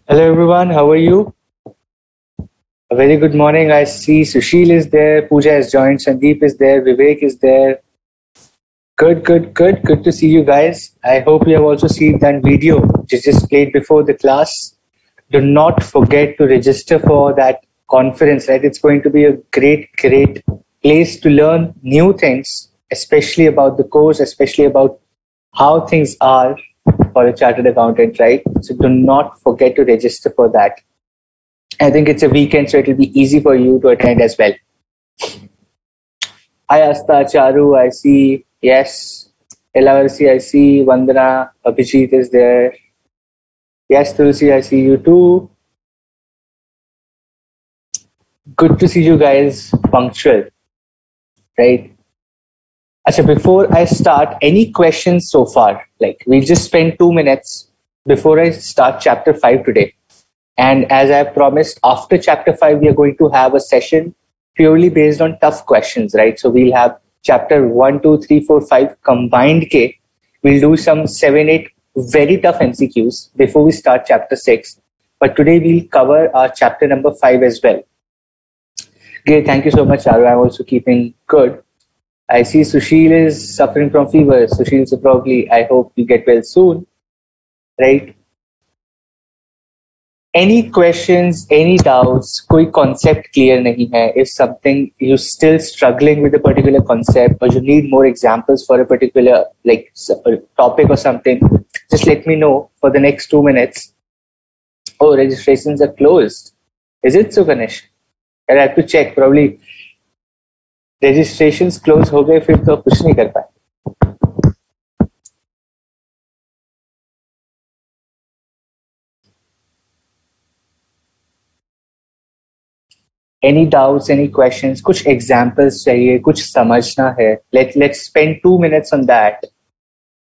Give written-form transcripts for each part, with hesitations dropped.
Hello everyone, how are you? A very good morning. I see Sushil is there, Pooja has joined, Sandeep is there, Vivek is there. Good. Good to see you guys. I hope you have also seen that video which is just played before the class. Do not forget to register for that conference, right? It's going to be a great place to learn new things, especially about the course, especially about how things are for a chartered accountant, right? So do not forget to register for that. I think it's a weekend, so it'll be easy for you to attend as well. Hi, Asta, Charu, I see. Yes. LRC, I see. Vandana, Abhijit is there. Yes, Tulsi, I see you too. Good to see you guys punctual, right? Achha, before I start, any questions so far? Like, we'll just spend 2 minutes before I start chapter 5 today. And as I promised, after chapter 5, we are going to have a session purely based on tough questions, right? So we'll have chapter 1, 2, 3, 4, 5 combined K. We'll do some 7, 8 very tough MCQs before we start chapter 6. But today we'll cover our chapter number 5 as well. Great, thank you so much, Charu. I'm also keeping good. I see Sushil is suffering from fever. Sushil, so probably I hope you get well soon, right? Any questions, any doubts, कोई concept clear नहीं है. If something you're still struggling with a particular concept or you need more examples for a particular topic or something, just let me know for the next 2 minutes. Oh, registrations are closed. Is it so, Ganesh? I have to check. Probably registrations close हो गए फिर तो कुछ नहीं कर पाए. Any doubts, any questions, कुछ examples चाहिए, कुछ समझना है. Let's spend 2 minutes on that.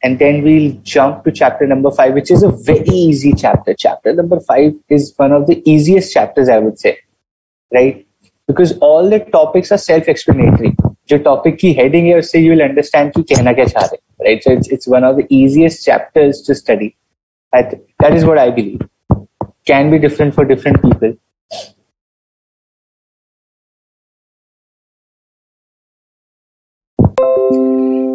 And then we'll jump to chapter number 5, which is a very easy chapter. Chapter number 5 is one of the easiest chapters, I would say, right? Because all the topics are self-explanatory. जो topic की heading है उससे you will understand कि कहना क्या चाह रहे हैं, right? So it's one of the easiest chapters to study. That is what I believe. Can be different for different people.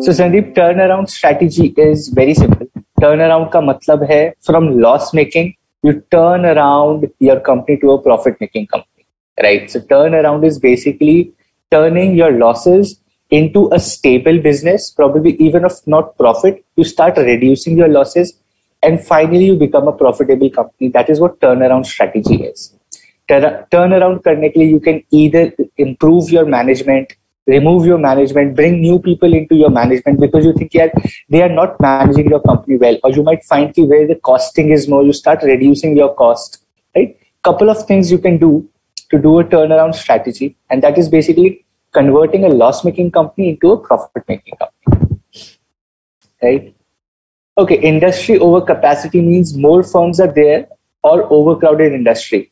So Sandeep, turnaround strategy is very simple. Turnaround का मतलब है from loss making, you turn around your company to a profit making company, right? So turnaround is basically turning your losses into a stable business, probably even if not profit, you start reducing your losses and finally you become a profitable company. That is what turnaround strategy is. Turnaround करने के लिए you can either improve your management, remove your management, bring new people into your management because you think they are not managing your company well, or you might find where the costing is more, you start reducing your cost, right? Couple of things you can do to do a turnaround strategy, and that is basically converting a loss-making company into a profit-making company, right? Okay, industry overcapacity means more firms are there or overcrowded industry.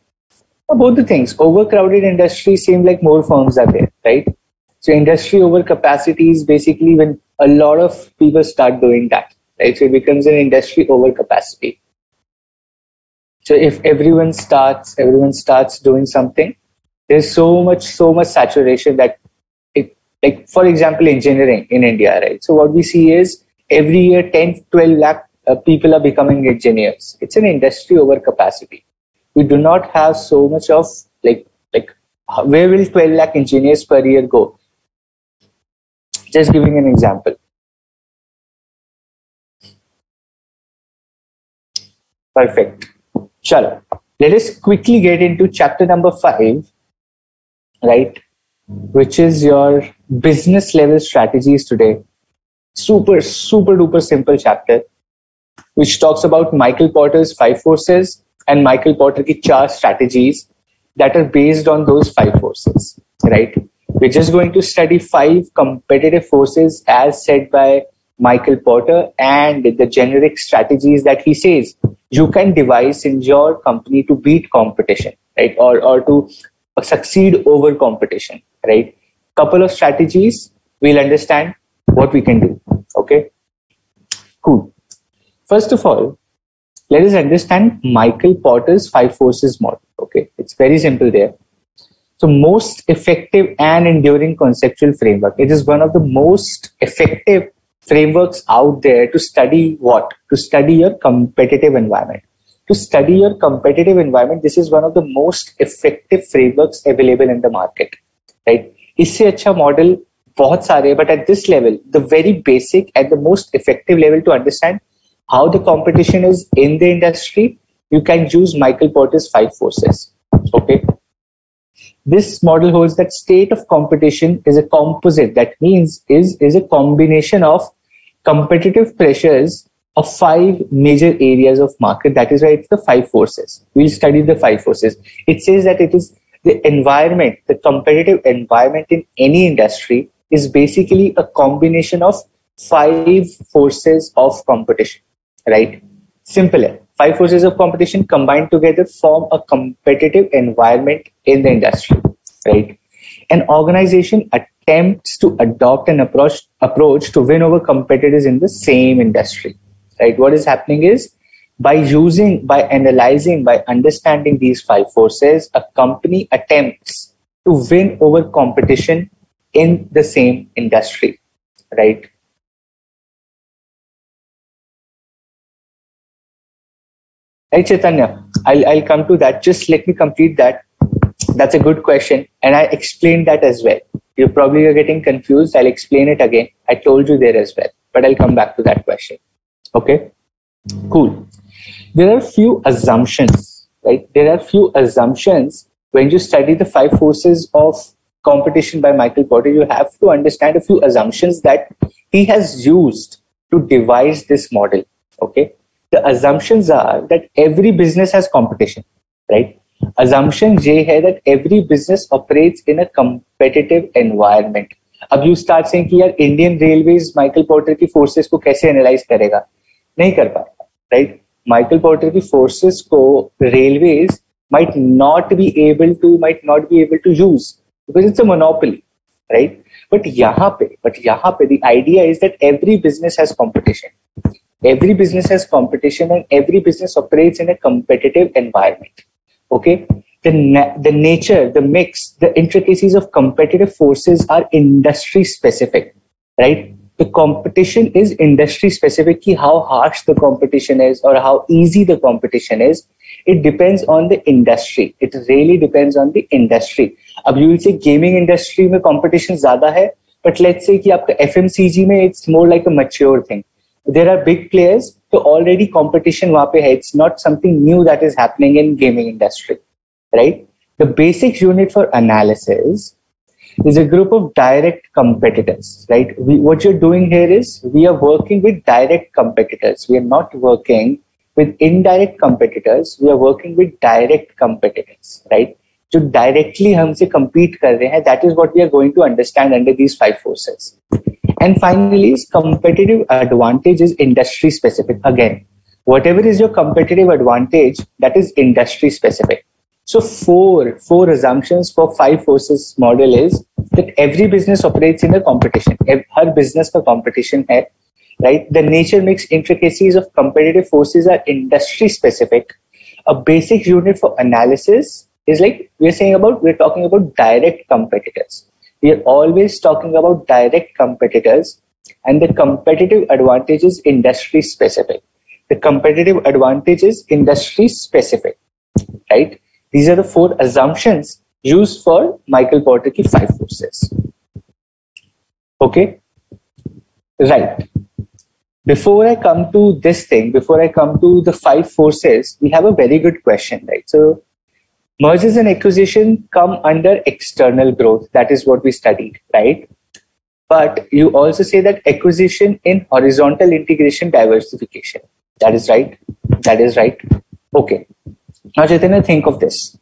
Both the things. Overcrowded industry seem like more firms are there, right? So industry overcapacity is basically when a lot of people start doing that, right? So it becomes an industry overcapacity. So if everyone starts doing something, there's so much saturation that it, like for example, engineering in India, right? So what we see is every year 10, 12 lakh people are becoming engineers. It's an industry overcapacity. We do not have so much of like where will 12 lakh engineers per year go? Just giving an example. Perfect. Chalo. Let us quickly get into chapter number 5, right? Which is your business level strategies today. Super duper simple chapter, which talks about Michael Porter's 5 forces and Michael Porter ki 4 strategies that are based on those 5 forces, right? We're just going to study 5 competitive forces as said by Michael Porter and the generic strategies that he says you can devise in your company to beat competition, right? Or to succeed over competition, right? Couple of strategies, we'll understand what we can do. Okay, cool. First of all, let us understand Michael Porter's 5 forces model. Okay, it's very simple there. So most effective and enduring conceptual framework. It is one of the most effective frameworks out there to study what? To study your competitive environment. To study your competitive environment, this is one of the most effective frameworks available in the market. Right? इससे अच्छा model बहुत सारे, but at this level, the very basic and the most effective level to understand how the competition is in the industry, you can use Michael Porter's 5 forces. Okay. This model holds that state of competition is a composite. That means is a combination of competitive pressures of 5 major areas of market. That is why it's the 5 forces. We'll study the 5 forces. It says that it is the environment, the competitive environment in any industry is basically a combination of 5 forces of competition, right? Simpler. 5 forces of competition combined together form a competitive environment in the industry, right? An organization attempts to adopt an approach to win over competitors in the same industry, right? What is happening is by analyzing, by understanding these 5 forces, a company attempts to win over competition in the same industry, right? Hey Chaitanya, I'll come to that. Just let me complete that. That's a good question. And I explained that as well. You probably are getting confused. I'll explain it again. I told you there as well, but I'll come back to that question. Okay, cool. There are few assumptions, right? There are few assumptions when you study the 5 forces of competition by Michael Porter. You have to understand a few assumptions that he has used to devise this model. Okay. The assumptions are that every business has competition, right? Assumption J है that every business operates in a competitive environment. अब you start saying कि यार Indian Railways Michael Porter की forces को कैसे analyze करेगा? नहीं कर पाएगा, right? Michael Porter की forces को railways might not be able to use because it's a monopoly, right? But यहाँ पे the idea is that every business has competition. Every business has competition and every business operates in a competitive environment. Okay. The nature, the mix, the intricacies of competitive forces are industry specific, right? The competition is industry specific. How harsh the competition is or how easy the competition is. It depends on the industry. It really depends on the industry. अब you will say gaming industry में competition ज़्यादा है, but let's say कि आपका FMCG में it's more like a mature thing. There are big players, so already competition वहाँ पे है. It's not something new that is happening in gaming industry, right? The basic unit for analysis is a group of direct competitors, right? What you're doing here is we are working with direct competitors. We are not working with indirect competitors. We are working with direct competitors, right? जो directly हमसे compete कर रहे हैं, that is what we are going to understand under these 5 forces. And finally, competitive advantage is industry specific. Again, whatever is your competitive advantage, that is industry specific. So four assumptions for 5 forces model is that every business operates in a competition. Har business ka competition hai, right? The nature, mix, intricacies of competitive forces are industry specific. A basic unit for analysis is like we're talking about direct competitors. We are always talking about direct competitors, and the competitive advantage is industry specific. The competitive advantage is industry specific, right? These are the 4 assumptions used for Michael Porter ki 5 forces. Okay, right. Before I come to the 5 forces, we have a very good question, right? So mergers and acquisition come under external growth. That is what we studied, right? But you also say that acquisition in horizontal integration diversification. That is right. Okay. Now, Chaitanya, think of this.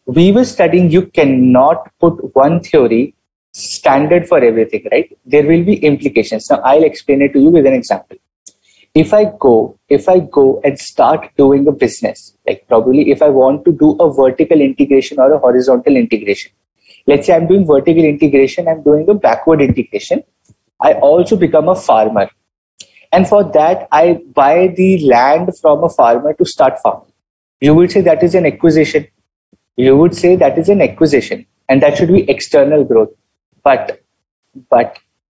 We were studying you cannot put one theory standard for everything, right? There will be implications. Now, I'll explain it to you with an example. If I go and start doing a business, like probably if I want to do a vertical integration or a horizontal integration, let's say I'm doing vertical integration, I'm doing a backward integration. I also become a farmer. And for that, I buy the land from a farmer to start farming. You would say that is an acquisition. You would say that is an acquisition, and that should be external growth. But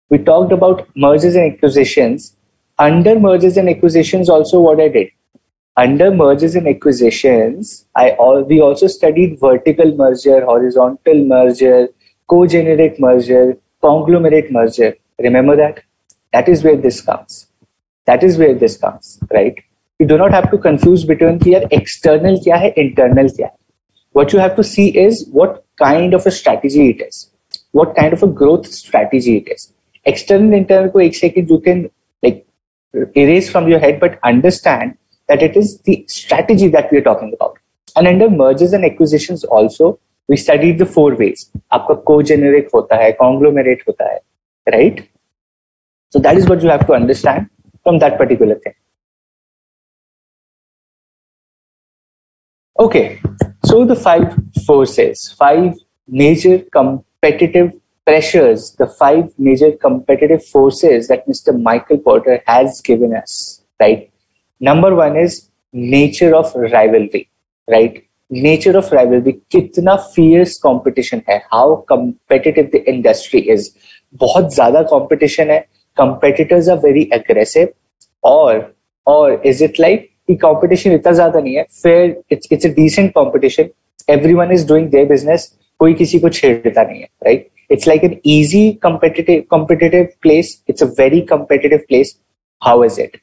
we talked about mergers and acquisitions. Under mergers and acquisitions, also what I did. Under mergers and acquisitions, we also studied vertical merger, horizontal merger, co-generate merger, conglomerate merger. Remember that? That is where this comes. That is where this comes, right? You do not have to confuse between here external kya hai, internal kya hai. What you have to see is what kind of a strategy it is. What kind of a growth strategy it is. External, internal ko ek second you can like erase from your head, but understand that it is the strategy that we are talking about. And under mergers and acquisitions also, we studied the 4 ways. Aapka co-generate hota hai, conglomerate hota hai, right? So that is what you have to understand from that particular thing. Okay, so the 5 forces, 5 major competitive pressures, the 5 major competitive forces that Mr. Michael Porter has given us, right? Number 1 is nature of rivalry, right? Nature of rivalry, kitna fierce competition hai, how competitive the industry is. बहुत ज़्यादा competition hai, competitors are very aggressive, or is it like the competition इतना ज़्यादा नहीं है, fair, it's a decent competition, everyone is doing their business, कोई किसी को छेड़ता नहीं है, right? It's like an easy competitive place. It's a very competitive place. How is it?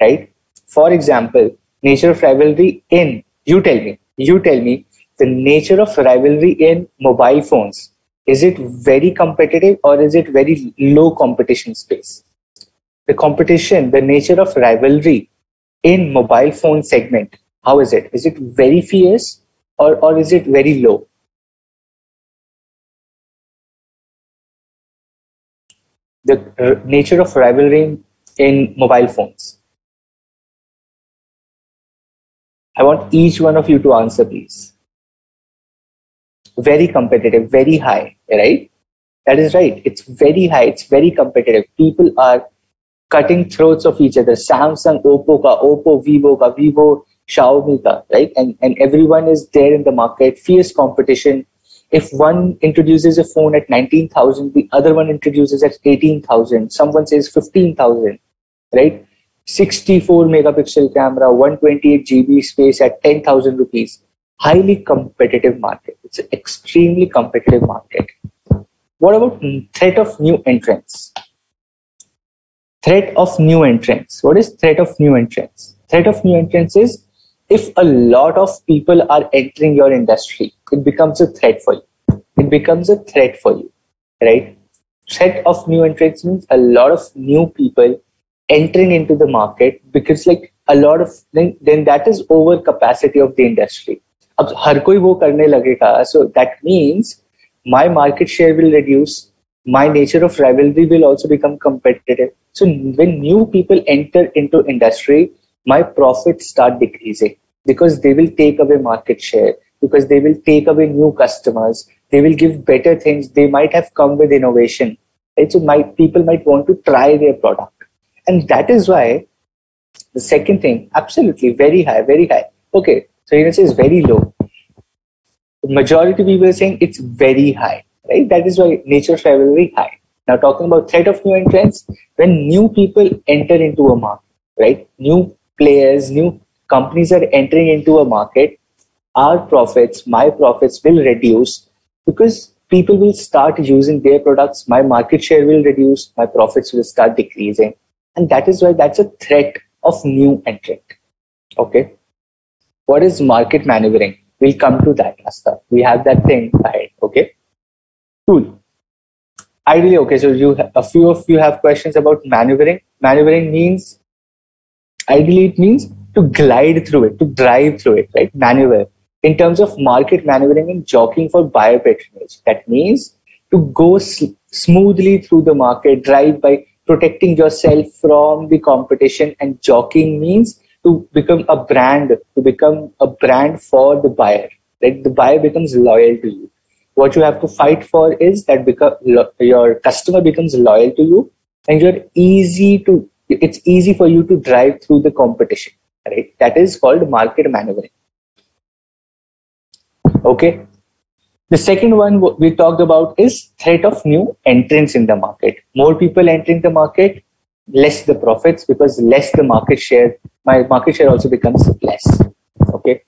Right? For example, nature of rivalry in, you tell me, the nature of rivalry in mobile phones. Is it very competitive or is it very low competition space? The competition, the nature of rivalry in mobile phone segment, how is it? Is it very fierce or is it very low? The nature of rivalry in mobile phones. I want each one of you to answer, please. Very competitive, very high, right? That is right. It's very high. It's very competitive. People are cutting throats of each other. Samsung, Oppo, Vivo, Xiaomi ka, right? And everyone is there in the market. Fierce competition. If one introduces a phone at 19,000, the other one introduces at 18,000. Someone says 15,000, right? 64 megapixel camera, 128 GB space at 10,000 rupees. Highly competitive market. It's an extremely competitive market. What about threat of new entrants? Threat of new entrants. What is threat of new entrants? Threat of new entrants is if a lot of people are entering your industry, it becomes a threat for you. It becomes a threat for you, right? Threat of new entrants means a lot of new people entering into the market, because like a lot of then that is over capacity of the industry. अब हर कोई वो करने लगेगा, so that means my market share will reduce. My nature of rivalry will also become competitive. So when new people enter into industry, my profits start decreasing because they will take away market share, because they will take away new customers. They will give better things. They might have come with innovation. Right? So people might want to try their product. And that is why the second thing, absolutely very high, very high. Okay, so you say it's very low. The majority of people are saying it's very high, right? That is why nature of rivalry high. Now talking about threat of new entrants, when new people enter into a market, right? New players, new companies are entering into a market, our profits, my profits will reduce because people will start using their products. My market share will reduce, my profits will start decreasing. And that is why that's a threat of new entrant. Okay. What is market maneuvering? We'll come to that, Asta. We have that thing ahead. Okay. Cool. Ideally, okay. So a few of you have questions about maneuvering. Maneuvering means, ideally it means to glide through it, to drive through it, right? Maneuver. In terms of market maneuvering and jockeying for buyer patronage, that means to go smoothly through the market, drive by protecting yourself from the competition, and jockeying means to become a brand for the buyer. Right? The buyer becomes loyal to you. What you have to fight for is that your customer becomes loyal to you, and you're easy to it's easy for you to drive through the competition, right? That is called market maneuvering. Okay. The second one we talked about is threat of new entrants in the market. More people entering the market, less the profits, because less the market share. My market share also becomes less. Okay.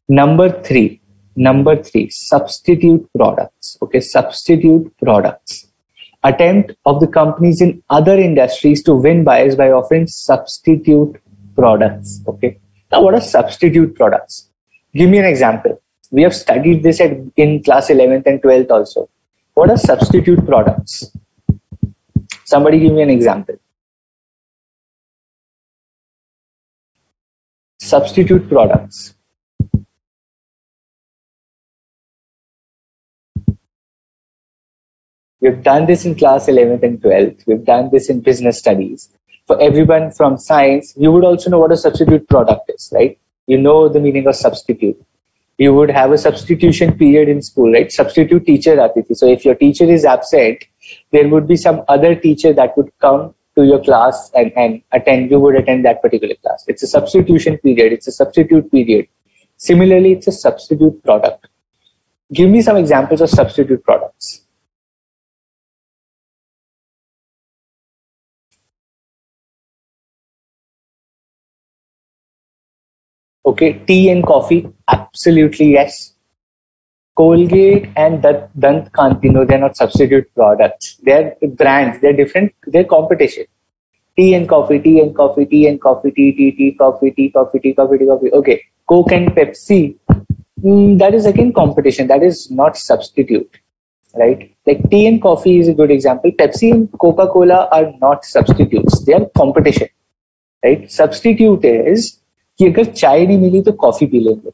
Number three, substitute products. Okay, substitute products. Attempt of the companies in other industries to win buyers by offering substitute products. Okay. Now, what are substitute products? Give me an example. We have studied this in class 11th and 12th also. What are substitute products? Somebody give me an example. Substitute products. We've done this in class 11th and 12th. We've done this in business studies. For everyone from science, you would also know what a substitute product is, right? You know the meaning of substitute. You would have a substitution period in school, right? Substitute teacher aati thi. So if your teacher is absent, there would be some other teacher that would come to your class and attend. You would attend that particular class. It's a substitution period. It's a substitute period. Similarly, it's a substitute product. Give me some examples of substitute products. Okay, tea and coffee, absolutely yes. Colgate and Dant Kanti, no, they're not substitute products. They're brands, they're different, they're competition. Tea and coffee, tea and coffee, tea and coffee, tea, coffee, tea, coffee, tea, coffee, tea, coffee. Okay, Coke and Pepsi, that is again competition, that is not substitute, right? Like tea and coffee is a good example. Pepsi and Coca-Cola are not substitutes, they are competition, right? Substitute is कि अगर चाय नहीं मिली तो coffee P लेंगे,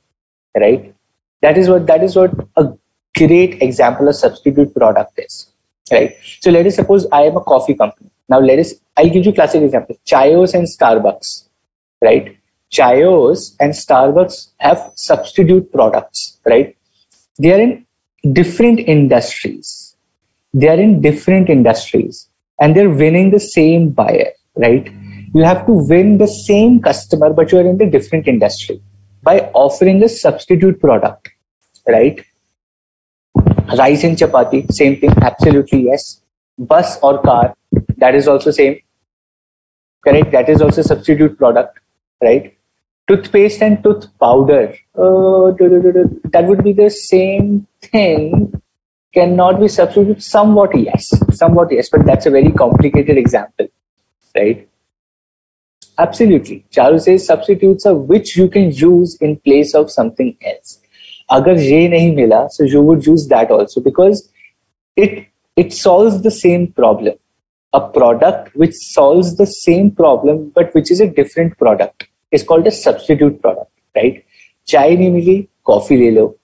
right? That is what a great example of substitute product is, right? So let us suppose I am a coffee company. Now I'll give you classic example. Chayos and Starbucks, right? Chayos and Starbucks have substitute products, right? They are in different industries. And they're winning the same buyer, right? You have to win the same customer, but you are in the different industry by offering a substitute product, right? Rice and chapati, same thing, absolutely yes. Bus or car, that is also same, correct? That is also substitute product, right? Toothpaste and tooth powder, that would be the same thing, cannot be substitute. Somewhat yes, but that's a very complicated example, right? Absolutely. Charu says substitutes are which you can use in place of something else. Agar ye nahi mila, so you would use that also, because it solves the same problem. A product which solves the same problem but which is a different product is called a substitute product, right? Chai nahi mili, coffee le lo.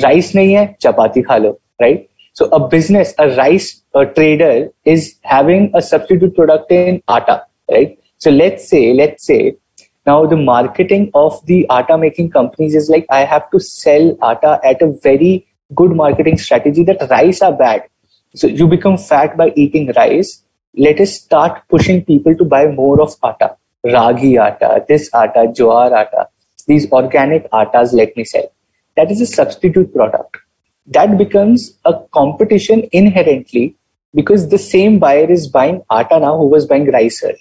Rice nahi hai, chapati kha lo, right? So a trader is having a substitute product in atta, right? So let's say now the marketing of the atta making companies is like, I have to sell atta at a very good marketing strategy that rice are bad. So you become fat by eating rice. Let us start pushing people to buy more of atta. Ragi atta, this atta, jowar atta, these organic attas let me sell. That is a substitute product. That becomes a competition inherently because the same buyer is buying atta now who was buying rice earlier.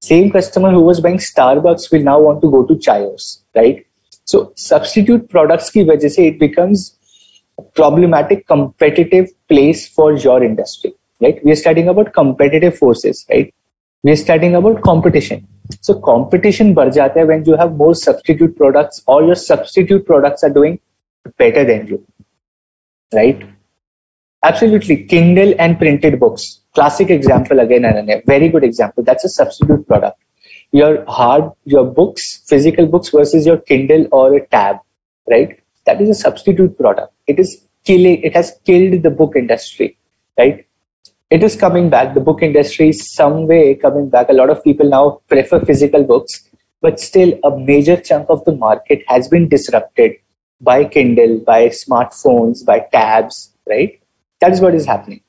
Same customer who was buying Starbucks will now want to go to Chayos, right? So substitute products ki wajah se it becomes a problematic competitive place for your industry, right? We are studying about competitive forces, right? We are studying about competition. So competition बढ़ जाता है when you have more substitute products or your substitute products are doing better than you, right? Absolutely. Kindle and printed books. Classic example again, Ananya. Very good example. That's a substitute product. Your books, physical books versus your Kindle or a tab, right? That is a substitute product. It has killed the book industry, right? It is coming back. The book industry is some way coming back. A lot of people now prefer physical books, but still a major chunk of the market has been disrupted by Kindle, by smartphones, by tabs, right? That is what is happening.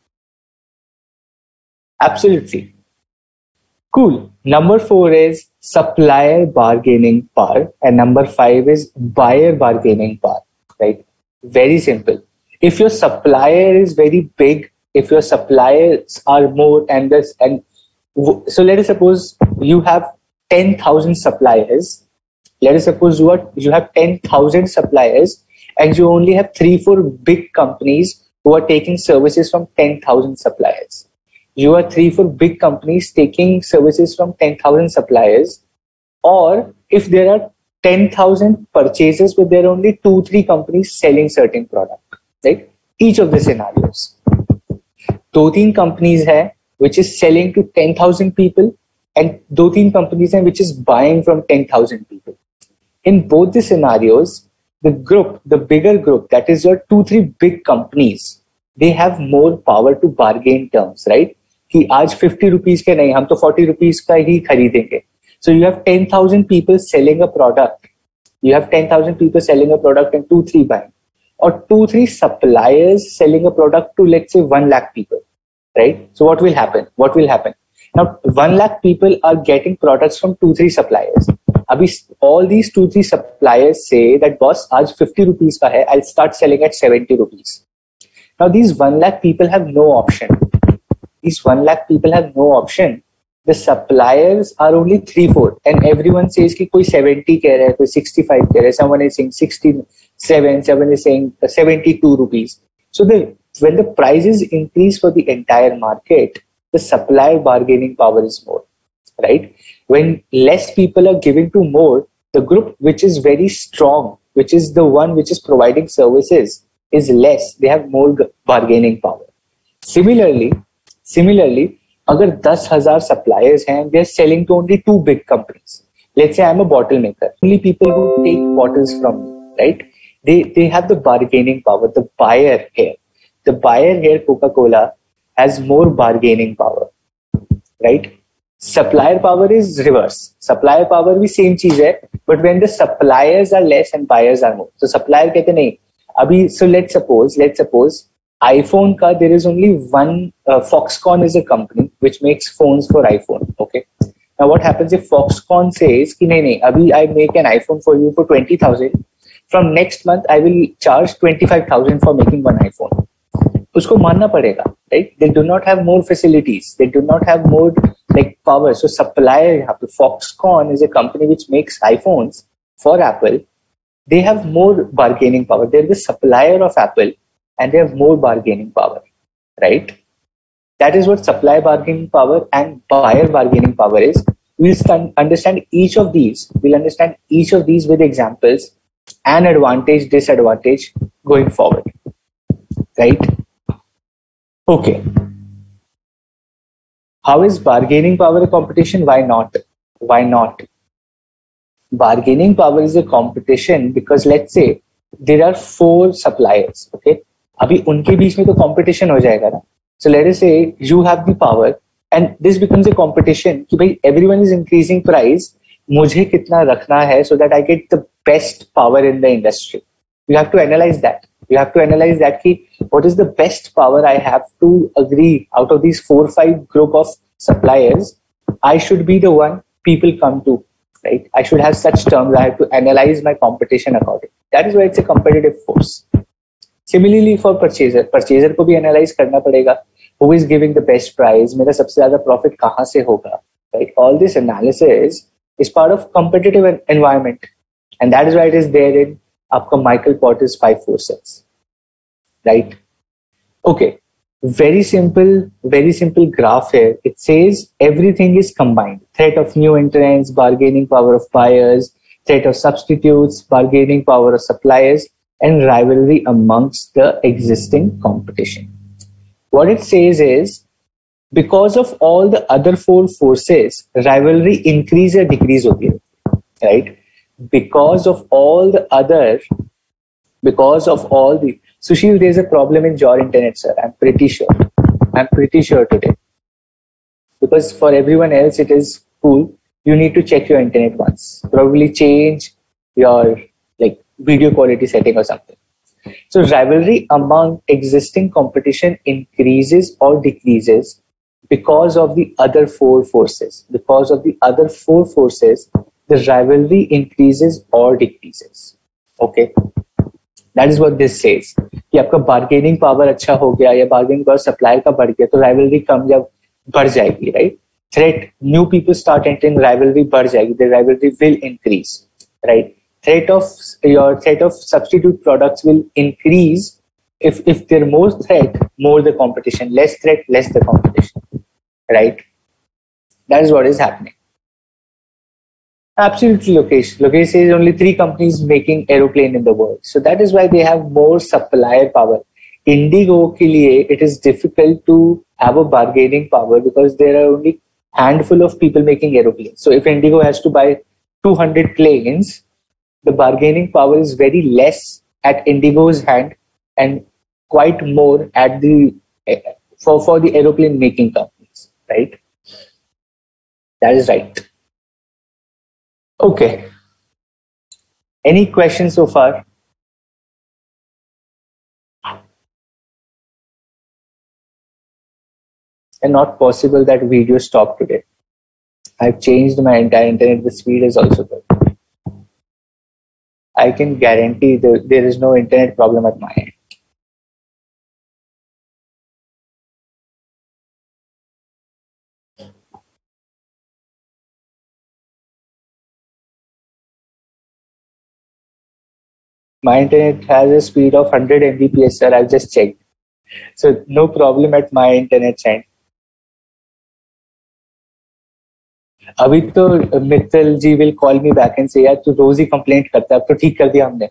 Absolutely. Cool. Number 4 is supplier bargaining power, and number 5 is buyer bargaining power. Right? Very simple. If your supplier is very big, if your suppliers are more, so let us suppose you have 10,000 suppliers. Let us suppose you have 10,000 suppliers, and you only have 3-4 big companies who are taking services from 10,000 suppliers. You are 3-4 big companies taking services from 10,000 suppliers, or if there are 10,000 purchasers, but there are only 2-3 companies selling certain product, right? Each of the scenarios. 2-3 companies hai which is selling to 10,000 people, and 2-3 companies hai which is buying from 10,000 people. In both the scenarios, the bigger group, that is your 2-3 big companies, they have more power to bargain terms, right? कि आज 50 rupees के नहीं, हम तो 40 rupees का ही खरीदेंगे. So you have 10,000 people selling a product. You have 10,000 people selling a product and 2-3 buying. Or 2-3 suppliers selling a product to, let's say, 1 lakh people, right? So what will happen? Now, 1 lakh people are getting products from 2-3 suppliers. Abhi, all these 2-3 suppliers say that, boss, आज 50 rupees का है, I'll start selling at 70 rupees. Now, these 1 lakh people have no option. The suppliers are only 3-4, and everyone says कि कोई 70 कह रहा है, कोई 65 कह रहा है, someone is saying 67, someone is saying 72 rupees. So when the prices increase for the entire market, the supplier bargaining power is more, right? When less people are giving to more, the group which is very strong, which is the one which is providing services, is less. They have more bargaining power. Similarly, अगर 10,000 suppliers हैं, they are selling to only 2 big companies. Let's say I'm a bottle maker. Only people who take bottles from me, right? They have the bargaining power. The buyer here, Coca-Cola, has more bargaining power, right? Supplier power is reverse. Supplier power भी same चीज है, but when the suppliers are less and buyers are more. So supplier कहते नहीं. अभी so let's suppose iPhone का there is only one. Foxconn is a company which makes phones for iPhone. Okay. Now what happens if Foxconn says कि नहीं, अभी I make an iPhone for you for 20,000. From next month I will charge 25,000 for making one iPhone. उसको मानना पड़ेगा, right? They do not have more facilities. They do not have more like power. So supplier, Foxconn is a company which makes iPhones for Apple. They have more bargaining power. They're the supplier of Apple, and they have more bargaining power, right? That is what supplier bargaining power and buyer bargaining power is. We'll understand each of these. We'll understand each of these with examples and advantage, disadvantage going forward, right? Okay. How is bargaining power a competition? Why not? Bargaining power is a competition because let's say there are 4 suppliers. Okay. अभी उनके बीच में तो competition हो जाएगा ना. So let us say you have the power and this becomes a competition कि भाई everyone is increasing price, मुझे कितना रखना है so that I get the best power in the industry. You have to analyze that. कि what is the best power I have to agree out of these 4-5 group of suppliers. I should be the one people come to, right? I should have such terms. I have to analyze my competition accordingly. That is why it's a competitive force. Similarly for purchaser को भी analyze करना पड़ेगा. Who is giving the best price? मेरा सबसे ज़्यादा profit कहाँ से होगा? Right? All this analysis is part of competitive environment, and that is why it is there in आपका Michael Porter's 5 forces, right? Okay, very simple graph here. It says everything is combined: threat of new entrants, bargaining power of buyers, threat of substitutes, bargaining power of suppliers, and rivalry amongst the existing competition. What it says is, because of all the other 4 forces, rivalry increase or decrease होती है, right? Because of all the Sushil, there's a problem in your internet, sir. I'm pretty sure today. Because for everyone else, it is cool. You need to check your internet once. Probably change your video quality setting or something. So rivalry among existing competition increases or decreases because of the other four forces. Because of the other four forces, the rivalry increases or decreases. Okay, that is what this says. कि आपका bargaining power अच्छा हो गया या bargaining power supply का बढ़ गया तो राइवलरी कम या बढ़ जाएगी, right? Threat, new people start entering, rivalry बढ़ जाएगी, the rivalry will increase, right? Threat of substitute products will increase if there more threat, more the competition, less threat, less the competition, right? That is what is happening. Absolutely, Lokesh. Lokesh says only 3 companies making aeroplane in the world. So that is why they have more supplier power. Indigo ke liye, it is difficult to have a bargaining power because there are only handful of people making aeroplanes. So if Indigo has to buy 200 planes, the bargaining power is very less at Indigo's hand and quite more at the for the aeroplane making companies, right? That is right. Okay. Any questions so far? And not possible that video stopped today. I've changed my entire internet. The speed is also good. I can guarantee there is no internet problem at my end. My internet has a speed of 100 Mbps, sir. I've just checked. So no problem at my internet end. अभी तो मित्तल जी will call me back and say यार तू रोज ही complaint करता है, अब तो ठीक कर दिया हमने.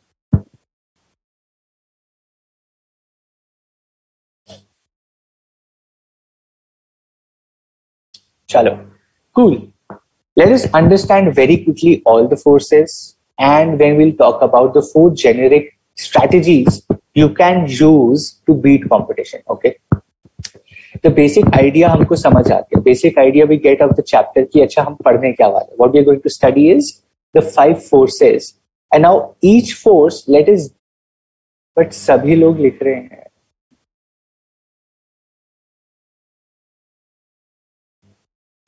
चलो, cool. Let us understand very quickly all the forces, and then we'll talk about the 4 generic strategies you can use to beat competition. Okay. The basic idea हमको समझ आ गया. Basic idea we get of the chapter कि अच्छा हम पढ़ने क्या वाले. What we are going to study is the 5 forces, and now each force let us. But सभी लोग लिख रहे हैं.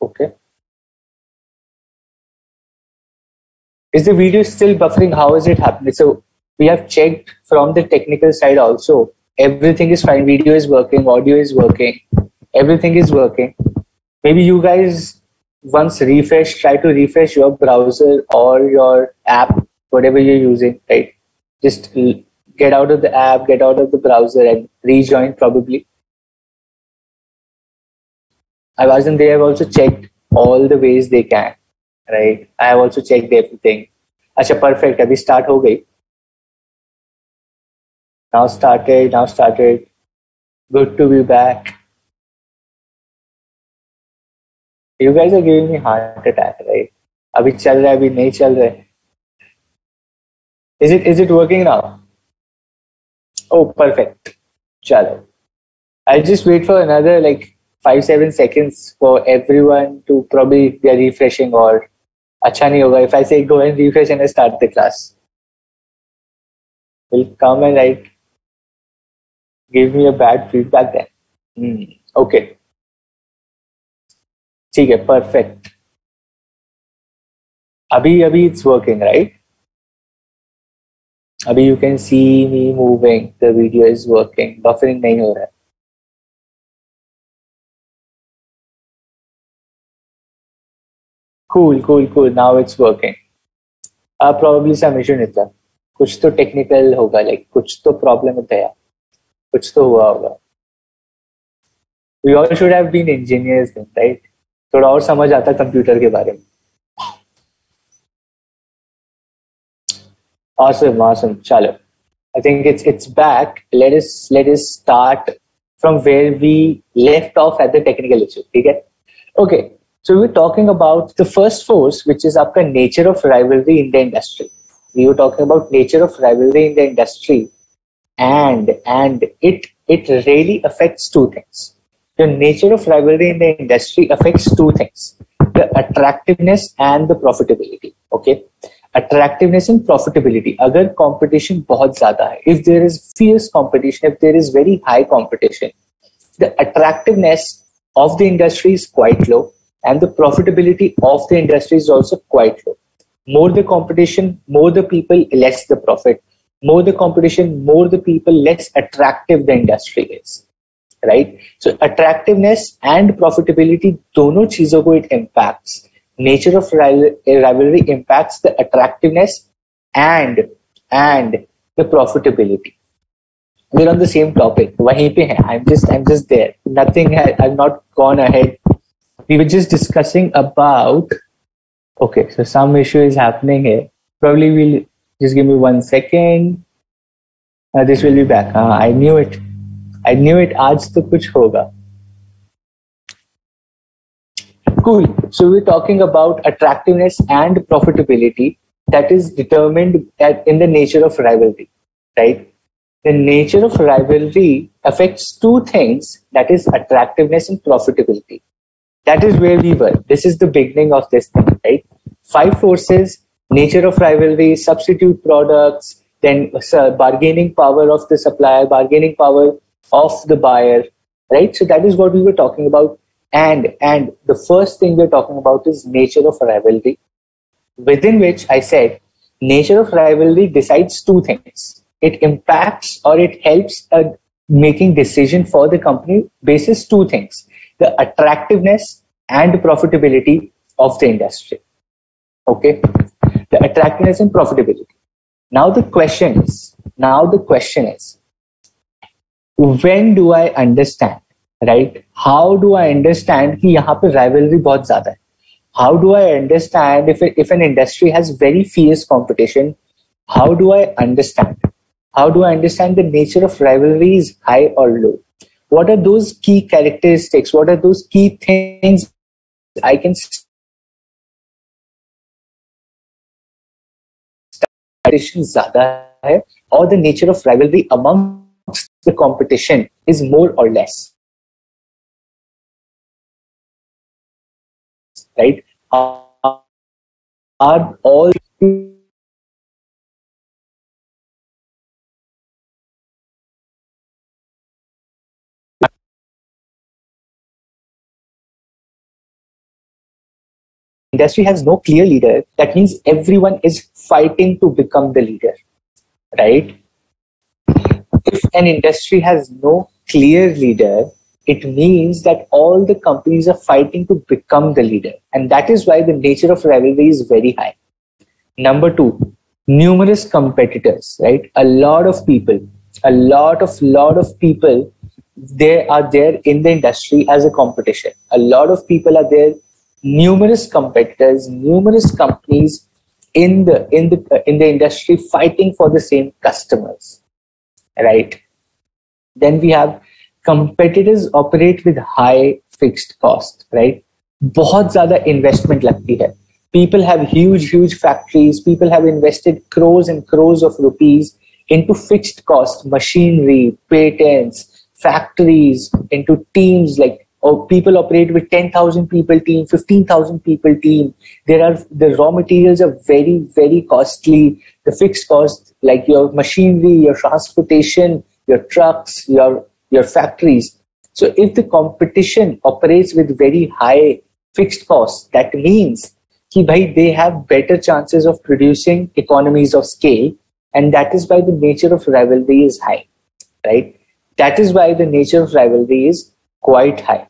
Okay. Is the video still buffering? How is it happening? So we have checked from the technical side also. Everything is fine. Video is working. Audio is working. Everything is working. Maybe you guys once try to refresh your browser or your app, whatever you're using, right? Just get out of the app, get out of the browser and rejoin probably. I wasn't they have also checked all the ways they can, right? I have also checked everything. Acha, perfect. Abhi start ho gayi. Now started. Good to be back. You guys are giving me heart attack, right? Abhi chal raha hai, abhi nahi chal raha hai. Is it working now? Oh, perfect. Chalo. I'll just wait for another like 5-7 seconds for everyone to probably be refreshing or acha nahi hoga if I say go and refresh and I start the class. Will come and like give me a bad feedback then. Okay. ठीक है, perfect. अभी it's working, right? अभी you can see me moving. The video is working. Buffering नहीं हो रहा है. Cool. Now it's working. Probably some issue निकला. कुछ तो technical होगा, like कुछ तो problem होता है. कुछ तो हुआ होगा. We all should have been engineers then, right? थोड़ा और समझ आता कंप्यूटर के बारे में. Awesome. Chalo. I think it's back. Let us start from where we left off at the technical issue. Okay. So we're talking about the first force, which is आपका nature of rivalry in the industry. We were talking about nature of rivalry in the industry, and it really affects 2 things. The nature of rivalry in the industry affects 2 things: the attractiveness and the profitability. Okay, attractiveness and profitability. अगर competition बहुत ज़्यादा है, if there is fierce competition, if there is very high competition, the attractiveness of the industry is quite low, and the profitability of the industry is also quite low. More the competition, more the people, less the profit. More the competition, more the people, less attractive the industry is. Right? So attractiveness and profitability, दोनों चीजों को it impacts. Nature of rivalry impacts the attractiveness and the profitability. We're on the same topic. वहीं पे हैं. I'm just there. Nothing has, I've not gone ahead. We were just discussing about. Okay, so some issue is happening here. Probably we'll just give me 1 second. This will be back. I knew it. आज तो कुछ होगा. Cool. So we're talking about attractiveness and profitability that is determined in the nature of rivalry, right? The nature of rivalry affects two things, that is attractiveness and profitability. That is where we were. This is the beginning of this thing, right? 5 forces: nature of rivalry, substitute products, then bargaining power of the supplier, bargaining power of the buyer, right? So that is what we were talking about. And the first thing we're talking about is nature of rivalry, within which I said nature of rivalry decides two things. It impacts or it helps making decision for the company basis two things: the attractiveness and profitability of the industry. Okay, the attractiveness and profitability. Now the question is, when do I understand, right? How do I understand कि यहाँ पे rivalry बहुत ज़्यादा है? How do I understand if an industry has very fierce competition? How do I understand? How do I understand the nature of rivalry is high or low? What are those key characteristics? What are those key things I can competition ज़्यादा है, or the nature of rivalry amongst the competition is more or less, right? Are all industry has no clear leader, that means everyone is fighting to become the leader, right? If an industry has no clear leader, it means that all the companies are fighting to become the leader. And that is why the nature of rivalry is very high. Number 2, numerous competitors, right? A lot of people, they are there in the industry as a competition. A lot of people are there, numerous competitors, numerous companies in the industry fighting for the same customers, right? Then we have competitors operate with high fixed cost, right? बहुत ज़्यादा investment लगती है. People have huge factories. People have invested crores and crores of rupees into fixed cost, machinery, patents, factories, into teams like. Or people operate with 10,000 people team, 15,000 people team. The raw materials are very costly. The fixed cost, like your machinery, your transportation, your trucks, your factories. So if the competition operates with very high fixed costs, that means कि भाई they have better chances of producing economies of scale, and that is why the nature of rivalry is high, right? That is why the nature of rivalry is quite high.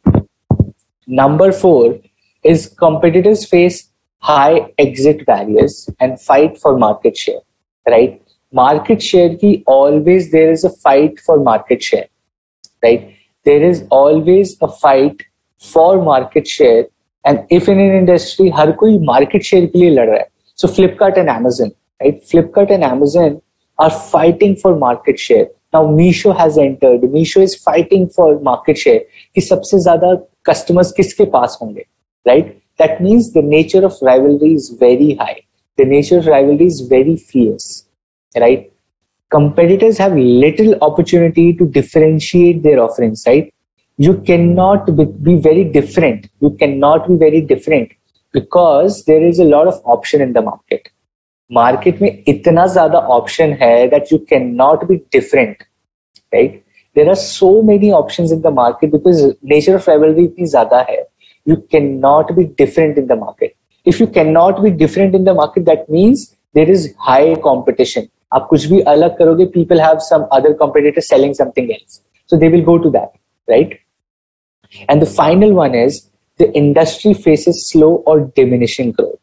Number 4 is competitors face high exit barriers and fight for market share, right? Market share ki always there is a fight for market share, right? There is always a fight for market share, and if in an industry हर कोई market share के लिए लड़ रहा है, so Flipkart and Amazon, right? Flipkart and Amazon are fighting for market share. Now Meesho has entered. Meesho is fighting for market share. कि सबसे ज़्यादा customers किसके पास होंगे, right? That means the nature of rivalry is very high. The nature of rivalry is very fierce, right? Competitors have little opportunity to differentiate their offerings, right? You cannot be very different. You cannot be very different because there is a lot of option in the market. Market में इतना ज़्यादा option है that you cannot be different, right? There are so many options in the market because nature of rivalry इतनी ज़्यादा है. You cannot be different in the market. If you cannot be different in the market, that means there is high competition. आप कुछ भी अलग करोगे, people have some other competitor selling something else. So they will go to that, right? And the final one is the industry faces slow or diminishing growth,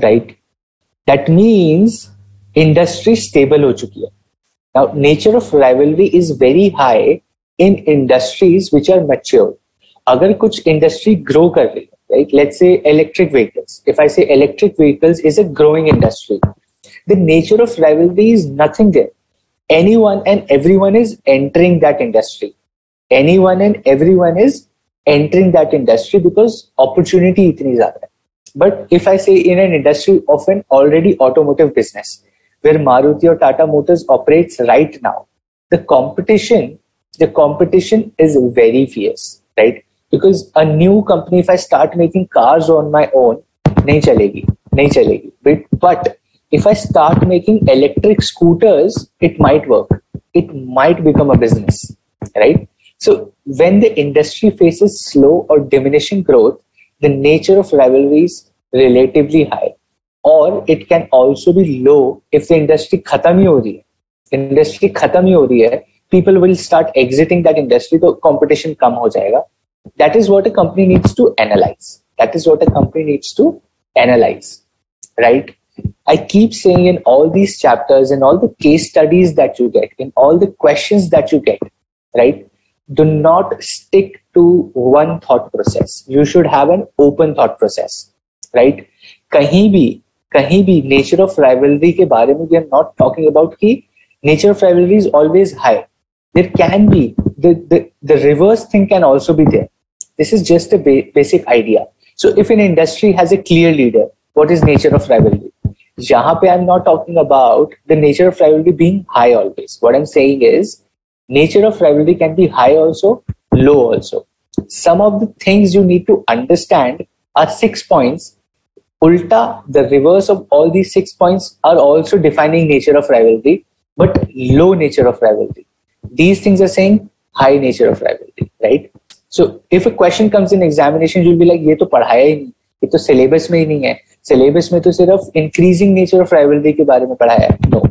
right? That means industry stable हो चुकी है. Now, nature of rivalry is very high in industries which are mature. अगर कुछ industry grow कर रही है, right? Let's say electric vehicles. If I say electric vehicles is a growing industry, the nature of rivalry is nothing there. Anyone and everyone is entering that industry. Anyone and everyone is entering that industry because opportunity इतनी ज़्यादा है. But if I say in an industry of an already automotive business, where Maruti or Tata Motors operates right now, the competition is very fierce, right? Because a new company, if I start making cars on my own, नहीं चलेगी. But if I start making electric scooters, it might work. It might become a business, right? So when the industry faces slow or diminishing growth, the nature of rivalry is relatively high. Or it can also be low if the industry खत्म ही हो रही है. People will start exiting that industry, तो competition कम हो जाएगा. That is what a company needs to analyze. Right? I keep saying in all these chapters, in all the case studies that you get, in all the questions that you get, right? Do not stick to one thought process. You should have an open thought process, right? कहीं भी nature of rivalry के बारे में we are not talking about कि nature of rivalry is always high. There can be, the reverse thing can also be there. This is just a basic idea. So if an industry has a clear leader, what is nature of rivalry? यहाँ पे I'm not talking about the nature of rivalry being high always. What I'm saying is nature of rivalry can be high also, low also. Some of the things you need to understand are 6 points. Ulta, the reverse of all these 6 points are also defining nature of rivalry, but low nature of rivalry. These things are saying high nature of rivalry, right? So if a question comes in examination, you'll be like, ये तो पढ़ाया ही नहीं, ये तो syllabus में ही नहीं है. Syllabus में तो सिर्फ increasing nature of rivalry के बारे में पढ़ाया है. No,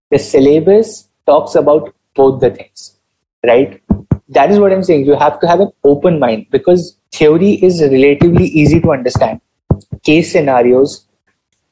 the syllabus talks about both the things, right? That is what I'm saying. You have to have an open mind because theory is relatively easy to understand. Case scenarios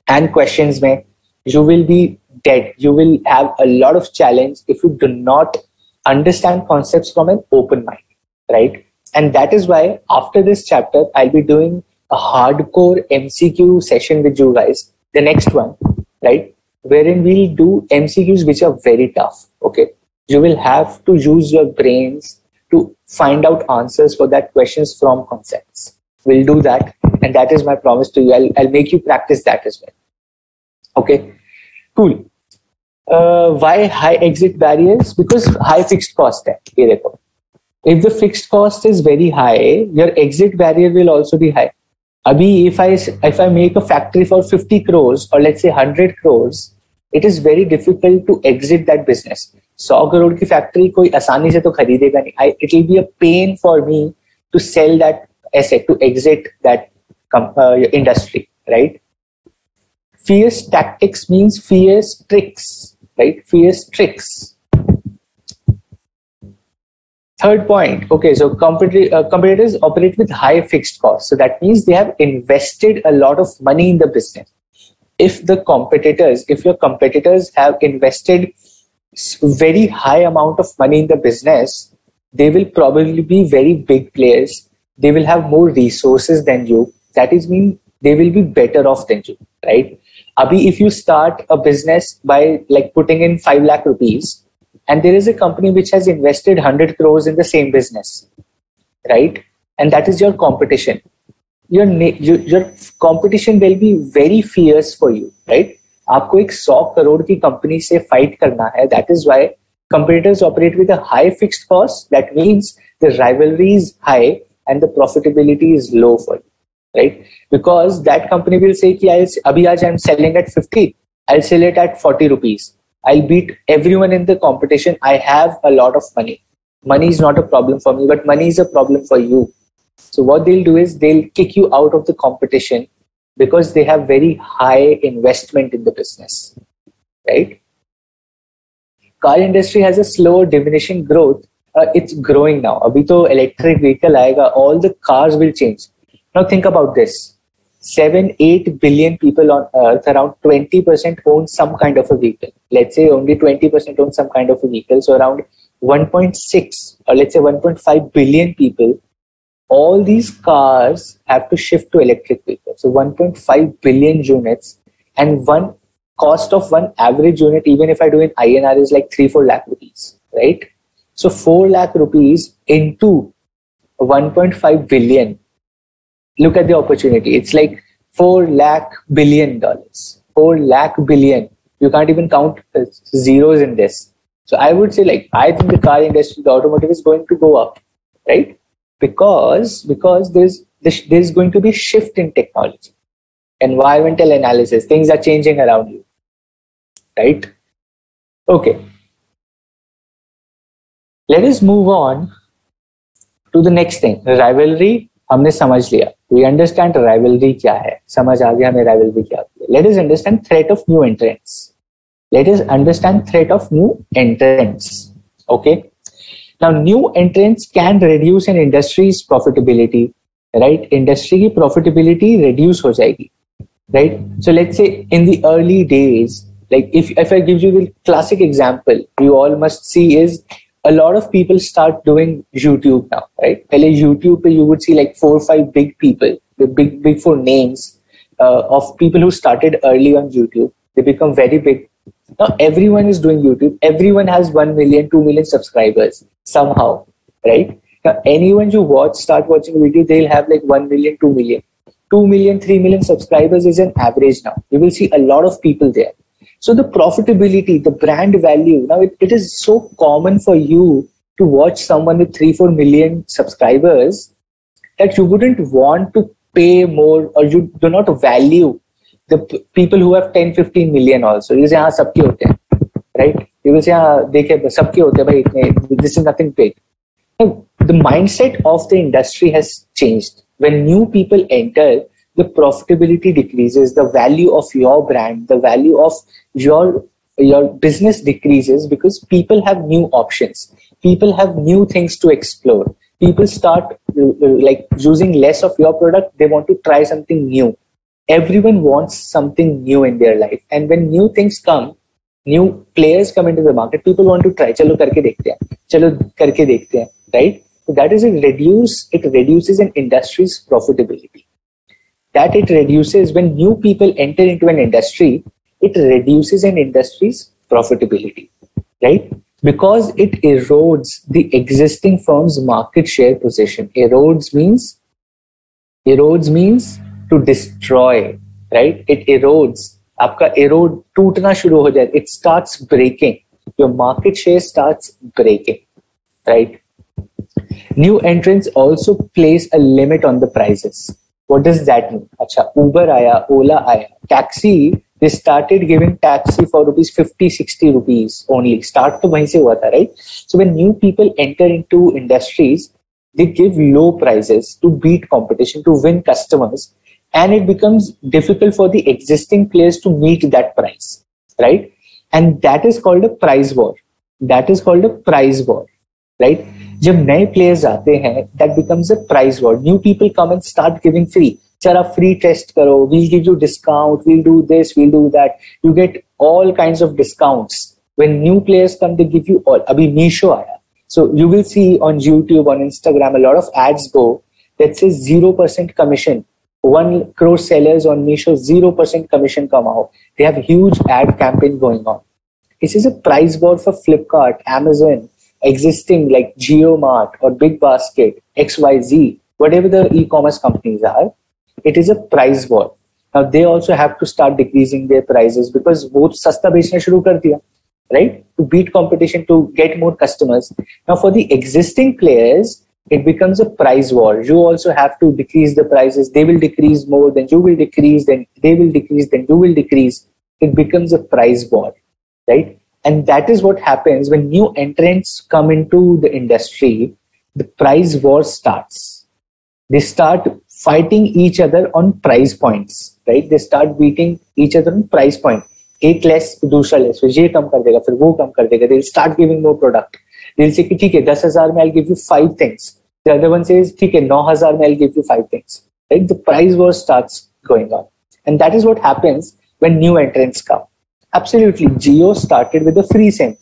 and questions mein, you will be dead. You will have a lot of challenge if you do not understand concepts from an open mind, right? And that is why after this chapter, I'll be doing a hardcore MCQ session with you guys, the next one, right? Wherein we'll do MCQs which are very tough, okay? You will have to use your brains to find out answers for that questions from concepts. We'll do that. And that is my promise to you. I'll make you practice that as well. Okay, cool. Why high exit barriers? Because high fixed cost hai. Ye dekho. If the fixed cost is very high, your exit barrier will also be high. Abhi, if I make a factory for 50 crores or let's say 100 crores, it is very difficult to exit that business. 100 crore की factory कोई आसानी से तो खरीदेगा नहीं. It will be a pain for me to sell that asset, to exit that industry, right? Fierce tactics means fierce tricks, right? Fierce tricks. Third point, okay, so competitors operate with high fixed costs. So that means they have invested a lot of money in the business. If your competitors have invested very high amount of money in the business, they will probably be very big players. They will have more resources than you. That is mean they will be better off than you, right? Abhi, if you start a business by like putting in 5 lakh rupees and there is a company which has invested 100 crores in the same business, right? And that is your competition. Your competition will be very fierce for you, right? आपको एक 100 करोड़ की company से fight करना है. That is why competitors operate with a high fixed cost. That means the rivalry is high and the profitability is low for you, right? Because that company will say कि अभी आज I'm selling at 50, I'll sell it at 40 rupees. I'll beat everyone in the competition. I have a lot of money. money is not a problem for me, but money is a problem for you. So what they'll do is they'll kick you out of the competition because they have very high investment in the business, right? Car industry has a slow diminishing growth. It's growing now. Abhi to electric vehicle aayega, all the cars will change. Now think about this. 7-8 billion people on earth, around 20% own some kind of a vehicle. Let's say only 20% own some kind of a vehicle. So around 1.6 or let's say 1.5 billion people, all these cars have to shift to electric vehicles. So 1.5 billion units, and one cost of one average unit, even if I do in INR, is like 3-4 lakh rupees, right? So 4 lakh rupees into 1.5 billion. Look at the opportunity. It's like $4 lakh billion. 4 lakh billion. You can't even count zeros in this. So I would say, like, I think the car industry, the automotive, is going to go up, right? Because there's going to be shift in technology, environmental analysis. Things are changing around you, right? Okay. Let us move on to the next thing. Rivalry. हमने समझ लिया. We understand rivalry क्या है. समझ आ गया हमें rivalry क्या होती है. Let us understand threat of new entrants. Let us understand threat of new entrants. Okay. Now, new entrants can reduce an industry's profitability, right? Industry की profitability reduce हो जाएगी, right? So let's say in the early days, like if I give you the classic example, you all must see is a lot of people start doing YouTube now, right? Pehle YouTube pe you would see like 4 or 5 big people, the big 4 names of people who started early on YouTube. They become very big. Now everyone is doing YouTube. Everyone has 1 million, 2 million subscribers somehow, right? Now anyone you start watching video, they'll have like 1 million, 2 million. 2 million, 3 million subscribers is an average now. You will see a lot of people there. So the profitability, the brand value, now it is so common for you to watch someone with 3-4 million subscribers that you wouldn't want to pay more, or you do not value the people who have 10-15 million also. You say, sabke hote hain, right? You will say, dekhe, sabke hote hain, bhai, this is nothing big. Now, the mindset of the industry has changed. When new people enter, the profitability decreases, the value of your brand, the value of your business decreases because people have new options. People have new things to explore. People start like using less of your product. They want to try something new. Everyone wants something new in their life. And when new things come, new players come into the market, people want to try. Chalo karke dekhte hain. Chalo karke dekhte hain, right? So that is it reduces an industry's profitability. That it reduces when new people enter into an industry, it reduces an industry's profitability, right? Because it erodes the existing firm's market share position. Erodes means to destroy, right? It erodes. आपका erode टूटना शुरू हो जाए. It starts breaking. Your market share starts breaking, right? New entrants also place a limit on the prices. What does that mean? Acha, Uber aaya, Ola aaya, taxi, they started giving taxi for rupees 50, 60 rupees only. Start to wahin se hua tha, right? So when new people enter into industries, they give low prices to beat competition, to win customers, and it becomes difficult for the existing players to meet that price, right? And that is called a price war. That is called a price war, right? जब नए players आते हैं, that becomes a price war. New people come and start giving free. चल आप free test करो, we'll give you discount, we'll do this, we'll do that. You get all kinds of discounts. When new players come, they give you all. अभी Meesho आया. So you will see on YouTube, on Instagram, a lot of ads go that says 0% commission. 1 crore sellers on Meesho, 0% commission कमाओ. They have huge ad campaign going on. This is a price war for Flipkart, Amazon, existing like JioMart or Big Basket, XYZ, whatever the e-commerce companies are, it is a price war. Now they also have to start decreasing their prices because वो सस्ता बेचना शुरू कर दिया, right? To beat competition, to get more customers. Now for the existing players, it becomes a price war. You also have to decrease the prices. They will decrease more, then you will decrease, then they will decrease, then you will decrease. It becomes a price war, right? And that is what happens when new entrants come into the industry. The price war starts. They start fighting each other on price points, right? They start beating each other on price point. एक less, दूसरा less. फिर ये कम कर देगा, फिर वो कम कर देगा. They'll start giving more product. They'll say कि ठीक है, 10,000 में I'll give you 5 things. The other one says ठीक है, 9,000 में I'll give you 5 things. Right? The price war starts going on, and that is what happens when new entrants come. Absolutely, Jio started with a free SIM.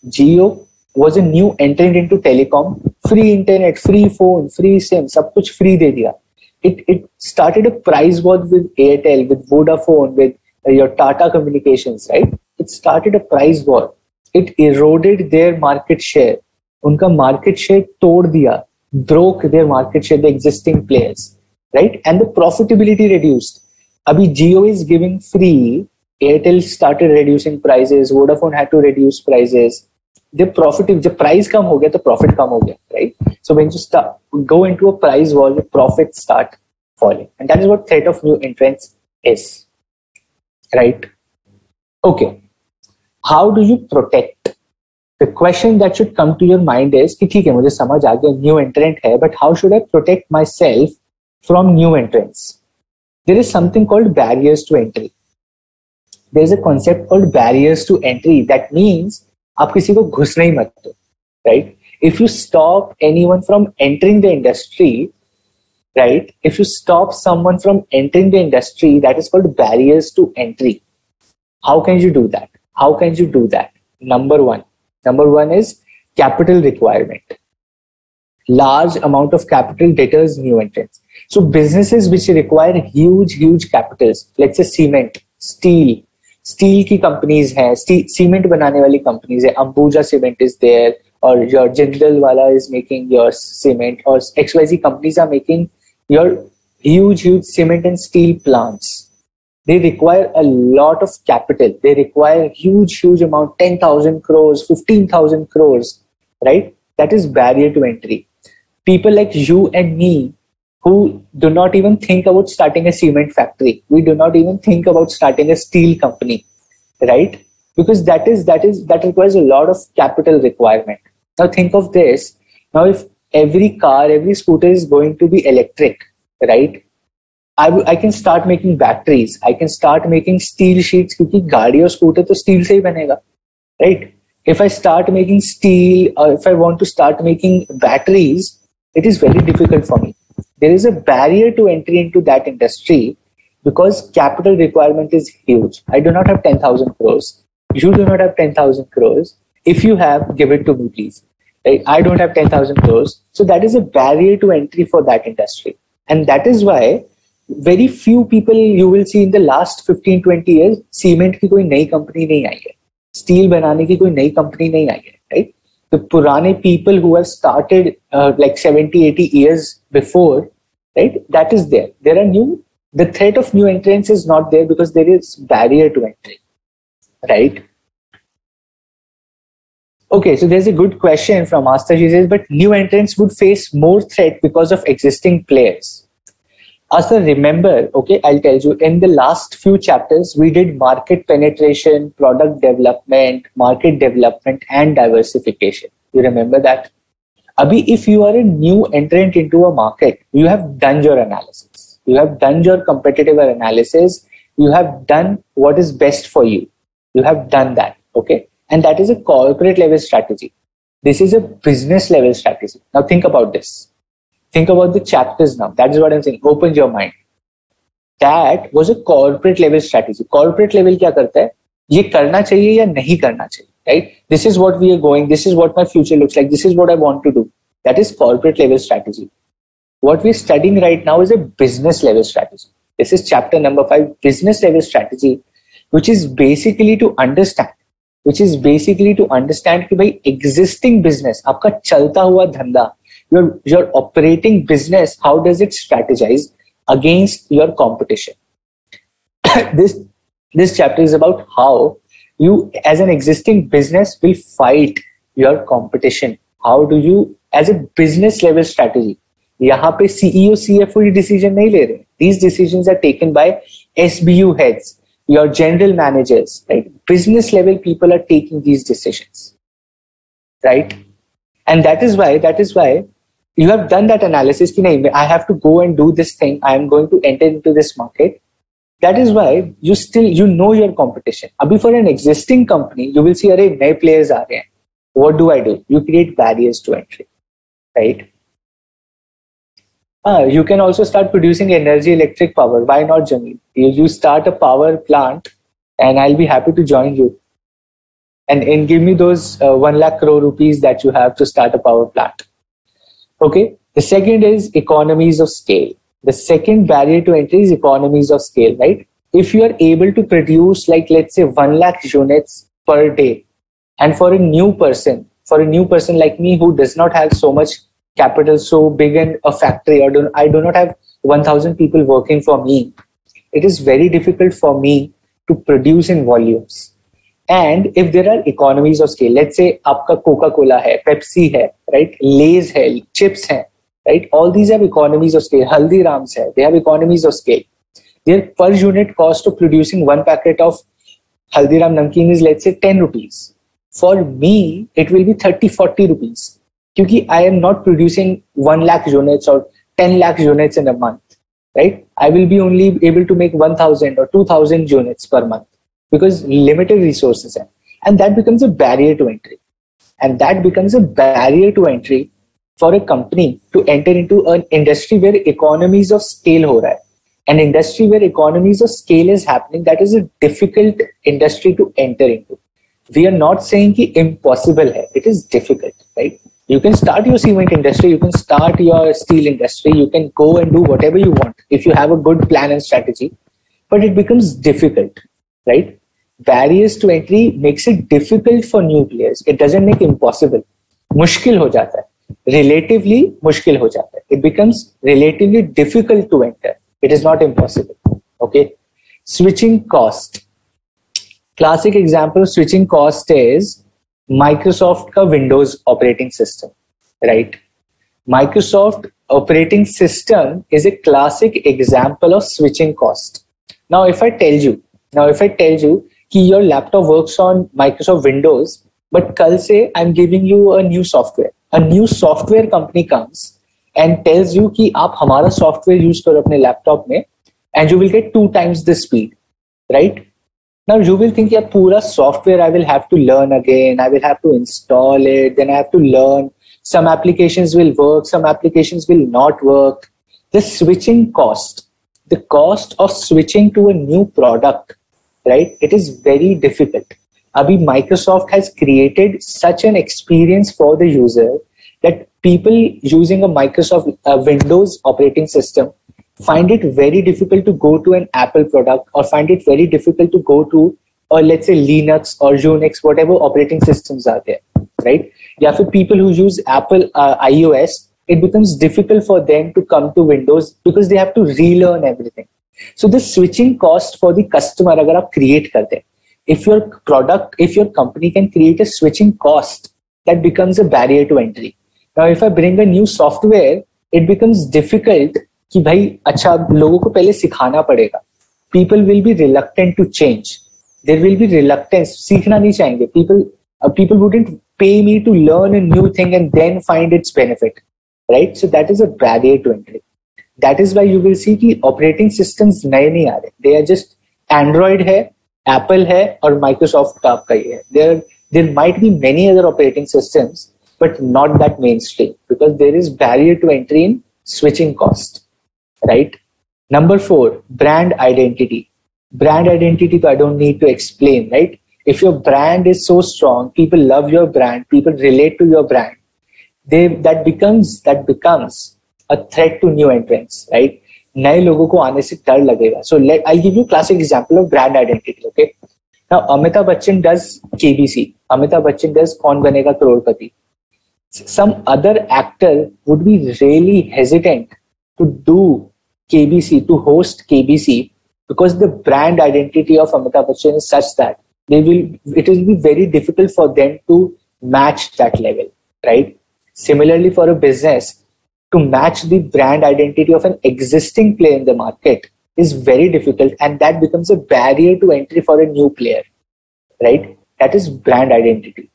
Jio was a new entrant into telecom. Free internet, free phone, free SIM, सब कुछ free दे दिया. It started a price war with Airtel, with Vodafone, with your Tata Communications, right? It started a price war. It eroded their market share. उनका market share तोड़ दिया, broke their market share, the existing players, right? And the profitability reduced. अभी Jio is giving free. Airtel started reducing prices. Vodafone had to reduce prices. The profit, जब price कम हो गया तो profit कम हो गया, right? So when you go into a price war, the profits start falling, and that is what threat of new entrants is, right? Okay, how do you protect? The question that should come to your mind is कि ठीक है, मुझे समझ आ गया new entrant है, but how should I protect myself from new entrants? There is something called barriers to entry. There is a concept called barriers to entry. That means आप किसी को घुसने ही मत दो, right? If you stop anyone from entering the industry, right? If you stop someone from entering the industry, that is called barriers to entry. How can you do that? How can you do that? Number one is capital requirement. Large amount of capital deters new entrants. So businesses which require huge capitals, let's say cement, steel की companies हैं, cement बनाने वाली companies है, Ambuja Cement is there, or your Jindal wala is making your cement, or XYZ companies are making your huge cement and steel plants. They require a lot of capital. They require huge amount, 10,000 crores, 15,000 crores, right? That is barrier to entry. People like you and me who do not even think about starting a cement factory. We do not even think about starting a steel company, right? Because that requires a lot of capital requirement. Now think of this. Now if every car, every scooter is going to be electric, right? I can start making batteries. I can start making steel sheets क्योंकि गाड़ी और scooter तो steel से ही बनेगा, right? If I start making steel, or if I want to start making batteries, it is very difficult for me. There is a barrier to entry into that industry because capital requirement is huge. I do not have 10,000 crores. You do not have 10,000 crores. If you have, give it to me, please. Right? I don't have 10,000 crores. So that is a barrier to entry for that industry. And that is why very few people you will see in the last 15-20 years, cement की कोई नई company नहीं आई है, steel बनाने की कोई नई company नहीं आई है, right? The purane people who have started like 70-80 years before, right? That is there. There are new. The threat of new entrants is not there because there is barrier to entry, right? Okay, so there's a good question from Asta. She says, but new entrants would face more threat because of existing players. Asta, remember, okay, I'll tell you, in the last few chapters, we did market penetration, product development, market development, and diversification. You remember that? Abhi, if you are a new entrant into a market, you have done your analysis. You have done your competitive analysis. You have done what is best for you. You have done that, okay? And that is a corporate level strategy. This is a business level strategy. Now think about this. Think about the chapters now. That is what I'm saying. Open your mind. That was a corporate level strategy. Corporate level क्या करता है? ये करना चाहिए या नहीं करना चाहिए, right? This is what we are going. This is what my future looks like. This is what I want to do. That is corporate level strategy. What we're studying right now is a business level strategy. This is chapter number 5, business level strategy, which is basically to understand. कि भाई existing business, आपका चलता हुआ धंधा, your operating business, how does it strategize against your competition? This chapter is about how you as an existing business will fight your competition. How do you, as a business level strategy, यहाँ पे CEO, CFO decision नहीं ले रहे. These decisions are taken by SBU heads. your general managers, right? Business level people are taking these decisions, right? And that is why you have done that analysis. I have to go and do this thing. I am going to enter into this market. That is why you know your competition. Abhi for an existing company, you will see, arey, नए players आ रहे हैं. What do? You create barriers to entry, right? You can also start producing electric power. Why not, Jamil? You start a power plant, and I'll be happy to join you. And give me those 1 lakh crore rupees that you have to start a power plant. Okay. The second is economies of scale. The second barrier to entry is economies of scale, right? If you are able to produce, like, let's say 1 lakh units per day, and for a new person like me who does not have so much capital, so big in a factory, or I do not have 1,000 people working for me, it is very difficult for me to produce in volumes. And if there are economies of scale, let's say आपका Coca-Cola है, Pepsi है, right? Lay's है, chips है, right? All these have economies of scale. Haldiram's है, they have economies of scale. Their per unit cost of producing one packet of Haldiram Namkeen is, let's say, 10 rupees. For me, it will be 30-40 rupees. Because I am not producing 1 lakh units or 10 lakh units in a month, right? I will be only able to make 1,000 or 2,000 units per month, because limited resources are. And that becomes a barrier to entry. And that becomes a barrier to entry for a company to enter into an industry where economies of scale ho raha hai. An industry where economies of scale is happening, that is a difficult industry to enter into. We are not saying ki impossible hai. It is difficult, right? You can start your cement industry, you can start your steel industry, you can go and do whatever you want if you have a good plan and strategy, but it becomes difficult, right? Barriers to entry makes it difficult for new players. It doesn't make impossible. मुश्किल हो जाता है. Relatively मुश्किल हो जाता है. It becomes relatively difficult to enter. It is not impossible. Okay. Switching cost. Classic example of switching cost is Microsoft का Windows operating system, right? Microsoft operating system is a classic example of switching cost. Now, if I tell you कि your laptop works on Microsoft Windows, but kal se I'm giving you a new software. A new software company comes and tells you कि आप हमारा software use करो अपने laptop में, and you will get 2 times the speed, right? Now you will think that pura software I will have to learn again, I will have to install it, then I have to learn. Some applications will work, some applications will not work. The switching cost, the cost of switching to a new product, right? It is very difficult. Abhi Microsoft has created such an experience for the user that people using a Microsoft Windows operating system find it very difficult to go to an Apple product, or find it very difficult to go to, or let's say Linux or Unix, whatever operating systems are there, right? Yeah, for people who use Apple iOS, it becomes difficult for them to come to Windows because they have to relearn everything. So the switching cost for the customer, agar aap create karte, if your product, if your company can create a switching cost, that becomes a barrier to entry. Now, if I bring a new software, it becomes difficult कि भाई अच्छा लोगों को पहले सिखाना पड़ेगा. People will be reluctant to change. There will be reluctance. सीखना नहीं चाहेंगे. People wouldn't pay me to learn a new thing and then find its benefit, right? So that is a barrier to entry. That is why you will see कि operating systems नए नहीं आ रहे. They are just Android है, Apple है और Microsoft का आपका ही है. There might be many other operating systems, but not that mainstream, because there is barrier to entry in switching cost. Right? Number 4, brand identity. Brand identity, I don't need to explain, right? If your brand is so strong, people love your brand, people relate to your brand, that becomes a threat to new entrants, right? नए लोगों को आने से डर लगेगा. So I'll give you a classic example of brand identity, okay? Now, Amitabh Bachchan does KBC. Amitabh Bachchan does Kaun Banega Crorepati. Some other actor would be really hesitant to do KBC, to host KBC, because the brand identity of Amitabh Bachchan is such that it will be very difficult for them to match that level, right? Similarly, for a business, to match the brand identity of an existing player in the market is very difficult, and that becomes a barrier to entry for a new player, right? That is brand identity.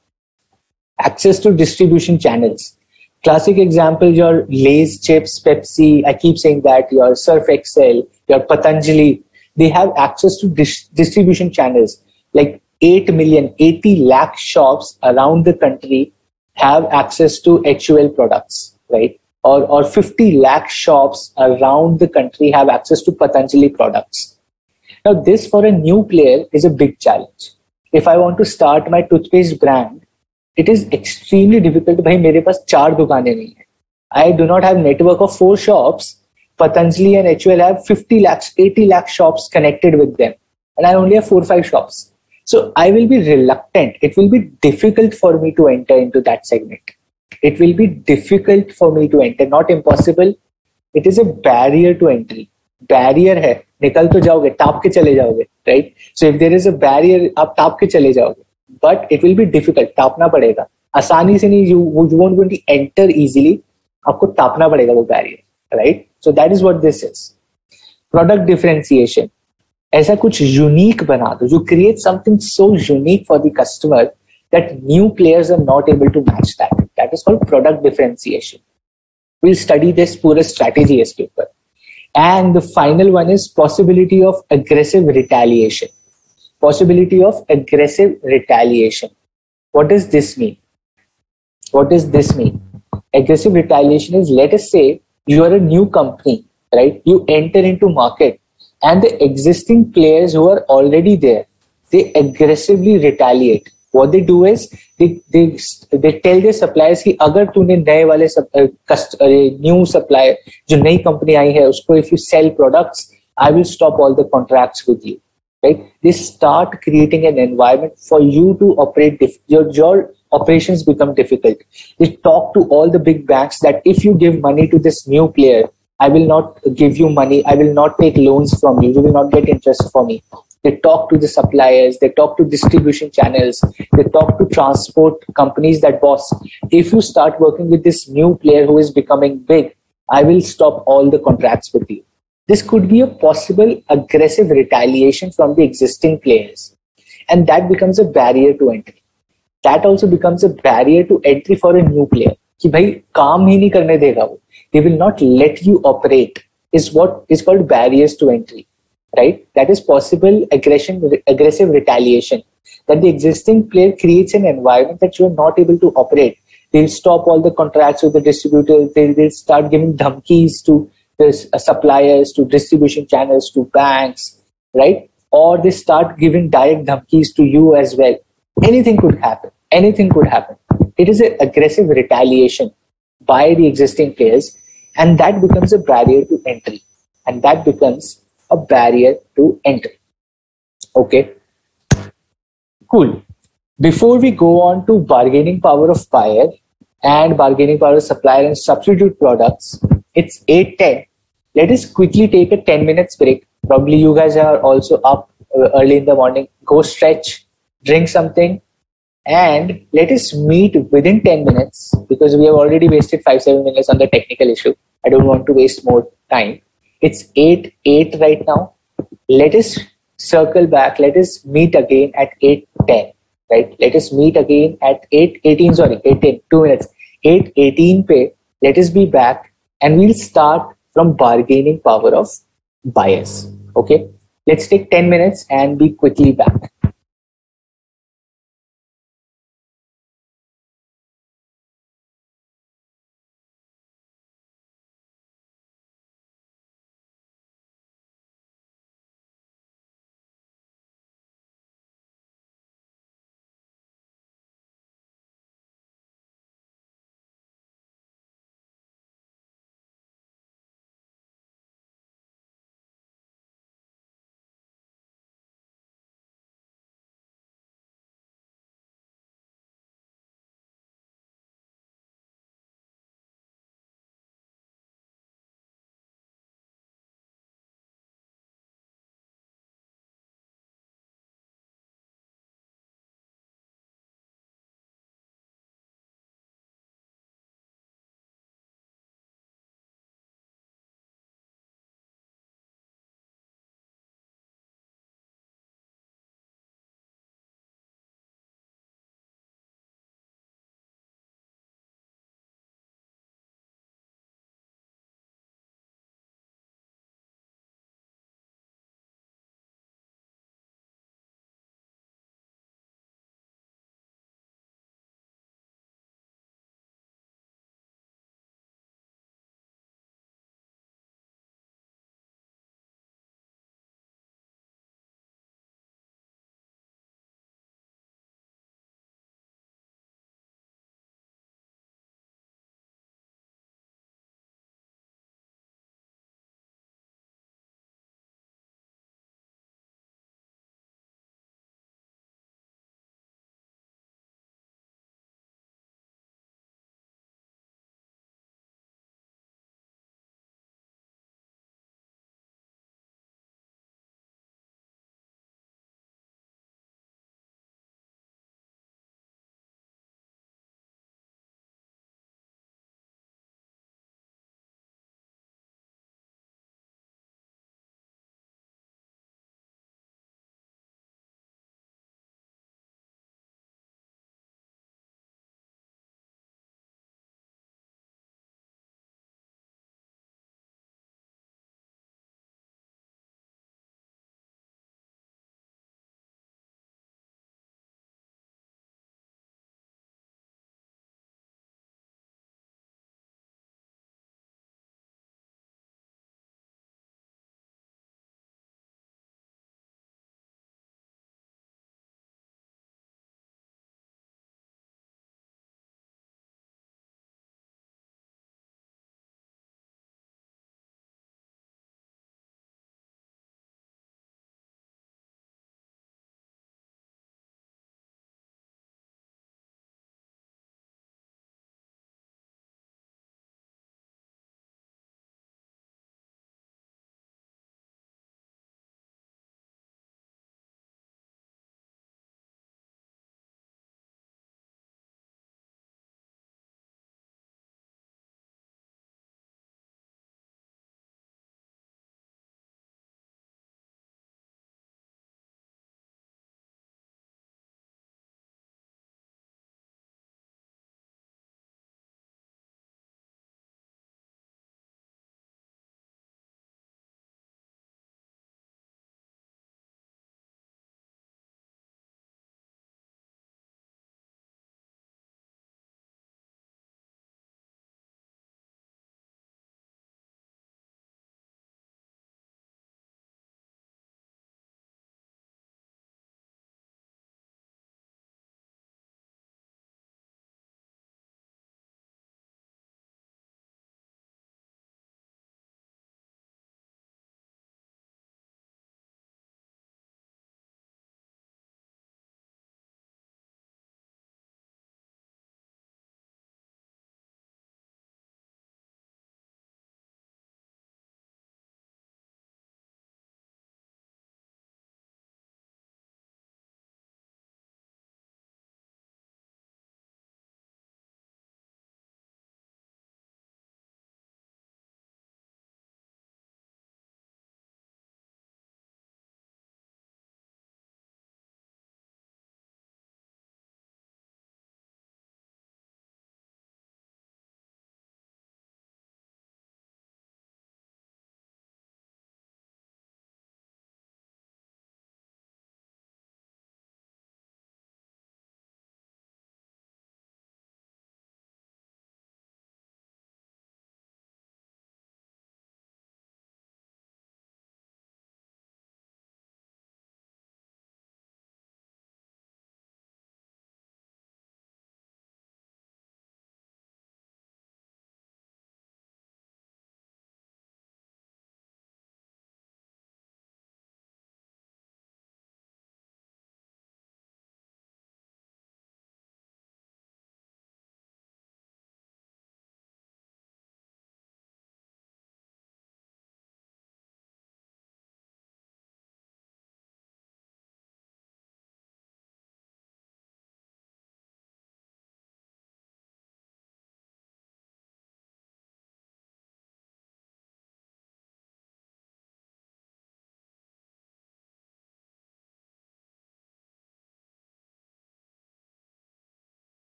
Access to distribution channels. Classic example, your Lay's chips, Pepsi, I keep saying that, your Surf Excel, your Patanjali, they have access to distribution channels. Like 8 million, 80 lakh shops around the country have access to HUL products, right? Or 50 lakh shops around the country have access to Patanjali products. Now, this for a new player is a big challenge. If I want to start my toothpaste brand, it is extremely difficult. भाई मेरे पास 4 दुकानें नहीं है. I do not have network of 4 shops. Patanjali and HUL have 50 lakhs, 80 lakh shops connected with them, and I only have 4-5 shops. So I will be reluctant. It will be difficult for me to enter into that segment. It will be difficult for me to enter. Not impossible. It is a barrier to entry. Barrier है, निकल तो जाओगे, top के चले जाओगे, right? So if there is a barrier, आप top के चले जाओगे. But it will be difficult. Tapna पड़ेगा. आसानी से नहीं, you won't going to enter easily. आपको टापना पड़ेगा वो barrier, right? So that is what this is. Product differentiation. ऐसा कुछ unique बना दो. You create something so unique for the customer that new players are not able to match that. That is called product differentiation. We'll study this pura strategy as paper. And the final one is possibility of aggressive retaliation. Possibility of aggressive retaliation. What does this mean? What does this mean? Aggressive retaliation is, let us say you are a new company, right? You enter into market and the existing players who are already there, they aggressively retaliate. What they do is they tell their suppliers कि अगर तूने नए वाले new supplier जो नई company आई है उसको if you sell products, I will stop all the contracts with you. Right? They start creating an environment for you to operate. Your operations become difficult. They talk to all the big banks that if you give money to this new player, I will not give you money. I will not take loans from you. You will not get interest from me. They talk to the suppliers. They talk to distribution channels. They talk to transport companies that, boss, if you start working with this new player who is becoming big, I will stop all the contracts with you. This could be a possible aggressive retaliation from the existing players. And that becomes a barrier to entry. That also becomes a barrier to entry for a new player. कि भाई काम ही नहीं करने देगा वो. They will not let you operate is what is called barriers to entry. Right? That is possible aggressive retaliation. That the existing player creates an environment that you are not able to operate. They'll stop all the contracts with the distributors. They'll start giving dhamkis to the suppliers, to distribution channels, to banks, right? Or they start giving direct dhamkis to you as well. Anything could happen. Anything could happen. It is an aggressive retaliation by the existing players, and that becomes a barrier to entry. And that becomes a barrier to entry. Okay, cool. Before we go on to bargaining power of buyer and bargaining power of supplier and substitute products, it's 8:10. Let us quickly take a 10 minutes break. Probably you guys are also up early in the morning. Go stretch, drink something, and let us meet within 10 minutes because we have already wasted 5-7 minutes on the technical issue. I don't want to waste more time. It's 8:08 right now. Let us circle back. Let us meet again at 8:10. Right? Let us meet again at 8:18. Sorry, 8:10. 2 minutes. 8:18 pe. Let us be back, and we'll start from bargaining power of buyers. Okay. Let's take 10 minutes and be quickly back.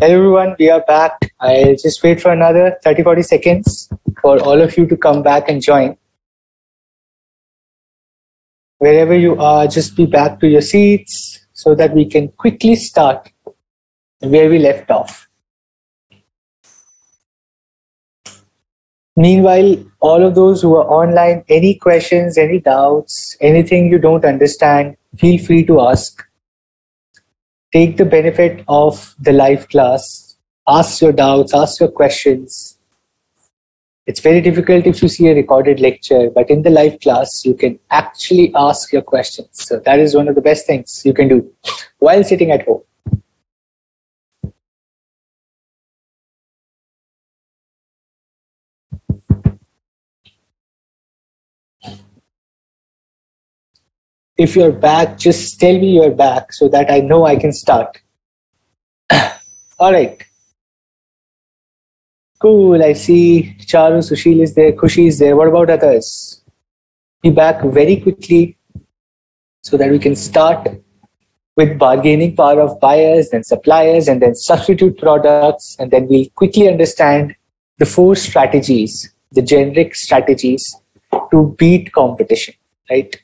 Hello everyone, we are back. I'll just wait for another 30-40 seconds for all of you to come back and join. Wherever you are, just be back to your seats so that we can quickly start where we left off. Meanwhile, all of those who are online, any questions, any doubts, anything you don't understand, feel free to ask. Take the benefit of the live class. Ask your doubts, ask your questions. It's very difficult if you see a recorded lecture, but in the live class, you can actually ask your questions. So that is one of the best things you can do while sitting at home. If you're back, just tell me you're back so that I know I can start. All right. Cool. I see Charu, Sushil is there, Khushi is there. What about others? Be back very quickly so that we can start with bargaining power of buyers, then suppliers, and then substitute products. And then we'll quickly understand the 4 strategies, the generic strategies to beat competition, right?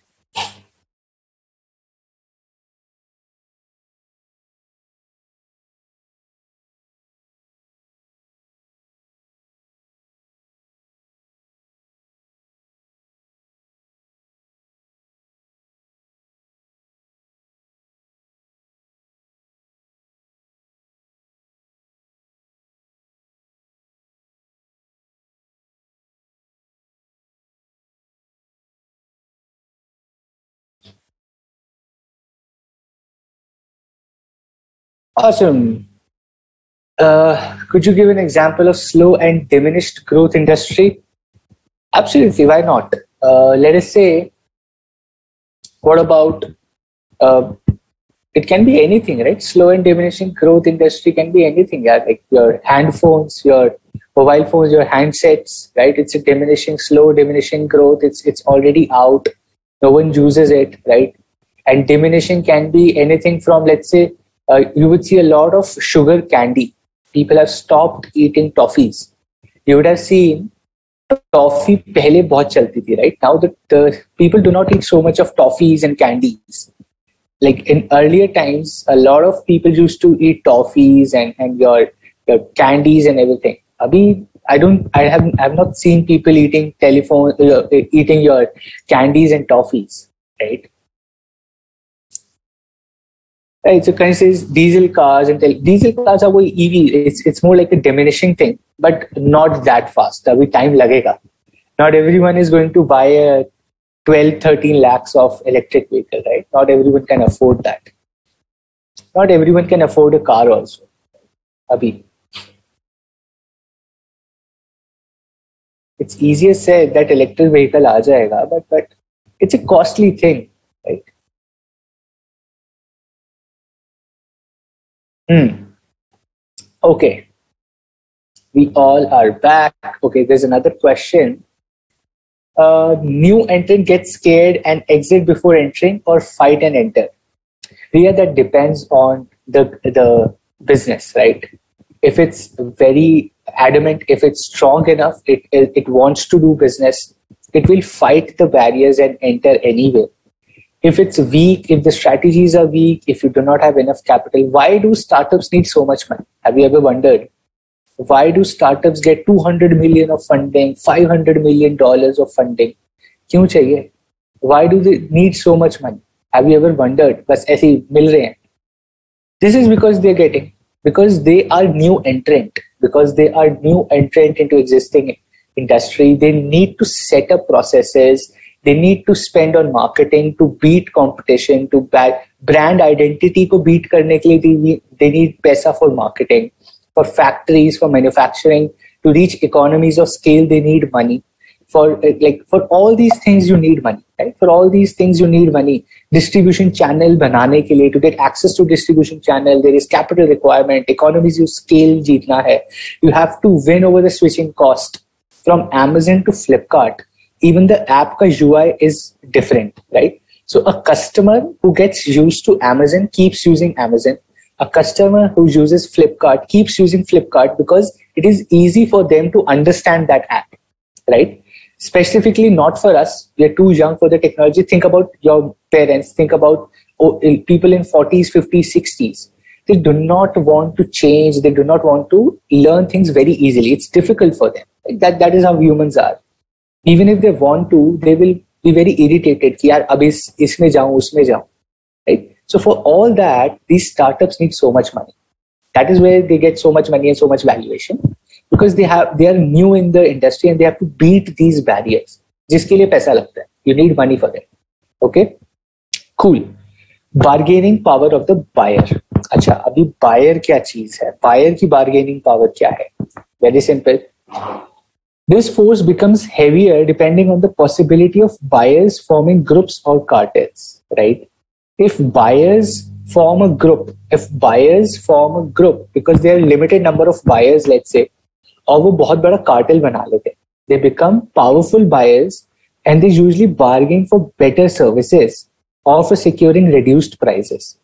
Awesome. Could you give an example of slow and diminished growth industry? Absolutely, why not? Let us say, what about, uh, it can be anything, right? Slow and diminishing growth industry can be anything, yeah? Like your handphones, your mobile phones, your handsets, right? It's a diminishing, slow, diminishing growth. It's already out. No one uses it, right? And diminishing can be anything from, let's say, you would see a lot of sugar candy. People have stopped eating toffees. You would have seen toffee pehle bahut chalti thi, right? Now the people do not eat so much of toffees and candies. Like in earlier times, a lot of people used to eat toffees and your candies and everything. I have not seen people eating eating your candies and toffees, right? Right, so kind of says diesel cars and diesel cars are very EV. It's more like a diminishing thing, but not that fast. Abhi time lagega. Not everyone is going to buy a 12, 13 lakhs of electric vehicle, right? Not everyone can afford that. Not everyone can afford a car also. Abhi. It's easier said that electric vehicle aa jayega, but it's a costly thing, right? Okay, we all are back. Okay, there's another question. New entrant gets scared and exit before entering, or fight and enter? Here, that depends on the business, right? If it's very adamant, if it's strong enough, it wants to do business, it will fight the barriers and enter anyway. If it's weak, if the strategies are weak, if you do not have enough capital, why do startups need so much money? Have you ever wondered? Why do startups get 200 million of funding, $500 million of funding? क्यों चाहिए? Why do they need so much money? Have you ever wondered? बस ऐसे ही मिल रहे हैं. This is because they are new entrant, into existing industry. They need to set up processes. They need to spend on marketing to beat competition, to brand identity को beat करने के लिए they need पैसा for marketing. For factories, for manufacturing, to reach economies of scale, they need money. For all these things, you need money, right? For all these things, you need money. Distribution channel banane ke liye, to get access to distribution channel, there is capital requirement, economies of scale jeetna hai. You have to win over the switching cost. From Amazon to Flipkart, even the app ka UI is different, right? So a customer who gets used to Amazon keeps using Amazon. A customer who uses Flipkart keeps using Flipkart because it is easy for them to understand that app, right? Specifically not for us. We are too young for the technology. Think about your parents. Think about people in 40s, 50s, 60s. They do not want to change. They do not want to learn things very easily. It's difficult for them. That is how humans are. Even if they want to, they will be very irritated. कि यार अब इसमें जाऊं, उसमें जाऊं, right? So for all that, these startups need so much money. That is where they get so much money and so much valuation, because they are new in the industry and they have to beat these barriers. जिसके लिए पैसा लगता है. You need money for them. Okay? Cool. Bargaining power of the buyer. अच्छा, अभी buyer क्या चीज है? Buyer की bargaining power क्या है? Very simple. This force becomes heavier depending on the possibility of buyers forming groups or cartels, right? If buyers form a group, because there are limited number of buyers, let's say, और वो बहुत बड़ा cartel बना लेते हैं, they become powerful buyers and they usually bargain for better services or for securing reduced prices.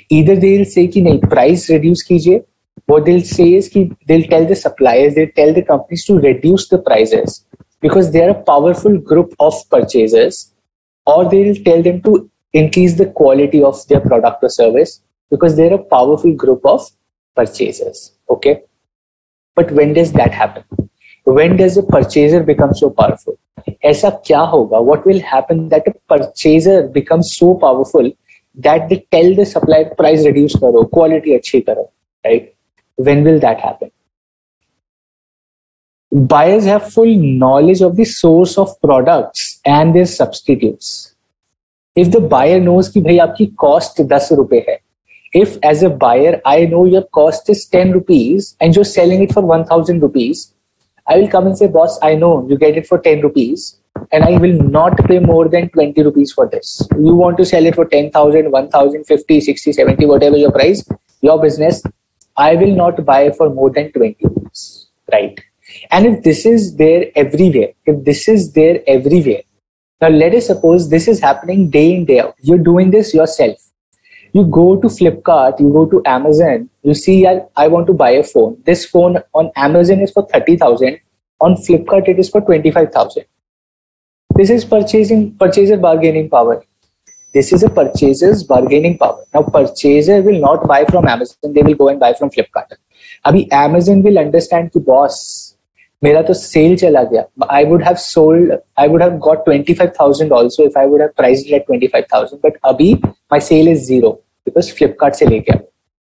Either they'll say कि नहीं, price reduce कीजिए. What they'll say is कि they'll tell the suppliers, they'll tell the companies to reduce the prices because they are a powerful group of purchasers, or they'll tell them to increase the quality of their product or service because they're a powerful group of purchasers. Okay. But when does that happen? When does a purchaser become so powerful? ऐसा क्या होगा? What will happen that a purchaser becomes so powerful that they tell the supplier price reduce करो, quality अच्छी करो, right? When will that happen? Buyers have full knowledge of the source of products and their substitutes. If the buyer knows कि भाई आपकी cost 10 रुपए है, if as a buyer I know your cost is 10 rupees and you're selling it for 1000 rupees, I will come and say, boss, I know you get it for 10 rupees and I will not pay more than 20 rupees for this. You want to sell it for 10,000, 1,000, 50, 60, 70, whatever your price, your business. I will not buy for more than 20 rupees, right? And if this is there everywhere, now let us suppose this is happening day in, day out. You're doing this yourself. You go to Flipkart, you go to Amazon, you see, I want to buy a phone. This phone on Amazon is for 30,000. On Flipkart, it is for 25,000. This is purchaser bargaining power. This is a purchaser's bargaining power. Now, purchaser will not buy from Amazon. They will go and buy from Flipkart. Abhi Amazon will understand कि boss, मेरा तो sale चला गया. I would have got 25,000 also if I would have priced it at 25,000. But abhi my sale is 0 because Flipkart se le gaya,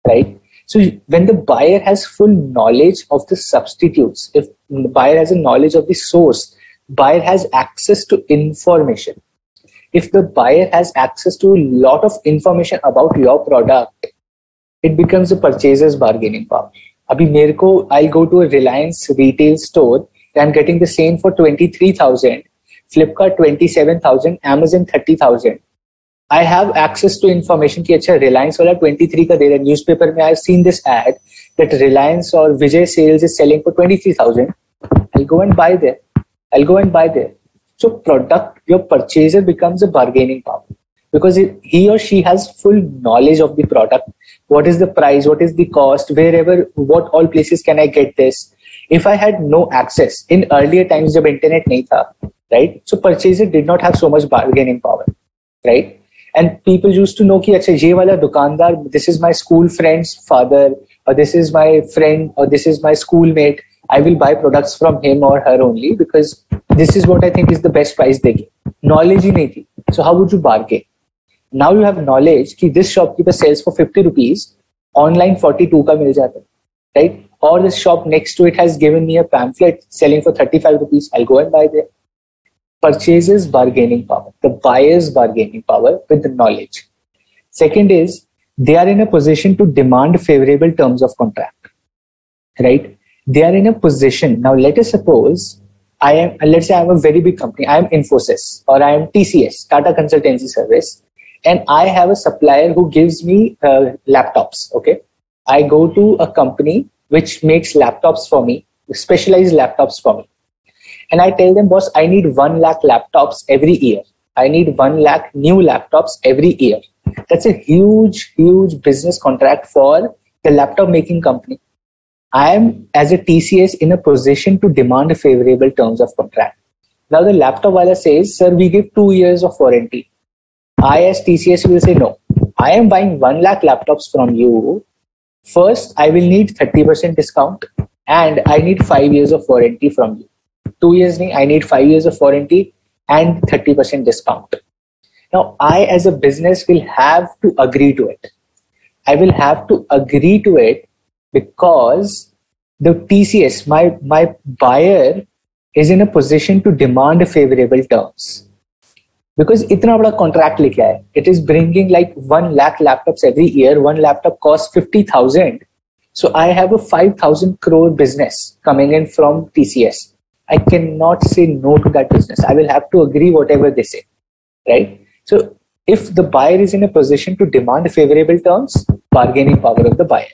right? So when the buyer has full knowledge of the substitutes, if the buyer has a knowledge of the source, buyer has access to information. If the buyer has access to a lot of information about your product, it becomes a purchaser's bargaining power. Abhi mere ko, I'll go to a Reliance retail store, I'm getting the same for 23,000, Flipkart 27,000, Amazon 30,000. I have access to information ki acha Reliance wala 23 ka de raha hai. Newspaper mein I have seen this ad that Reliance or Vijay Sales is selling for 23,000. I'll go and buy there. So your purchaser becomes a bargaining power because he or she has full knowledge of the product. What is the price? What is the cost? What all places can I get this? If I had no access in earlier times, jab internet nahi tha, right? So purchaser did not have so much bargaining power, right? And people used to know ki acha ye wala dukandar, this is my school friend's father, or this is my friend, or this is my schoolmate. I will buy products from him or her only because this is what I think is the best price they give. Knowledge hi nahi thi. So how would you bargain? Now you have knowledge कि this shopkeeper sells for 50 rupees, online 42 का मिल जाता है, right? Or the shop next to it has given me a pamphlet selling for 35 rupees. I'll go and buy there. Purchaser's bargaining power, the buyer's bargaining power with the knowledge. Second is they are in a position to demand favorable terms of contract, right? They are in a position. Now let us suppose let's say I'm a very big company. I am Infosys or I am TCS, Tata Consultancy Service. And I have a supplier who gives me laptops, okay? I go to a company which makes laptops for me, specialized laptops for me. And I tell them, boss, I need 1 lakh laptops every year. I need 1 lakh new laptops every year. That's a huge, huge business contract for the laptop making company. I am, as a TCS, in a position to demand favorable terms of contract. Now the laptop wala says, sir, we give 2 years of warranty. I, as TCS, will say, no, I am buying 1 lakh laptops from you. First, I will need 30% discount and I need 5 years of warranty from you. 2 years, I need 5 years of warranty and 30% discount. Now, I, as a business, will have to agree to it. I will have to agree to it because the TCS, my buyer, is in a position to demand favorable terms. Because itna bada contract lekke aaye. It is bringing like 1 lakh laptops every year. 1 laptop costs 50,000. So I have a 5,000 crore business coming in from TCS. I cannot say no to that business. I will have to agree whatever they say, right? So if the buyer is in a position to demand favorable terms, bargaining power of the buyer.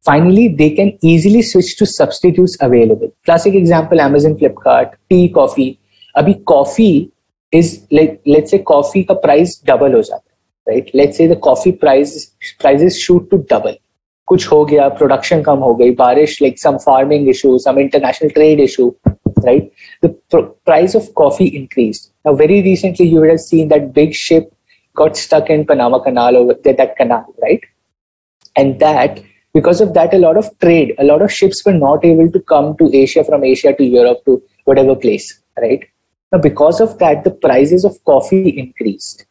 Finally, they can easily switch to substitutes available. Classic example, Amazon, Flipkart, tea, coffee. Abhi coffee is like, let's say coffee ka price double ho jata, right? Let's say the coffee prices shoot to double. Kuch ho gaya, production kam ho gayi, barish, like some farming issue, some international trade issue, right? The price of coffee increased. Now, very recently, you would have seen that big ship got stuck in Panama Canal, over that canal, right? And because of that, a lot of ships were not able to come to Asia, from Asia to Europe, to whatever place, right? Now, because of that, the prices of coffee increased.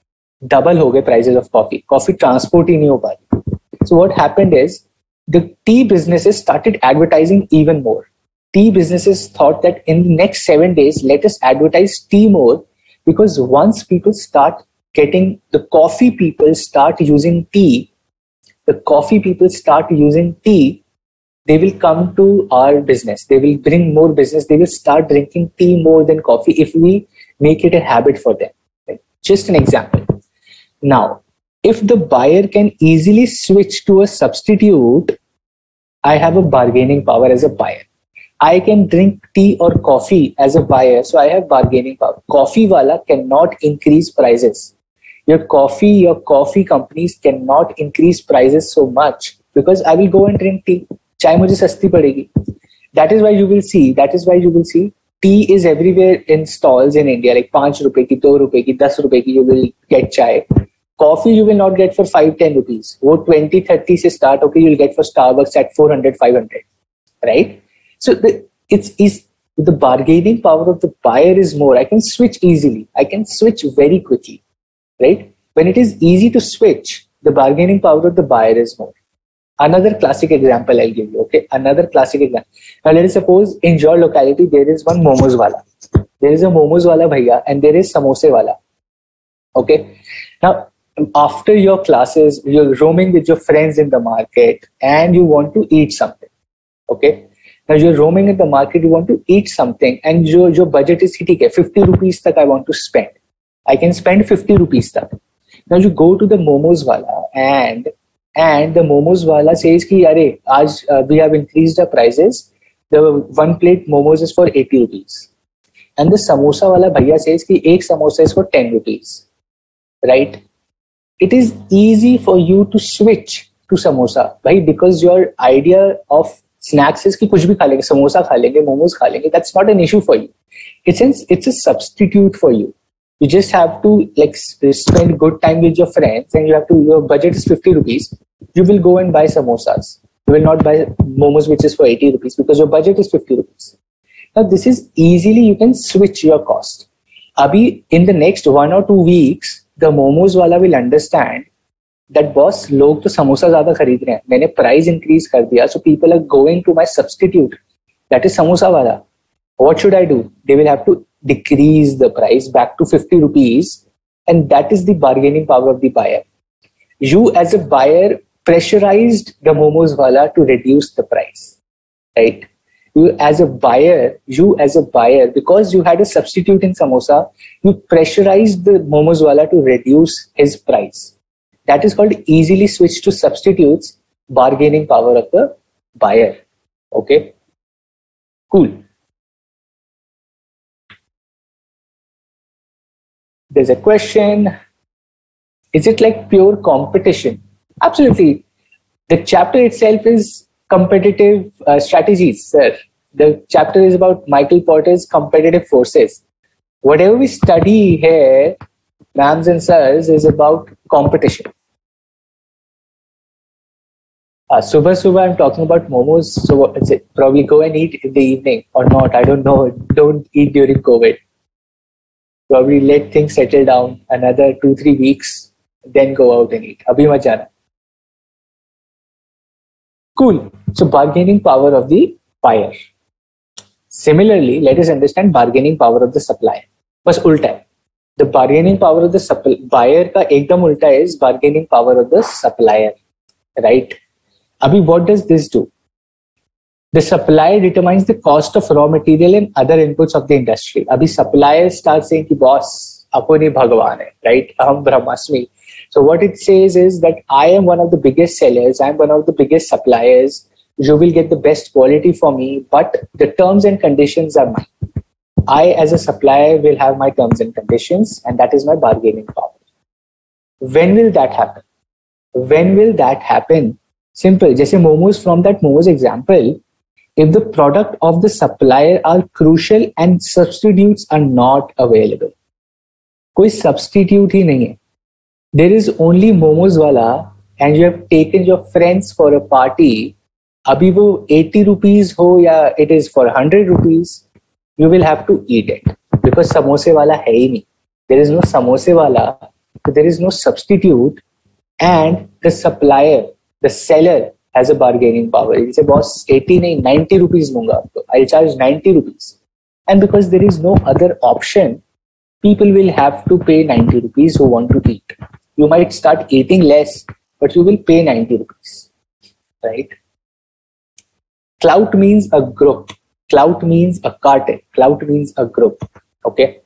Double ho gaye prices of coffee. Coffee transport hi nahi ho pa rahi. So what happened is, the tea businesses started advertising even more. Tea businesses thought that in the next 7 days, let us advertise tea more, because once people start getting, the coffee people start using tea, they will come to our business. They will bring more business. They will start drinking tea more than coffee if we make it a habit for them. Right? Just an example. Now, if the buyer can easily switch to a substitute, I have a bargaining power as a buyer. I can drink tea or coffee as a buyer, so I have bargaining power. Coffee wala cannot increase prices. Your coffee companies cannot increase prices so much, because I will go and drink tea. Chai mujhe sasti padegi. That is why you will see tea is everywhere in stalls in India, like 5 rupees ki, 2 rupees ki, 10 rupees ki, you will get chai. Coffee you will not get for 5-10 rupees. Wo 20-30 se start, okay, you'll get for Starbucks at 400-500, right? So the bargaining power of the buyer is more. I can switch easily. I can switch very quickly, right? When it is easy to switch, the bargaining power of the buyer is more. Another classic example I'll give you, okay? Another classic example. Now let us suppose in your locality there is one momos wala. There is a momos wala bhaiya and there is samosa wala. Okay? Now, after your classes, you're roaming with your friends in the market and you want to eat something. Okay? Now you're roaming in the market, you want to eat something and your budget is 50 rupees tak I want to spend. I can spend 50 rupees tak. Now you go to the momos wala and the momos wala says ki, Are, we have increased the prices. The one plate momos is for 80 rupees. And the samosa wala bhaiya says ki, ek samosa is for 10 rupees. Right? It is easy for you to switch to samosa, right? Because your idea of snacks is ki kuch bhi kha lenge, samosa kha lenge, momos kha lenge. That's not an issue for you. It's a substitute for you. You just have to like spend good time with your friends and your budget is 50 rupees. You will go and buy samosas. You will not buy momos which is for 80 rupees because your budget is 50 rupees. Now this is easily, you can switch your cost. Abhi in the next 1 or 2 weeks, the momos wala will understand that boss, log to samosa zyada kharid rahe hain. Maine price increase kar diya, so people are going to my substitute. That is samosa wala. What should I do? They will have to decrease the price back to 50 rupees, and that is the bargaining power of the buyer. You as a buyer pressurized the momos wala to reduce the price, right? You as a buyer, because you had a substitute in samosa, you pressurized the momos wala to reduce his price. That is called easily switch to substitutes, bargaining power of the buyer. Okay, cool. There's a question. Is it like pure competition? Absolutely. The chapter itself is competitive strategies, sir. The chapter is about Michael Porter's competitive forces. Whatever we study here, ma'ams and sirs, is about competition. Subah, I'm talking about momos. So probably go and eat in the evening or not. I don't know. Don't eat during COVID. Probably let things settle down another 2-3 weeks, then go out and eat. Abhi mat jana. Cool. So bargaining power of the buyer. Similarly, let us understand bargaining power of the supplier. बस उल्टा है. The bargaining power of the buyer का एकदम उल्टा is bargaining power of the supplier. Right? Abhi, what does this do? The supplier determines the cost of raw material and other inputs of the industry. Abhi suppliers start saying ki boss, apuni bhagwan hai, right? Aham brahmasmi. So what it says is that I am one of the biggest sellers, I am one of the biggest suppliers. You will get the best quality for me, but the terms and conditions are mine. I as a supplier will have my terms and conditions, and that is my bargaining power. When will that happen? When will that happen? Simple. Just momos, from that momos example, if the product of the supplier are crucial and substitutes are not available. कोई substitute ही नहीं है. There is only momos wala and you have taken your friends for a party. अभी वो 80 rupees हो या it is for 100 rupees, you will have to eat it because samosa wala hai hi nahi. There is no samosa wala, so there is no substitute, and the supplier, the seller has a bargaining power. He'll say, boss, 80 nahi, 90 rupees दूंगा आपको. I'll charge 90 rupees. And because there is no other option, people will have to pay 90 rupees who want to eat. You might start eating less, but you will pay 90 rupees. Right? Clout means a group. Clout means a cartel. Clout means a group. Okay.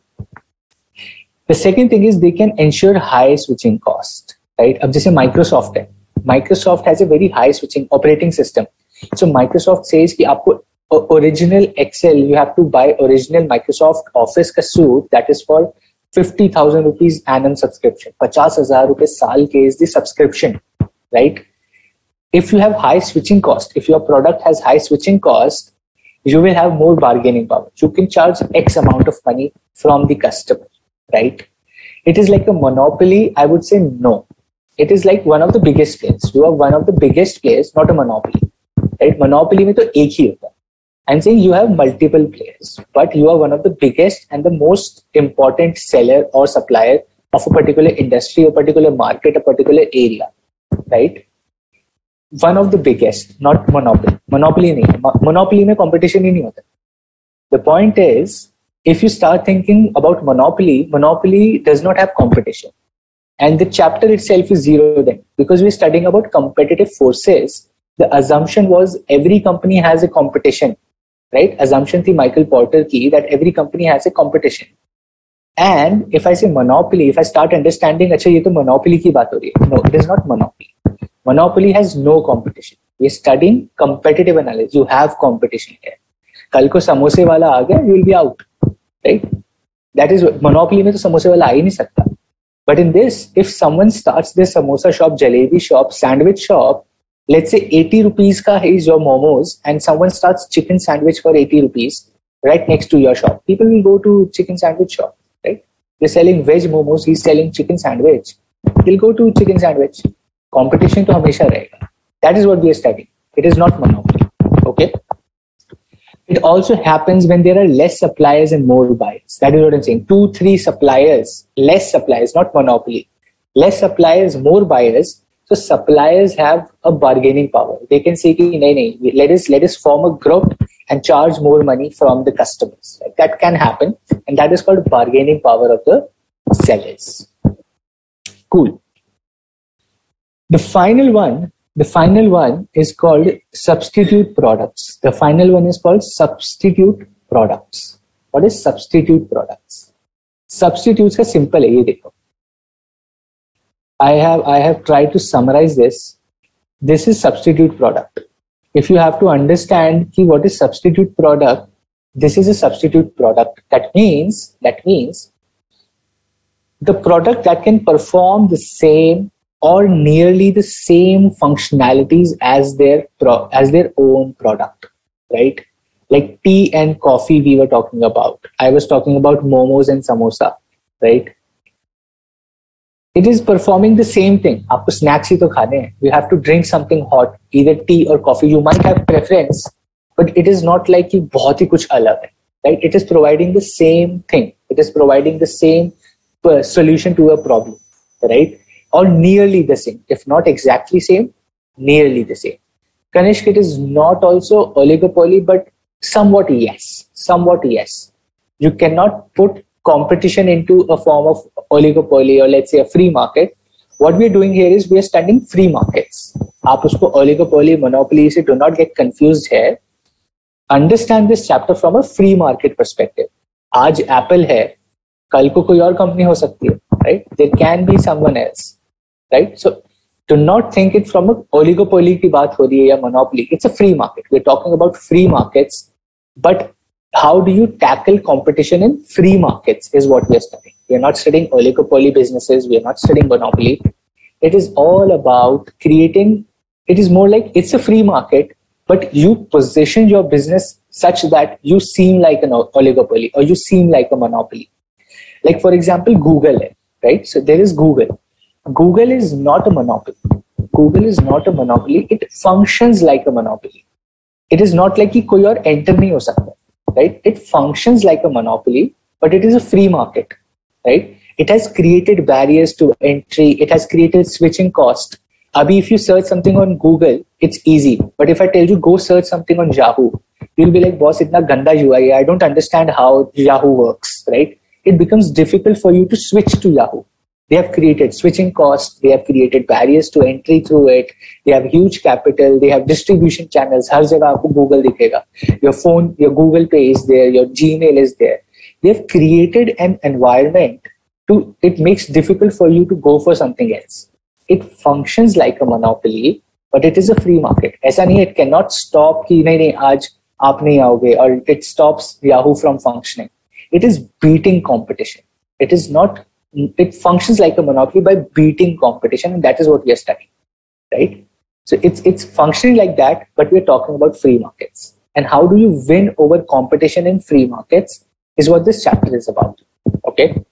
The second thing is they can ensure high switching cost. Right? अब जैसे Microsoft है. Microsoft has a very high switching operating system. So Microsoft says कि आपको original Excel, you have to buy original Microsoft Office का suite that is for 50,000 rupees annum subscription. 50,000 rupees साल के is the subscription. Right? If you have high switching cost, if your product has high switching cost, you will have more bargaining power. You can charge X amount of money from the customer, right? It is like a monopoly. I would say no. It is like one of the biggest players. You are one of the biggest players, not a monopoly, right? Monopoly में तो एक ही होता है. I'm saying you have multiple players, but you are one of the biggest and the most important seller or supplier of a particular industry, a particular market, a particular area, right? One of the biggest, not monopoly. Monopoly नहीं. Monopoly में competition ही नहीं होता. The point is, if you start thinking about monopoly, monopoly does not have competition. And the chapter itself is zero then. Because we're studying about competitive forces, the assumption was every company has a competition. Right? Assumption थी Michael Porter की that every company has a competition. And if I say monopoly, if I start understanding, अच्छा ये तो monopoly की बात हो रही है. No, it is not monopoly. Monopoly has no competition. We're studying competitive analysis. You have competition here. कल को समोसे वाला आ गया, you will be out, right? That is monopoly में तो समोसे वाला आ ही नहीं सकता. But in this, if someone starts this samosa shop, jalebi shop, sandwich shop, let's say 80 rupees ka is your momos, and someone starts chicken sandwich for 80 rupees right next to your shop, people will go to chicken sandwich shop, right? They're selling veg momos, he's selling chicken sandwich. He'll go to chicken sandwich. Competition to hamesha rahega. That is what we are studying. It is not monopoly. Okay. It also happens when there are less suppliers and more buyers. That is what I'm saying. 2-3 suppliers, less suppliers, not monopoly. Less suppliers, more buyers. So suppliers have a bargaining power. They can say, let us form a group and charge more money from the customers. That can happen. And that is called bargaining power of the sellers. Cool. The final one is called substitute products. The final one is called substitute products. What is substitute products? Substitutes का simple है, ये देखो. I have tried to summarize this. This is substitute product. If you have to understand what is substitute product, this is a substitute product. That means the product that can perform the same or nearly the same functionalities as their own product, right? Like tea and coffee we were talking about. I was talking about momos and samosa, right? It is performing the same thing. आपको snacks ही तो खाने हैं. You have to drink something hot, either tea or coffee. You might have preference, but it is not like कि बहुत ही कुछ अलग है, right? It is providing the same thing. It is providing the same solution to a problem, right? Or nearly the same. If not exactly same, nearly the same. Kanishk, it is not also oligopoly, but somewhat yes. Somewhat yes. You cannot put competition into a form of oligopoly or let's say a free market. What we're doing here is we are studying free markets. आप उसको oligopoly, monopoly से do not get confused here. Understand this chapter from a free market perspective. आज Apple है, कल को कोई और company हो सकती है, right? There can be someone else, right? So do not think it from a oligopoly की बात हो रही है या monopoly. It's a free market. We're talking about free markets, but how do you tackle competition in free markets is what we are studying. We are not studying oligopoly businesses. We are not studying monopoly. It is all about creating, it is more like it's a free market, but you position your business such that you seem like an oligopoly or you seem like a monopoly. Like for example, Google, right? So there is Google. Google is not a monopoly. Google is not a monopoly. It functions like a monopoly. It is not like कि कोई और enter नहीं हो सकता, right? It functions like a monopoly, but it is a free market, right? It has created barriers to entry. It has created switching cost. Abhi, if you search something on Google, it's easy. But if I tell you go search something on Yahoo, you'll be like, boss, itna ganda UI hai. I don't understand how Yahoo works, right? It becomes difficult for you to switch to Yahoo. They have created switching costs. They have created barriers to entry through it. They have huge capital. They have distribution channels. हर जगह आपको Google दिखेगा. Your phone, your Google Pay is there. Your Gmail is there. They have created an environment it makes difficult for you to go for something else. It functions like a monopoly, but it is a free market. ऐसा नहीं, it cannot stop कि नहीं आज आप नहीं आओगे, or it stops Yahoo from functioning. It is beating competition. It is not. It functions like a monopoly by beating competition, and that is what we are studying, right? So it's functioning like that, but we're talking about free markets. And how do you win over competition in free markets is what this chapter is about, okay?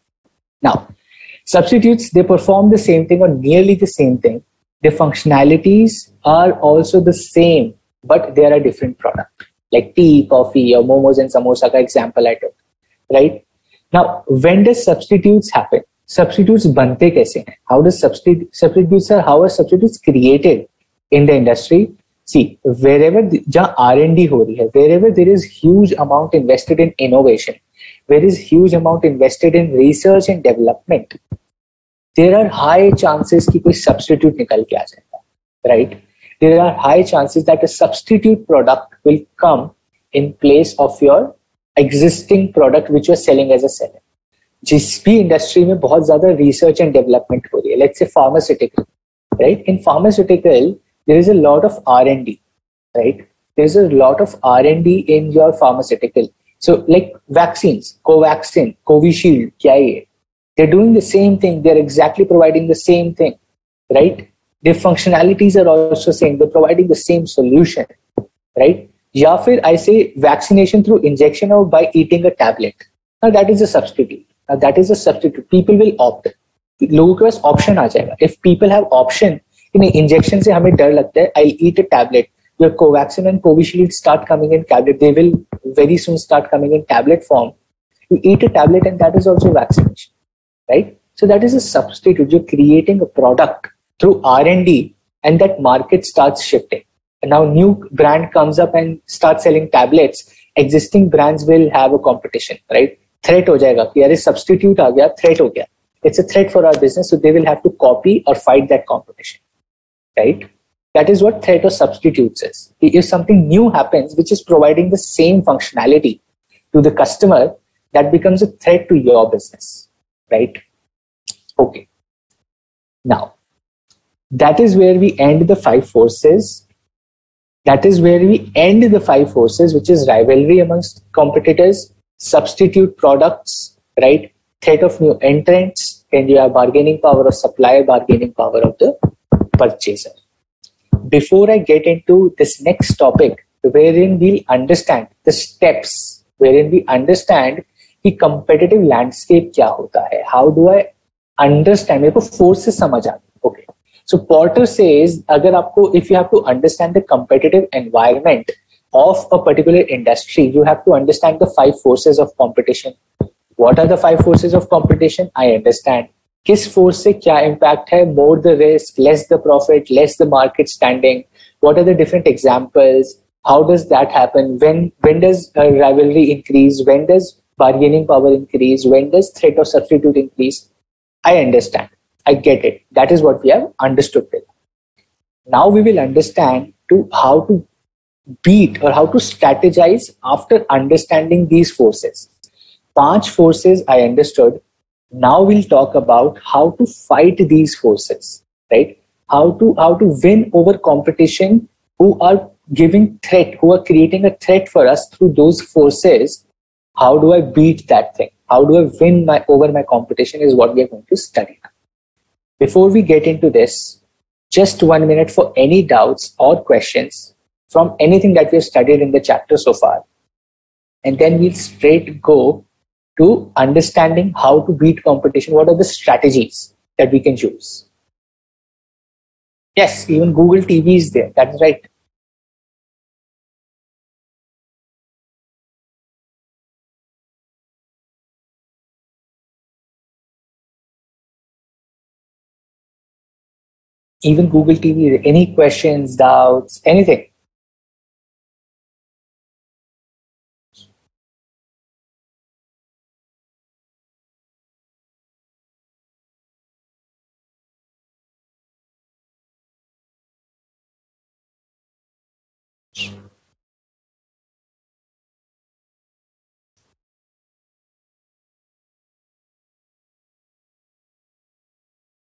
Now, substitutes, they perform the same thing or nearly the same thing. Their functionalities are also the same, but they are a different product. Like tea, coffee, or momos and samosa ka example I took, right? Now, when does substitutes happen? Substitutes bante kaise hain? How does how are substitutes created in the industry? See, wherever jahan R&D ho rahi hai, wherever there is huge amount invested in innovation, where is huge amount invested in research and development, there are high chances कि कोई substitute निकल के आ जाएगा, right? There are high chances that a substitute product will come in place of your existing product which you are selling as a seller. जिस भी industry में बहुत ज़्यादा research and development हो रही है, let's say pharmaceutical, right? In pharmaceutical, there is a lot of R&D, right? There is a lot of R&D in your pharmaceutical. So like vaccines, Covaxin, Covishield, kya hai? They're doing the same thing. They're exactly providing the same thing, right? Their functionalities are also same. They're providing the same solution, right? Ya fir I say vaccination through injection or by eating a tablet. Now that is a substitute. Now that is a substitute. People will opt. लोगों के पास option आ जाएगा. If people have option, कि injection से हमें डर लगता है, I'll eat a tablet. Your Covaxin and Covishield start coming in tablet. They will very soon start coming in tablet form. You eat a tablet and that is also vaccination, right? So that is a substitute. You're creating a product through R&D and that market starts shifting. And now new brand comes up and starts selling tablets. Existing brands will have a competition, right? Threat हो जाएगा कि अरे substitute आ गया, threat हो गया. It's a threat for our business, so they will have to copy or fight that competition, right? That is what threat or substitutes is. If something new happens, which is providing the same functionality to the customer, that becomes a threat to your business, right? Okay. Now, that is where we end the 5 forces. That is where we end the 5 forces, which is rivalry amongst competitors, substitute products, right? Threat of new entrants, then you have bargaining power of supplier, bargaining power of the purchaser. Before I get into this next topic, wherein we'll understand the steps, wherein we understand the competitive landscape क्या होता है, how do I understand, मेरे को forces समझ आते. Okay, so Porter says अगर आपको, if you have to understand the competitive environment of a particular industry, you have to understand the 5 forces of competition. What are the 5 forces of competition? I understand. किस force से क्या impact है? More the risk, less the profit, less the market standing. What are the different examples? How does that happen? When does rivalry increase? When does bargaining power increase? When does threat or substitute increase? I understand. I get it. That is what we have understood. Now we will understand how to beat or how to strategize after understanding these forces. 5 forces I understood. Now we'll talk about how to fight these forces, right? How to win over competition who are giving threat, who are creating a threat for us through those forces. How do I beat that thing? How do I win over my competition is what we are going to study now. Before we get into this, just 1 minute for any doubts or questions from anything that we have studied in the chapter so far. And then we'll straight go to understanding how to beat competition. What are the strategies that we can use? Yes, even Google TV is there. That's right. Even Google TV, any questions, doubts, anything?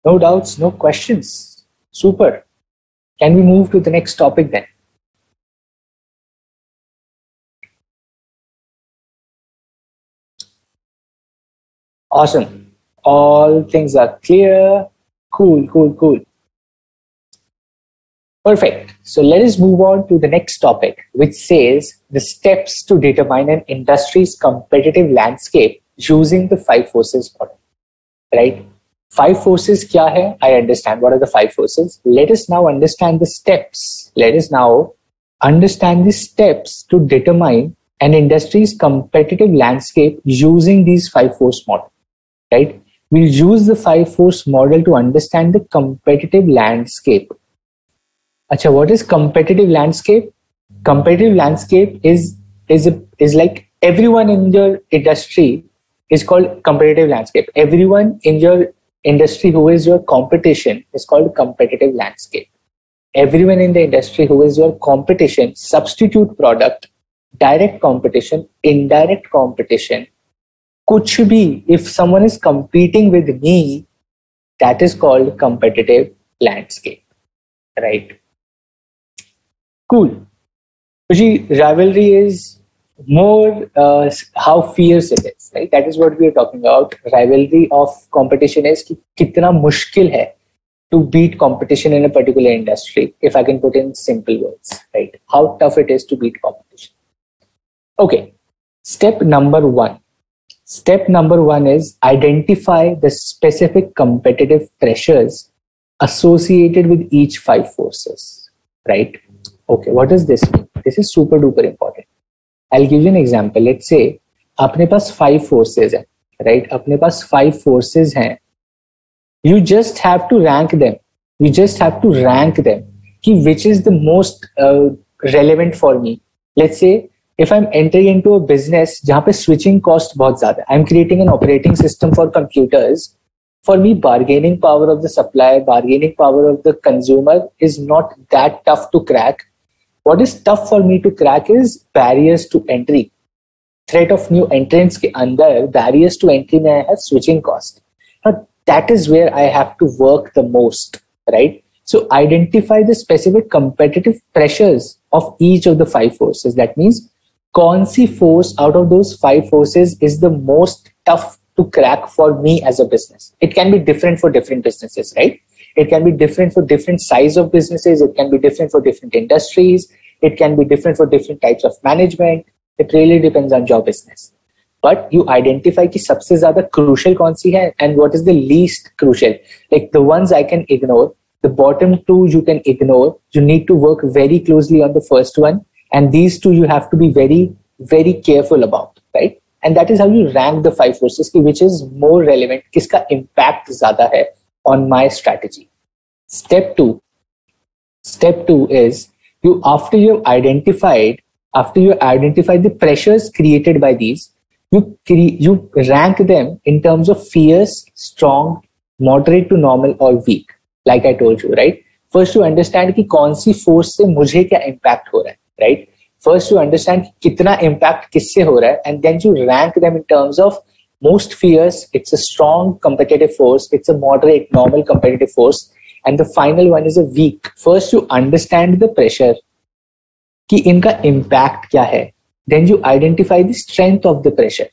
No doubts, no questions. Super. Can we move to the next topic then? Awesome. All things are clear. Cool. Perfect. So let us move on to the next topic, which says the steps to determine an industry's competitive landscape using the 5 forces model. Right? 5 forces kya hai? I understand. What are the 5 forces? Let us now understand the steps. Let us now understand the steps to determine an industry's competitive landscape using these 5 force model. Right? We'll use the 5 force model to understand the competitive landscape. Acha, what is competitive landscape? Competitive landscape is like everyone in your industry is called competitive landscape. Everyone in your industry who is your competition is called competitive landscape. Everyone in the industry who is your competition, substitute product, direct competition, indirect competition, kuch bhi, if someone is competing with me, that is called competitive landscape, right? Cool. Rivalry is more how fierce it is, right? That is what we are talking about. Rivalry of competition is ki kitna mushkil hai to beat competition in a particular industry, if I can put in simple words, right? How tough it is to beat competition. Okay, step number 1. Step number 1 is identify the specific competitive pressures associated with each 5 forces, right? Okay, what does this mean? This is super duper important. I'll give you an example. Let's say अपने पास 5 forces हैं, right? अपने पास 5 forces हैं. You just have to rank them. You just have to rank them. कि which is the most relevant for me. Let's say if I'm entering into a business जहाँ पे switching cost बहुत ज़्यादा, I'm creating an operating system for computers. For me, bargaining power of the supplier, bargaining power of the consumer is not that tough to crack. What is tough for me to crack is barriers to entry. Threat of new entrants के अंदर barriers to entry में I have switching cost. Now that is where I have to work the most, right? So identify the specific competitive pressures of each of the 5 forces. That means कौन सी force out of those 5 forces is the most tough to crack for me as a business. It can be different for different businesses, right? It can be different for different size of businesses. It can be different for different industries. It can be different for different types of management. It really depends on your business. But you identify कि सबसे ज़्यादा crucial कौन सी है and what is the least crucial. Like the ones I can ignore, the bottom two you can ignore. You need to work very closely on the first one, and these two you have to be very, very careful about, right? And that is how you rank the 5 forces, which is more relevant, किसका impact ज़्यादा है on my strategy. Step two is after you identified the pressures created by these, you rank them in terms of fierce, strong, moderate to normal, or weak. Like I told you, right? First you understand कि कौन सी force से मुझे क्या impact हो रहा है, right? First you understand कितना impact किससे हो रहा है, and then you rank them in terms of most fierce, it's a strong competitive force, it's a moderate, normal competitive force, and the final one is a weak. First you understand the pressure कि इनका impact क्या है. Then you identify the strength of the pressure.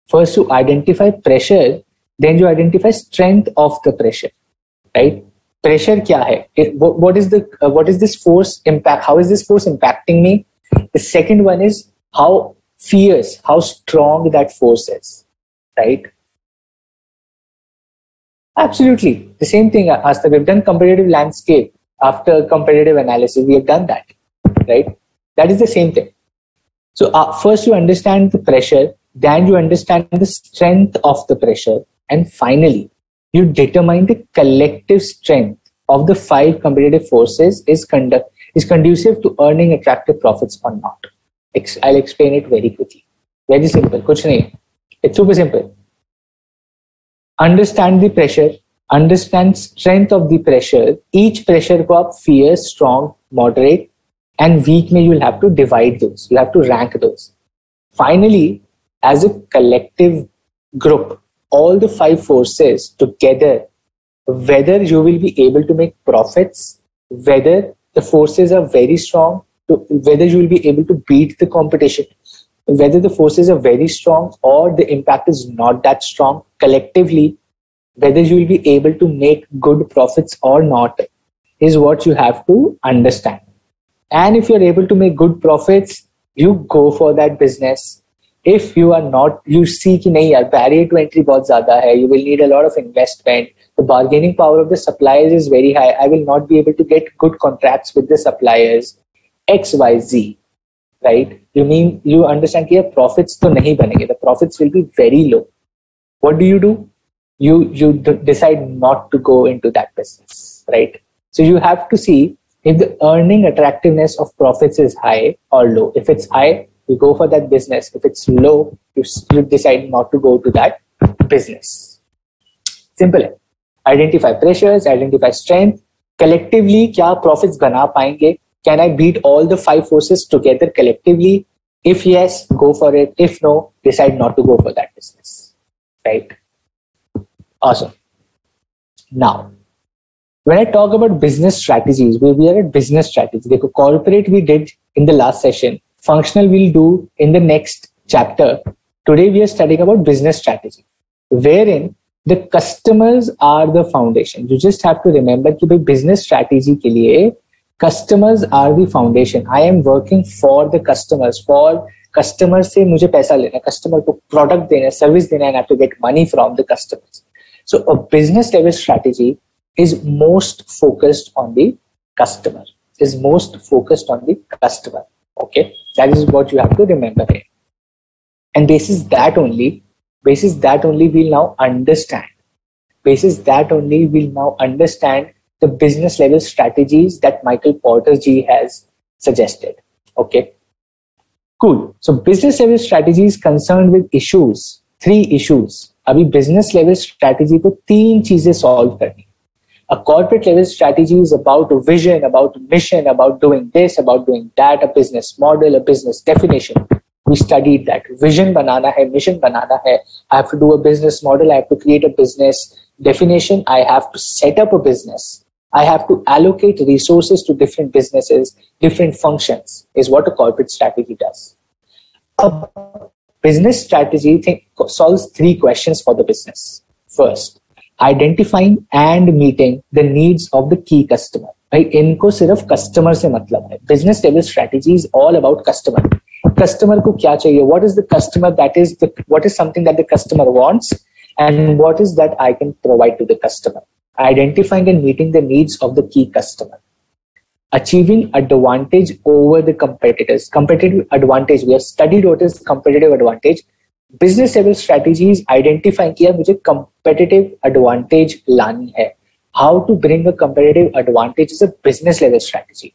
First you identify pressure, then you identify strength of the pressure, right? Pressure क्या है? What is this force impact? How is this force impacting me? The second one is how fierce, how strong that force is, right? Absolutely. The same thing, Asta. We've done competitive landscape after competitive analysis. We have done that, right? That is the same thing. So first you understand the pressure, then you understand the strength of the pressure, and finally you determine the collective strength of the 5 competitive forces is conducive to earning attractive profits or not. I'll explain it very quickly. Very simple. Kuch nahi. It's super simple. Understand the pressure, understand strength of the pressure. Each pressure को आप fierce, strong, moderate, and weak में you'll have to divide those. You have to rank those. Finally, as a collective group, all the 5 forces together, whether you will be able to make profits, whether the forces are very strong, whether you will be able to beat the competition, whether the forces are very strong or the impact is not that strong, collectively, whether you will be able to make good profits or not, is what you have to understand. And if you're able to make good profits, you go for that business. If you are not, you see कि नहीं यार, barrier to entry बहुत ज़्यादा है, you will need a lot of investment. The bargaining power of the suppliers is very high. I will not be able to get good contracts with the suppliers. X, Y, Z, right? You understand कि profits तो नहीं बनेंगे. The profits will be very low. What do? You decide not to go into that business, right? So you have to see if the earning attractiveness of profits is high or low. If it's high, you go for that business. If it's low, you decide not to go to that business. Simple. Identify pressures, identify strength. Collectively, क्या profits बना पाएंगे? Can I beat all the 5 forces together collectively? If yes, go for it. If no, decide not to go for that business. Right? Awesome. Now, when I talk about business strategies, we are at business strategy. The corporate we did in the last session. Functional we'll do in the next chapter. Today we are studying about business strategy, wherein the customers are the foundation. You just have to remember that business strategy के लिए customers are the foundation. I am working for the customers. For customers से मुझे पैसा लेना, customer को product देना, service देना, and I have to get money from the customers. So a business level strategy is most focused on the customer. Okay, that is what you have to remember here. And basis that only we'll now understand. The business level strategies that Michael Porter G has suggested. Okay, cool. So business level strategy is concerned with issues, 3 issues. अभी business level strategy को 3 चीजें solve करनी. A corporate level strategy is about a vision, about a mission, about doing this, about doing that, a business model, a business definition. We studied that. Vision banana hai, mission banana hai. I have to do a business model. I have to create a business definition. I have to set up a business. I have to allocate resources to different businesses, different functions is what a corporate strategy does. A business strategy solves three questions for the business. First, identifying and meeting the needs of the key customer. भाई इनको सिर्फ customer से मतलब है. Business level strategy is all about customer. Customer को क्या चाहिए? What is the customer what is something that the customer wants, and what is that I can provide to the customer. Identifying and meeting the needs of the key customer. Achieving advantage over the competitors. Competitive advantage. We have studied what is competitive advantage. Business level strategy is identifying कि यार मुझे competitive advantage लानी है. How to bring a competitive advantage is a business level strategy.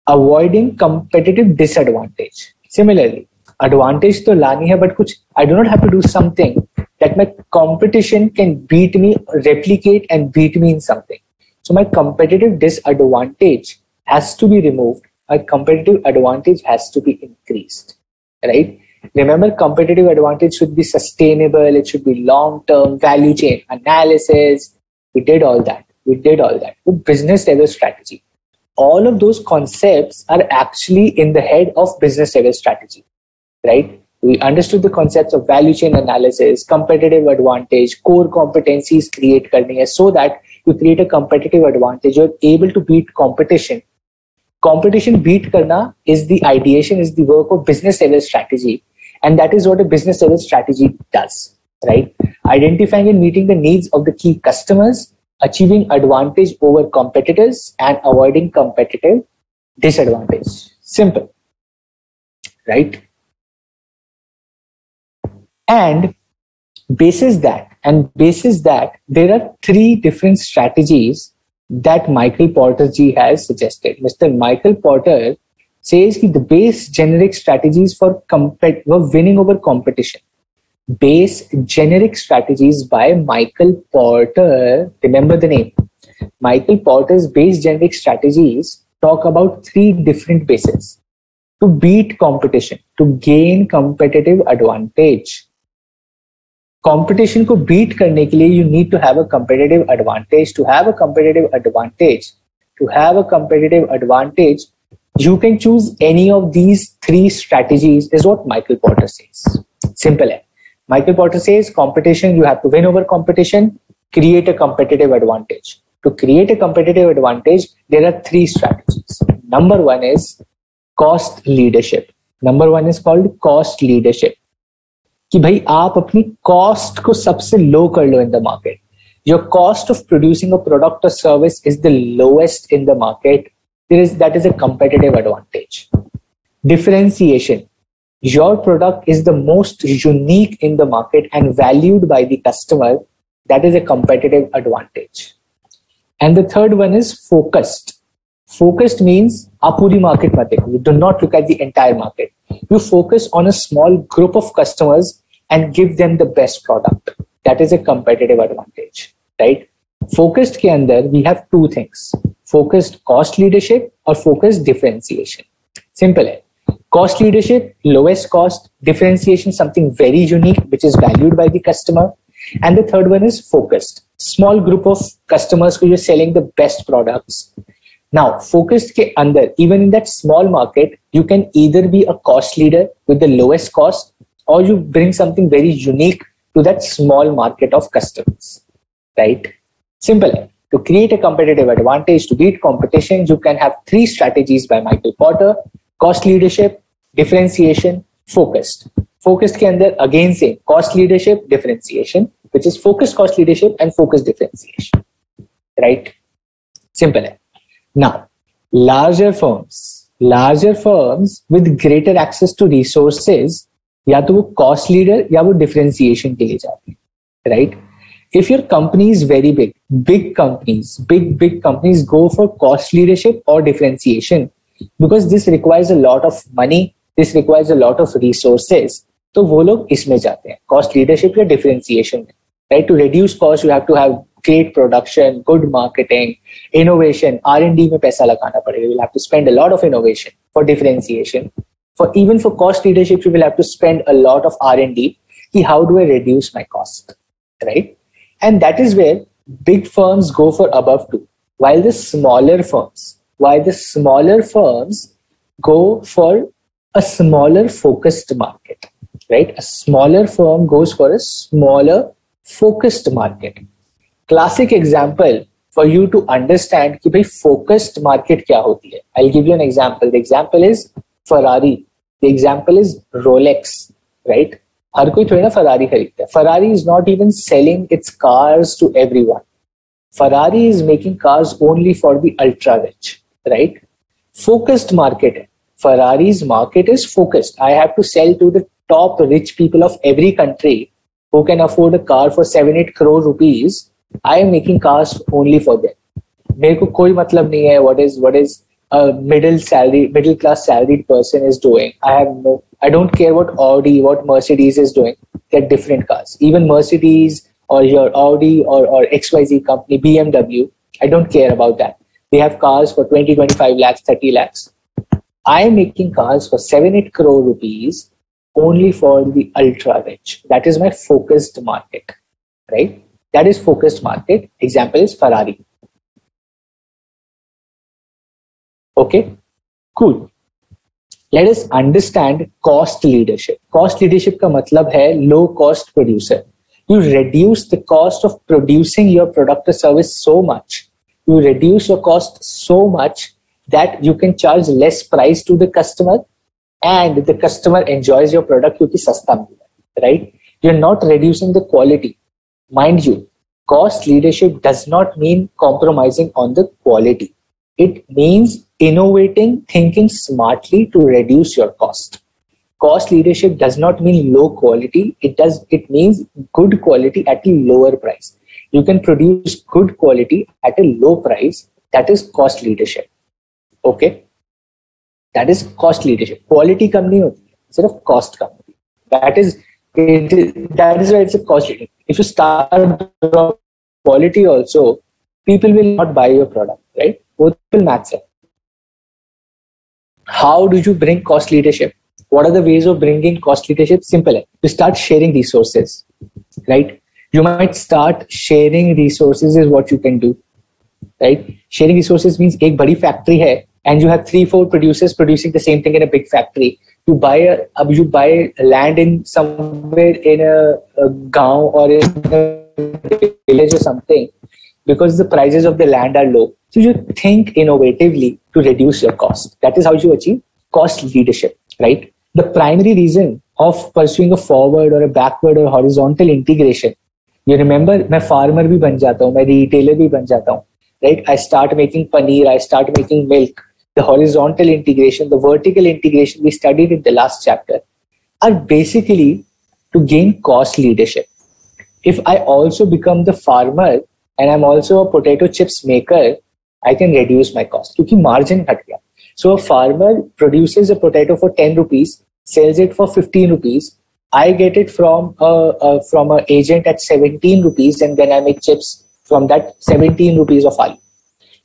Avoiding competitive disadvantage. Similarly, advantage तो लानी है, but कुछ I do not have to do something that my competition can beat me, replicate and beat me in something. So my competitive disadvantage has to be removed. My competitive advantage has to be increased. Right? Remember, competitive advantage should be sustainable. It should be long-term, value chain analysis. We did all that. The business level strategy. All of those concepts are actually in the head of business level strategy, right? We understood the concepts of value chain analysis, competitive advantage, core competencies create करनी है, so that you create a competitive advantage. You're able to beat competition. Competition beat करना is the ideation, is the work of business level strategy. And that is what a business level strategy does, right? Identifying and meeting the needs of the key customers, achieving advantage over competitors, and avoiding competitive disadvantage. Simple, right? And basis that, there are three different strategies that Michael Porter ji has suggested. Mr. Michael Porter says that the base generic strategies for winning over competition. Base generic strategies by Michael Porter. Remember the name. Michael Porter's base generic strategies talk about three different bases. To beat competition, to gain competitive advantage. Competition को beat करने के लिए you need to have a competitive advantage. To have a competitive advantage, you can choose any of these three strategies, is what Michael Porter says. Simple है. Michael Porter says competition, you have to win over competition, create a competitive advantage. To create a competitive advantage, there are three strategies. Number one is cost leadership. Number one is called cost leadership. कि भाई आप अपनी cost को सबसे low कर लो in the market. Your cost of producing a product or service is the lowest in the market. That is a competitive advantage. Differentiation. Your product is the most unique in the market and valued by the customer. That is a competitive advantage. And the third one is focused. Focused means आप पूरी market मत देखो. You do not look at the entire market. You focus on a small group of customers and give them the best product. That is a competitive advantage, right? Focused के अंदर we have two things. Focused cost leadership or focused differentiation. Simple है. Cost leadership, lowest cost. Differentiation, something very unique which is valued by the customer. And the third one is focused. Small group of customers who are selling the best products. Now, focused के अंदर, even in that small market, you can either be a cost leader with the lowest cost, or you bring something very unique to that small market of customers, right? Simple. To create a competitive advantage, to beat competition, you can have three strategies by Michael Porter: cost leadership, differentiation, focused. Focused के अंदर again same cost leadership, differentiation, which is focused cost leadership and focused differentiation, right? Simple है. Now, larger firms with greater access to resources, या तो वो cost leader या वो differentiation के लिए जाते हैं, right? If your company is very big companies go for cost leadership or differentiation because this requires a lot of money, this requires a lot of resources. तो वो लोग इसमें जाते हैं, cost leadership या differentiation, right? To reduce cost, you have to have great production, good marketing, innovation, R&D में पैसा लगाना पड़ेगा. You will have to spend a lot of innovation for differentiation. Even for cost leadership, you will have to spend a lot of R&D. How do I reduce my cost, right? And that is where big firms go for above two, while the smaller firms go for a smaller focused market, right? A smaller firm goes for a smaller focused market. Classic example for you to understand कि भाई focused market क्या होती है. I'll give you an example. The example is Ferrari. The example is Rolex, right? हर कोई थोड़ी ना Ferrari खरीदता है. Ferrari is not even selling its cars to everyone. Ferrari is making cars only for the ultra rich, right? Focused market. Ferrari's market is focused. I have to sell to the top rich people of every country who can afford a car for 7-8 crore rupees. I am making cars only for them. मेरे को कोई मतलब नहीं है what is a middle class salaried person is doing. I don't care what Audi, what Mercedes is doing. They're different cars. Even Mercedes or your Audi or XYZ company, BMW, I don't care about that. They have cars for 20, 25 lakhs, 30 lakhs. I am making cars for 7-8 crore rupees only for the ultra rich. That is my focused market, right? That is focused market. Example is Ferrari. Okay, cool. Let us understand cost leadership. Cost leadership का मतलब है low cost producer. You reduce the cost of producing your product or service so much. You reduce your cost so much that you can charge less price to the customer and the customer enjoys your product क्योंकि सस्ता मिला, right? You're not reducing the quality. Mind you, cost leadership does not mean compromising on the quality. It means innovating, thinking smartly to reduce your cost. Cost leadership does not mean low quality. It means good quality at a lower price. You can produce good quality at a low price. That is cost leadership. Okay? That is cost leadership. Quality कम नहीं होती, सिर्फ cost कम होती. That is why it's a cost leadership. If you start quality also, people will not buy your product, right? Both will match it. How do you bring cost leadership? What are the ways of bringing cost leadership? Simple. You start sharing resources, right? You might start sharing resources is what you can do, right? Sharing resources means एक बड़ी factory है and you have 3-4 producers producing the same thing in a big factory. You buy land in somewhere in a gaon or in a village or something because the prices of the land are low. So you think innovatively to reduce your cost. That is how you achieve cost leadership, right? The primary reason of pursuing a forward or a backward or horizontal integration, you remember, मैं farmer भी बन जाता हूँ, मैं retailer भी बन जाता हूँ, right? I start making paneer, I start making milk. The horizontal integration, the vertical integration we studied in the last chapter are basically to gain cost leadership. If I also become the farmer and I'm also a potato chips maker, I can reduce my cost क्योंकि margin घट गया. So a farmer produces a potato for 10 rupees, sells it for 15 rupees. I get it from an agent at 17 rupees and then I make chips from that 17 rupees of aloo.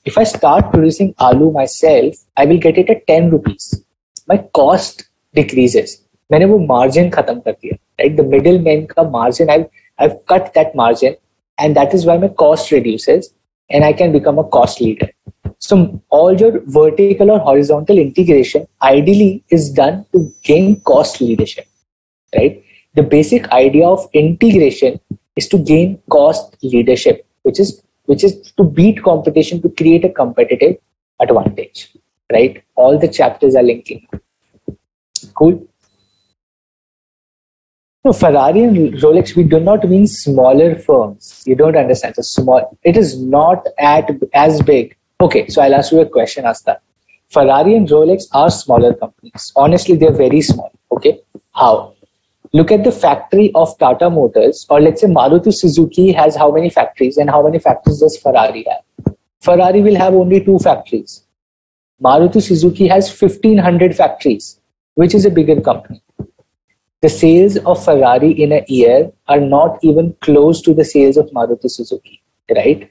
If I start producing aloo myself, I will get it at 10 rupees. My cost decreases. मैंने वो margin खत्म कर दिया, right? The middleman का margin, I've cut that margin and that is why my cost reduces and I can become a cost leader. So all your vertical or horizontal integration ideally is done to gain cost leadership, right? The basic idea of integration is to gain cost leadership, which is to beat competition, to create a competitive advantage, right? All the chapters are linking. Cool. No, Ferrari and Rolex, we do not mean smaller firms. You don't understand. So small, it is not as big. Okay, so I'll ask you a question, Asta. Ferrari and Rolex are smaller companies. Honestly, they're very small. Okay, how? Look at the factory of Tata Motors, or let's say Maruti Suzuki has how many factories and how many factories does Ferrari have? Ferrari will have only 2 factories. Maruti Suzuki has 1,500 factories, which is a bigger company. The sales of Ferrari in a year are not even close to the sales of Maruti Suzuki, right?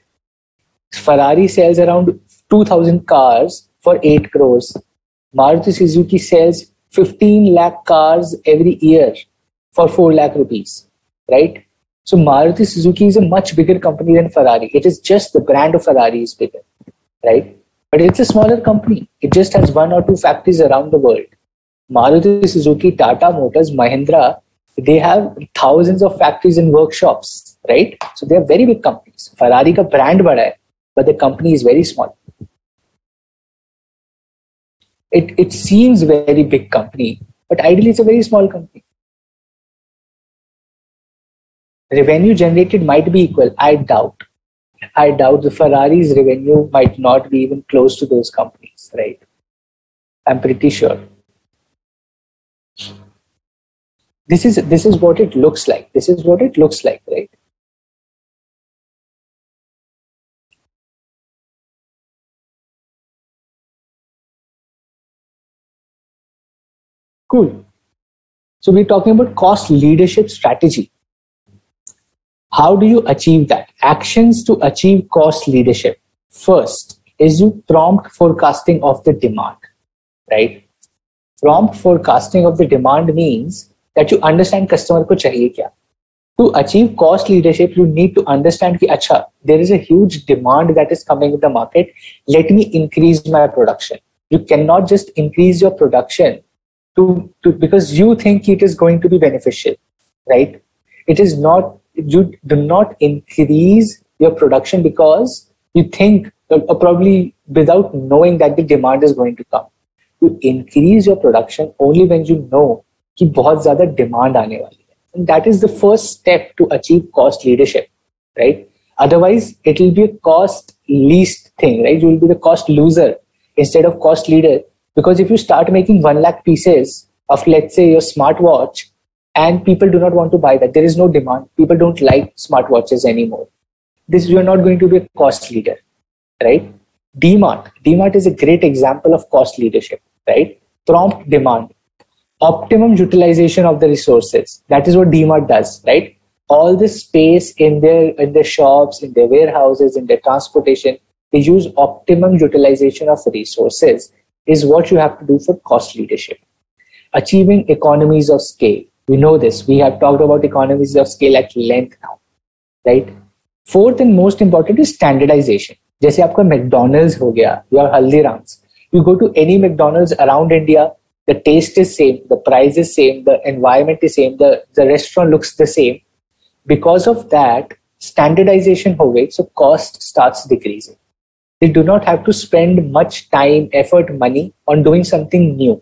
Ferrari sells around 2,000 cars for 8 crores. Maruti Suzuki sells 15 lakh cars every year for 4 lakh rupees, right? So Maruti Suzuki is a much bigger company than Ferrari. It is just the brand of Ferrari is bigger, right? But it's a smaller company. It just has 1 or 2 factories around the world. Maruti Suzuki, Tata Motors, Mahindra, they have thousands of factories and workshops, right? So they are very big companies. Ferrari ka brand bada hai, but the company is very small. It seems very big company, but ideally it's a very small company. Revenue generated might be equal. I doubt the Ferrari's revenue might not be even close to those companies, right? I'm pretty sure. This is what it looks like. This is what it looks like, right? Cool. So we're talking about cost leadership strategy. How do you achieve that? Actions to achieve cost leadership. First is you prompt forecasting of the demand, right? Prompt forecasting of the demand means that you understand customer ko chahiye kya. To achieve cost leadership, you need to understand ki, acha, there is a huge demand that is coming in the market. Let me increase my production. You cannot just increase your production to because you think it is going to be beneficial, right? It is not. You do not increase your production because you think, or probably without knowing that the demand is going to come. You increase your production only when you know कि बहुत ज़्यादा demand आने वाली है. And that is the first step to achieve cost leadership, right? Otherwise, it will be a cost least thing, right? You will be the cost loser instead of cost leader. Because if you start making 1 lakh pieces of, let's say, your smartwatch, and people do not want to buy that, there is no demand. People don't like smartwatches anymore. You are not going to be a cost leader, right? DMart is a great example of cost leadership, right? Prompt demand, optimum utilization of the resources. That is what DMart does, right? All the space in their shops, in their warehouses, in their transportation, they use optimum utilization of resources is what you have to do for cost leadership. Achieving economies of scale. We know this. We have talked about economies of scale at length now, right? Fourth and most important is standardization. जैसे आपका McDonald's हो गया, your Haldiram's. You go to any McDonald's around India, the taste is same, the price is same, the environment is same, the restaurant looks the same. Because of that, standardization हो गई, so cost starts decreasing. They do not have to spend much time, effort, money on doing something new.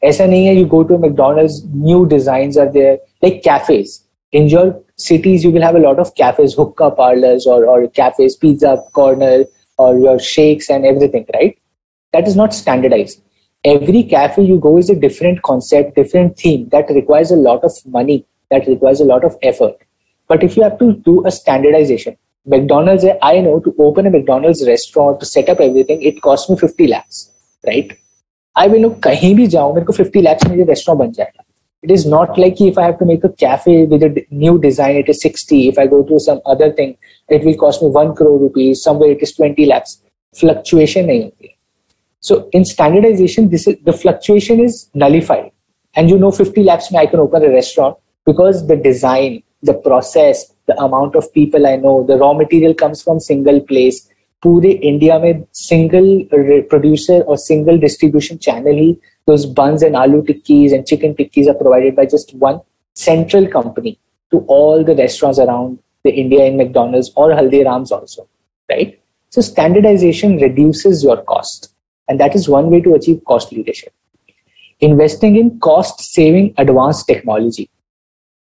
ऐसा नहीं है, you go to McDonald's, new designs are there, like cafes. In your cities, you will have a lot of cafes, hookah parlors or cafes, pizza corner, or your shakes and everything, right? That is not standardized. Every cafe you go is a different concept, different theme that requires a lot of money, that requires a lot of effort. But if you have to do a standardization, McDonald's, I know to open a McDonald's restaurant, to set up everything, it cost me 50 lakhs, right? I will know कहीं भी जाऊं मेरे को 50 lakhs में ये restaurant बन जाएगा. It is not like if I have to make a cafe with a new design, it is 60. If I go to some other thing, it will cost me 1 crore rupees. Somewhere it is 20 lakhs. Fluctuation नहीं होती. So in standardization, the fluctuation is nullified. And 50 lakhs में I can open a restaurant because the design, the process, the amount of people I know, the raw material comes from single place. पूरे India में single producer और single distribution channel he those buns and aloo tikkis and chicken tikkis are provided by just one central company to all the restaurants around the India in McDonald's or Haldiram's also, right? So standardization reduces your cost, and that is one way to achieve cost leadership. Investing in cost saving advanced technology.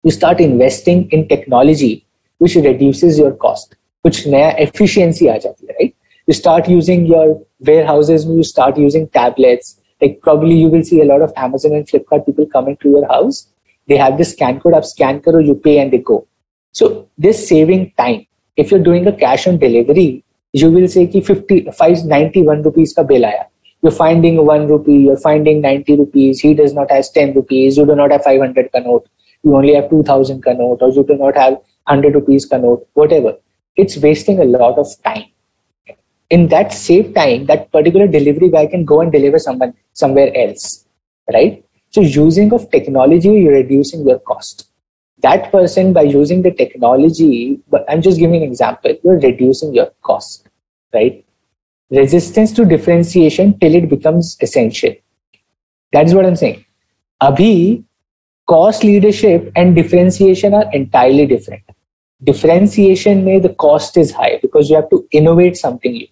You start investing in technology which reduces your cost. कुछ नया efficiency आ जाती है, right? You start using your warehouses, you start using tablets. Like probably you will see a lot of Amazon and Flipkart people coming to your house. They have this scan code, आप scan करो, you pay and they go. So this saving time. If you're doing a cash on delivery, you will say कि 591 rupees का bill आया. You're finding 1 rupee, you're finding 90 rupees. He does not have 10 rupees. You do not have 500 ka note. You only have 2000 ka note, or you do not have 100 rupees ka note, whatever. It's wasting a lot of time. In that saved time, that particular delivery guy can go and deliver somewhere else, right? So using of technology, you're reducing your cost. That person, by using the technology, but I'm just giving an example, you're reducing your cost, right? Resistance to differentiation till it becomes essential. That's what I'm saying. Abhi, cost leadership and differentiation are entirely different. Differentiation में the cost is high because you have to innovate something new.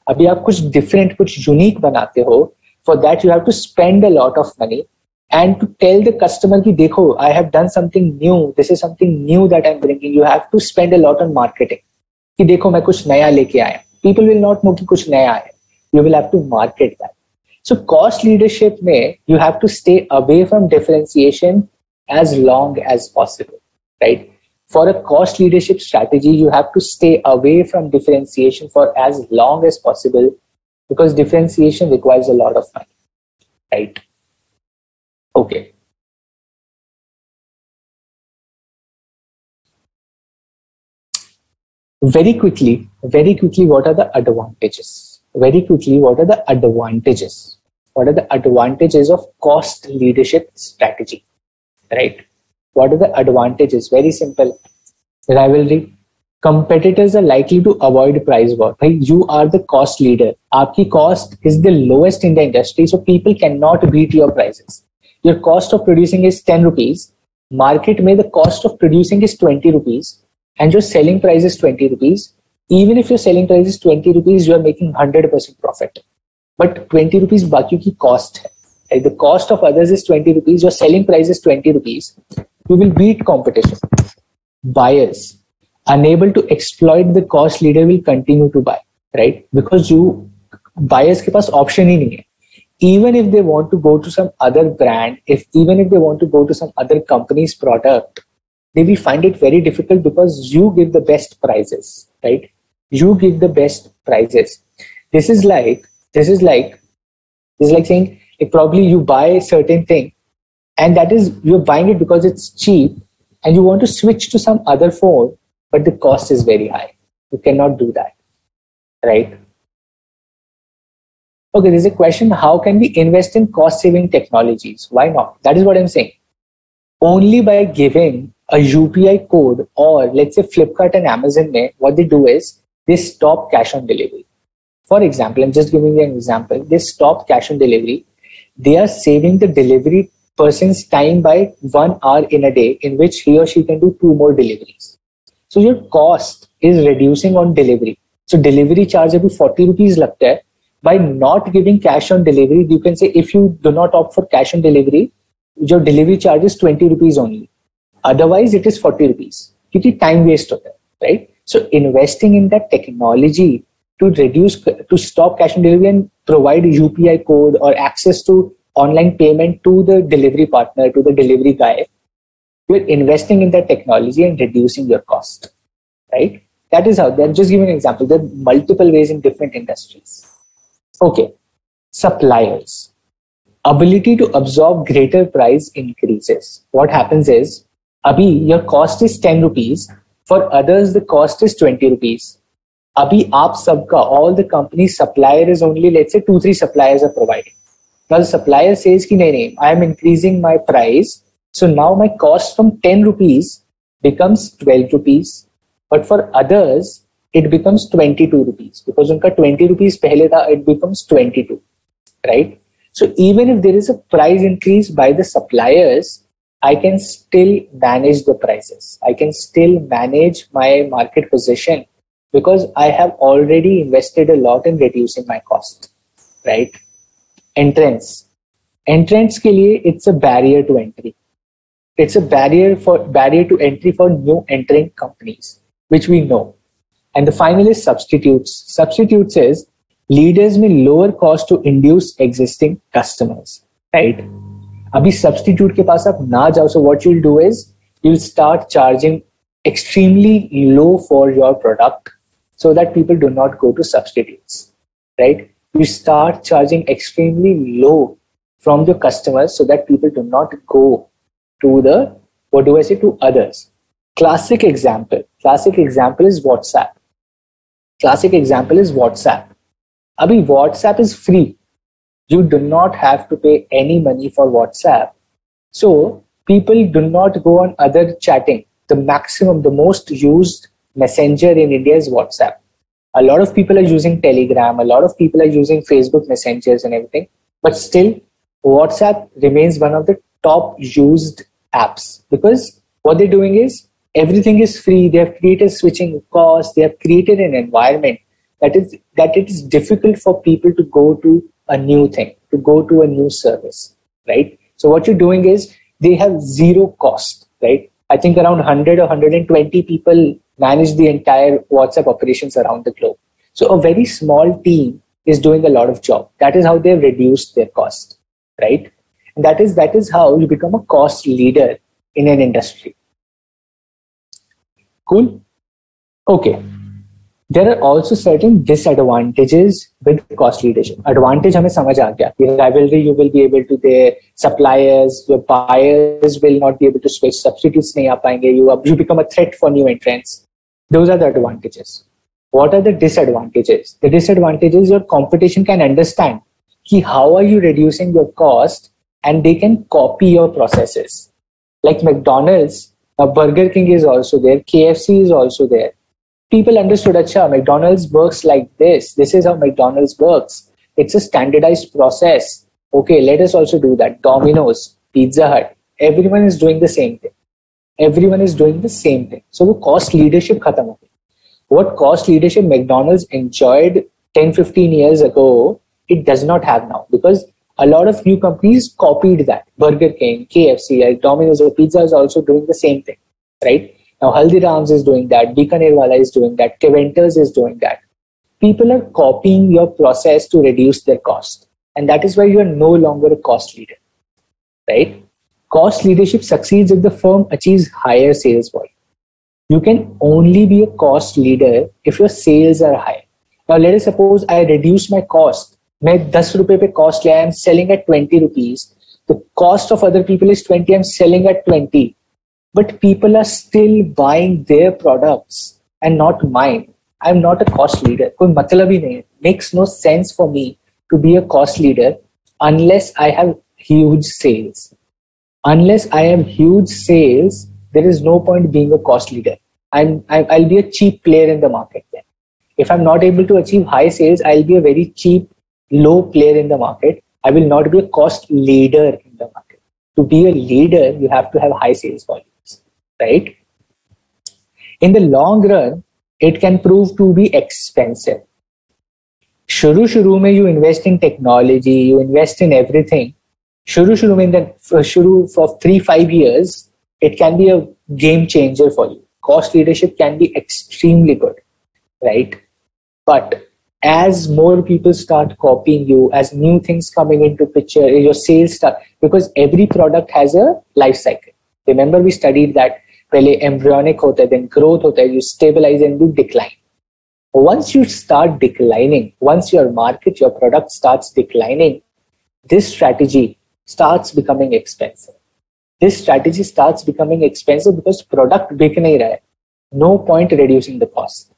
अभी आप कुछ different, कुछ unique बनाते हो, for that you have to spend a lot of money and to tell the customer कि देखो, I have done something new, this is something new that I'm bringing. You have to spend a lot on marketing. कि देखो मैं कुछ नया लेके आया. People will not know कि कुछ नया है. You will have to market that. So cost leadership में you have to stay away from differentiation as long as possible, right? For a cost leadership strategy, you have to stay away from differentiation for as long as possible because differentiation requires a lot of money, right? Okay. Very quickly, what are the advantages? Very quickly, what are the advantages? What are the advantages of cost leadership strategy? Right? What are the advantages? Very simple. Rivalry. Competitors are likely to avoid price war. Right? You are the cost leader. Aapki cost is the lowest in the industry, so people cannot beat your prices. Your cost of producing is 10 rupees. Market mein the cost of producing is 20 rupees and your selling price is 20 rupees. Even if your selling price is 20 rupees, you are making 100% profit. But 20 rupees baki ki cost hai. Like the cost of others is 20 rupees, your selling price is 20 rupees, you will beat competition. Buyers, unable to exploit the cost leader will continue to buy, right? Because buyers ke paas option hi nahi hai. Even if they want to go to some other brand, even if they want to go to some other company's product, they will find it very difficult because you give the best prices, right? You give the best prices. This is like saying, probably you buy a certain thing and that is you're buying it because it's cheap and you want to switch to some other phone, but the cost is very high. You cannot do that, right? Okay, there's a question, how can we invest in cost saving technologies? Why not? That is what I'm saying. Only by giving a UPI code, or let's say Flipkart and Amazon, what they do is they stop cash on delivery. For example, I'm just giving you an example. They stop cash on delivery. They are saving the delivery person's time by 1 hour in a day in which he or she can do 2 more deliveries. So your cost is reducing on delivery. So delivery charge abhi 40 rupees lagta hai. By not giving cash on delivery, you can say if you do not opt for cash on delivery, your delivery charge is 20 rupees only. Otherwise, it is 40 rupees. Because time waste hota hai, right? So investing in that technology to stop cash on delivery and provide UPI code or access to online payment to the delivery partner, to the delivery guy, you're investing in that technology and reducing your cost, right? That is how, they're just giving an example. There are multiple ways in different industries. Okay, suppliers. Ability to absorb greater price increases. What happens is, abhi your cost is 10 rupees. For others, the cost is 20 rupees. Abhi aap sabka, all the company's supplier is only, let's say 2-3 suppliers are providing. Now the supplier says ki nahi, I am increasing my price. So now my cost from 10 rupees becomes 12 rupees. But for others, it becomes 22 rupees. Because unka 20 rupees pehle tha, it becomes 22, right? So even if there is a price increase by the suppliers, I can still manage the prices. I can still manage my market position because I have already invested a lot in reducing my cost, right? Entrance ke liye, it's a barrier to entry. It's a barrier to entry for new entering companies, which we know. And the final is substitutes. Substitutes is leaders may lower cost to induce existing customers, right? Abhi substitute ke paas aap na jao. So what you'll do is you'll start charging extremely low for your product so that people do not go to substitutes, right? You start charging extremely low from the customers so that people do not go to to others. Classic example is WhatsApp. Abhi WhatsApp is free. You do not have to pay any money for WhatsApp. So people do not go on other chatting. The most used messenger in India is WhatsApp. A lot of people are using Telegram. A lot of people are using Facebook messengers and everything. But still, WhatsApp remains one of the top used apps, because what they're doing is everything is free. They have created switching costs. They have created an environment that it is difficult for people to go to a new thing, to go to a new service, right? So what you're doing is they have zero cost, right? I think around 100 or 120 people manage the entire WhatsApp operations around the globe. So a very small team is doing a lot of job. That is how they've reduced their cost, right? And that is how you become a cost leader in an industry. Cool. Okay. There are also certain disadvantages with cost leadership. Advantage हमें समझ आ गया कि rivalry you will be able to, their suppliers, your buyers will not be able to switch, substitutes नहीं आ पाएंगे, you become a threat for new entrants. Those are the advantages. What are the disadvantages? The disadvantages, your competition can understand कि how are you reducing your cost, and they can copy your processes. Like McDonald's, Burger King is also there, KFC is also there. People understood, acha, McDonald's works like this. This is how McDonald's works. It's a standardized process. Okay, let us also do that. Domino's, Pizza Hut, everyone is doing the same thing. Everyone is doing the same thing. So the cost leadership khatam ho gaya. What cost leadership McDonald's enjoyed 10-15 years ago, it does not have now, because a lot of new companies copied that. Burger King, KFC, like Domino's or Pizza is also doing the same thing, right? Now Haldiram's is doing that, Bikaner Wala is doing that, Keventers is doing that. People are copying your process to reduce their cost. And that is why you are no longer a cost leader, right? Cost leadership succeeds if the firm achieves higher sales volume. You can only be a cost leader if your sales are high. Now let us suppose I reduce my cost. मैं 10 रुपए पे cost ले, I am selling at 20 rupees. The cost of other people is 20, I am selling at 20. But people are still buying their products and not mine. I'm not a cost leader. कोई मतलब ही नहीं है. Makes no sense for me to be a cost leader unless I have huge sales. Unless I have huge sales, there is no point being a cost leader. I'll be a cheap player in the market then. If I'm not able to achieve high sales, I'll be a very cheap, low player in the market. I will not be a cost leader in the market. To be a leader, you have to have high sales volumes, right? In the long run, it can prove to be expensive. Shuru mein you invest in technology, you invest in everything. Shuru mein for 3-5 years, it can be a game changer for you. Cost leadership can be extremely good, right? But as more people start copying you, as new things coming into picture, your sales start, because every product has a life cycle. Remember we studied that pehle embryonic hota hai, then growth hota hai, you stabilize and you decline. Once you start declining, once your market, your product starts declining, this strategy starts becoming expensive. This strategy starts becoming expensive because product bik nahi raha hai. No point reducing the cost,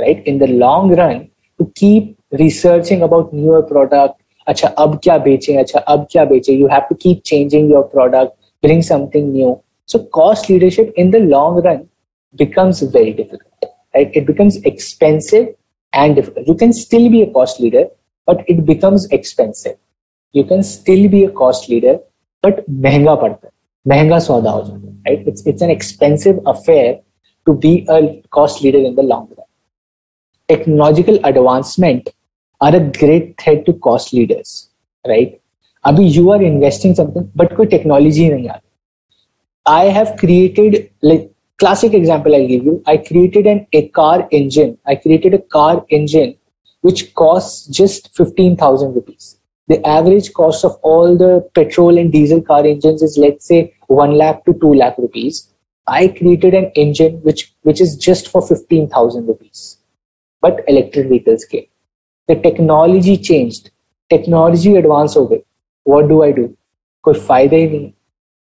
right? In the long run, to keep researching about newer product, acha ab kya beche, you have to keep changing your product, bring something new. So cost leadership in the long run becomes very difficult, right? It becomes expensive and difficult. You can still be a cost leader, but it becomes expensive. You can still be a cost leader, but महंगा पड़ता है, महंगा सौदा हो जाता है, right? It's an expensive affair to be a cost leader in the long run. Technological advancement are a great threat to cost leaders, right? Abhi you are investing something, but कोई technology नहीं आ रही. I have created, like classic example I'll give you. I created a car engine. I created a car engine which costs just 15,000 rupees. The average cost of all the petrol and diesel car engines is, let's say, 1 lakh to 2 lakh rupees. I created an engine which is just for 15,000 rupees. But electric vehicles came. The technology changed. Technology advanced हो गई. What do? कोई फायदा ही नहीं.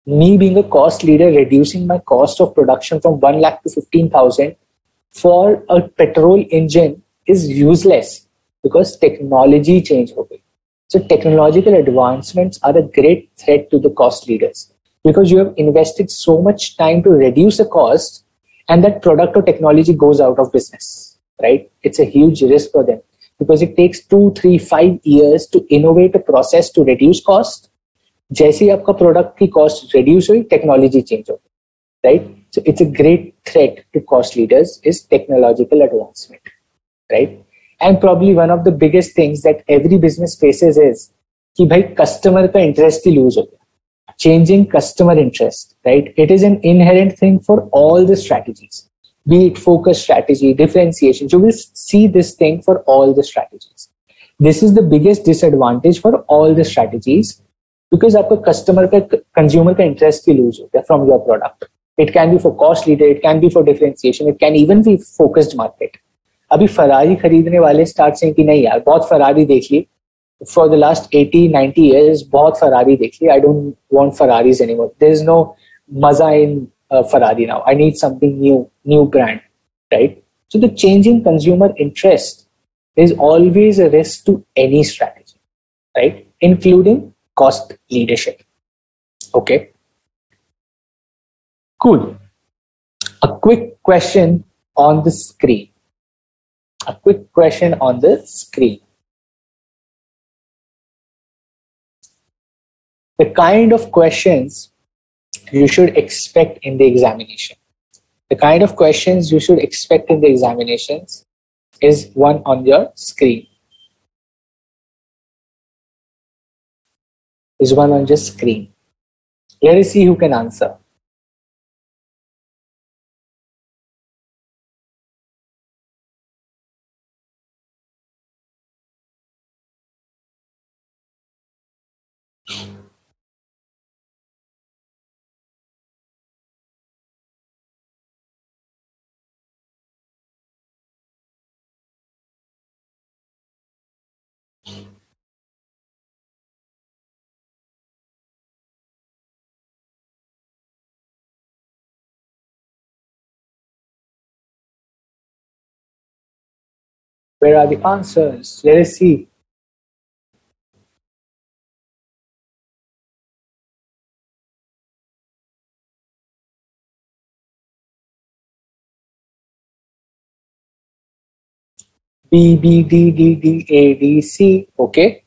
Me being a cost leader, reducing my cost of production from 1 lakh to 15,000 for a petrol engine is useless because technology changed हो गई. So technological advancements are a great threat to the cost leaders because you have invested so much time to reduce the cost and that product or technology goes out of business, right? It's a huge risk for them because it takes 2, 3, 5 years to innovate a process to reduce cost. जैसे ही आपका product की cost reduce हुई, technology change हो गई, right? So it's a great threat to cost leaders is technological advancement, right? And probably one of the biggest things that every business faces is कि भाई customer का interest ही loose हो गया. Changing customer interest, right? It is an inherent thing for all the strategies, be it focus strategy, differentiation. You will see this thing for all the strategies. This is the biggest disadvantage for all the strategies because आपका customer का consumer का interest ही lose होता है from your product. It can be for cost leader, it can be for differentiation, it can even be focused market. अभी Ferrari खरीदने वाले start से कि नहीं यार बहुत फरारी देख ली, for the last 80-90 years बहुत Ferrari देख ली, I don't want Ferraris anymore. There is no maza in Ferrari now. I need something new brand, right? So the changing consumer interest is always a risk to any strategy, right? Including cost leadership. Okay, cool. A quick question on the screen. A quick question on the screen. The kind of questions you should expect in the examination. The kind of questions you should expect in the examinations is one on your screen. Is one on your screen. Let us see who can answer. Where are the answers? Let us see. B, B, D, D, D, A, D, C. Okay.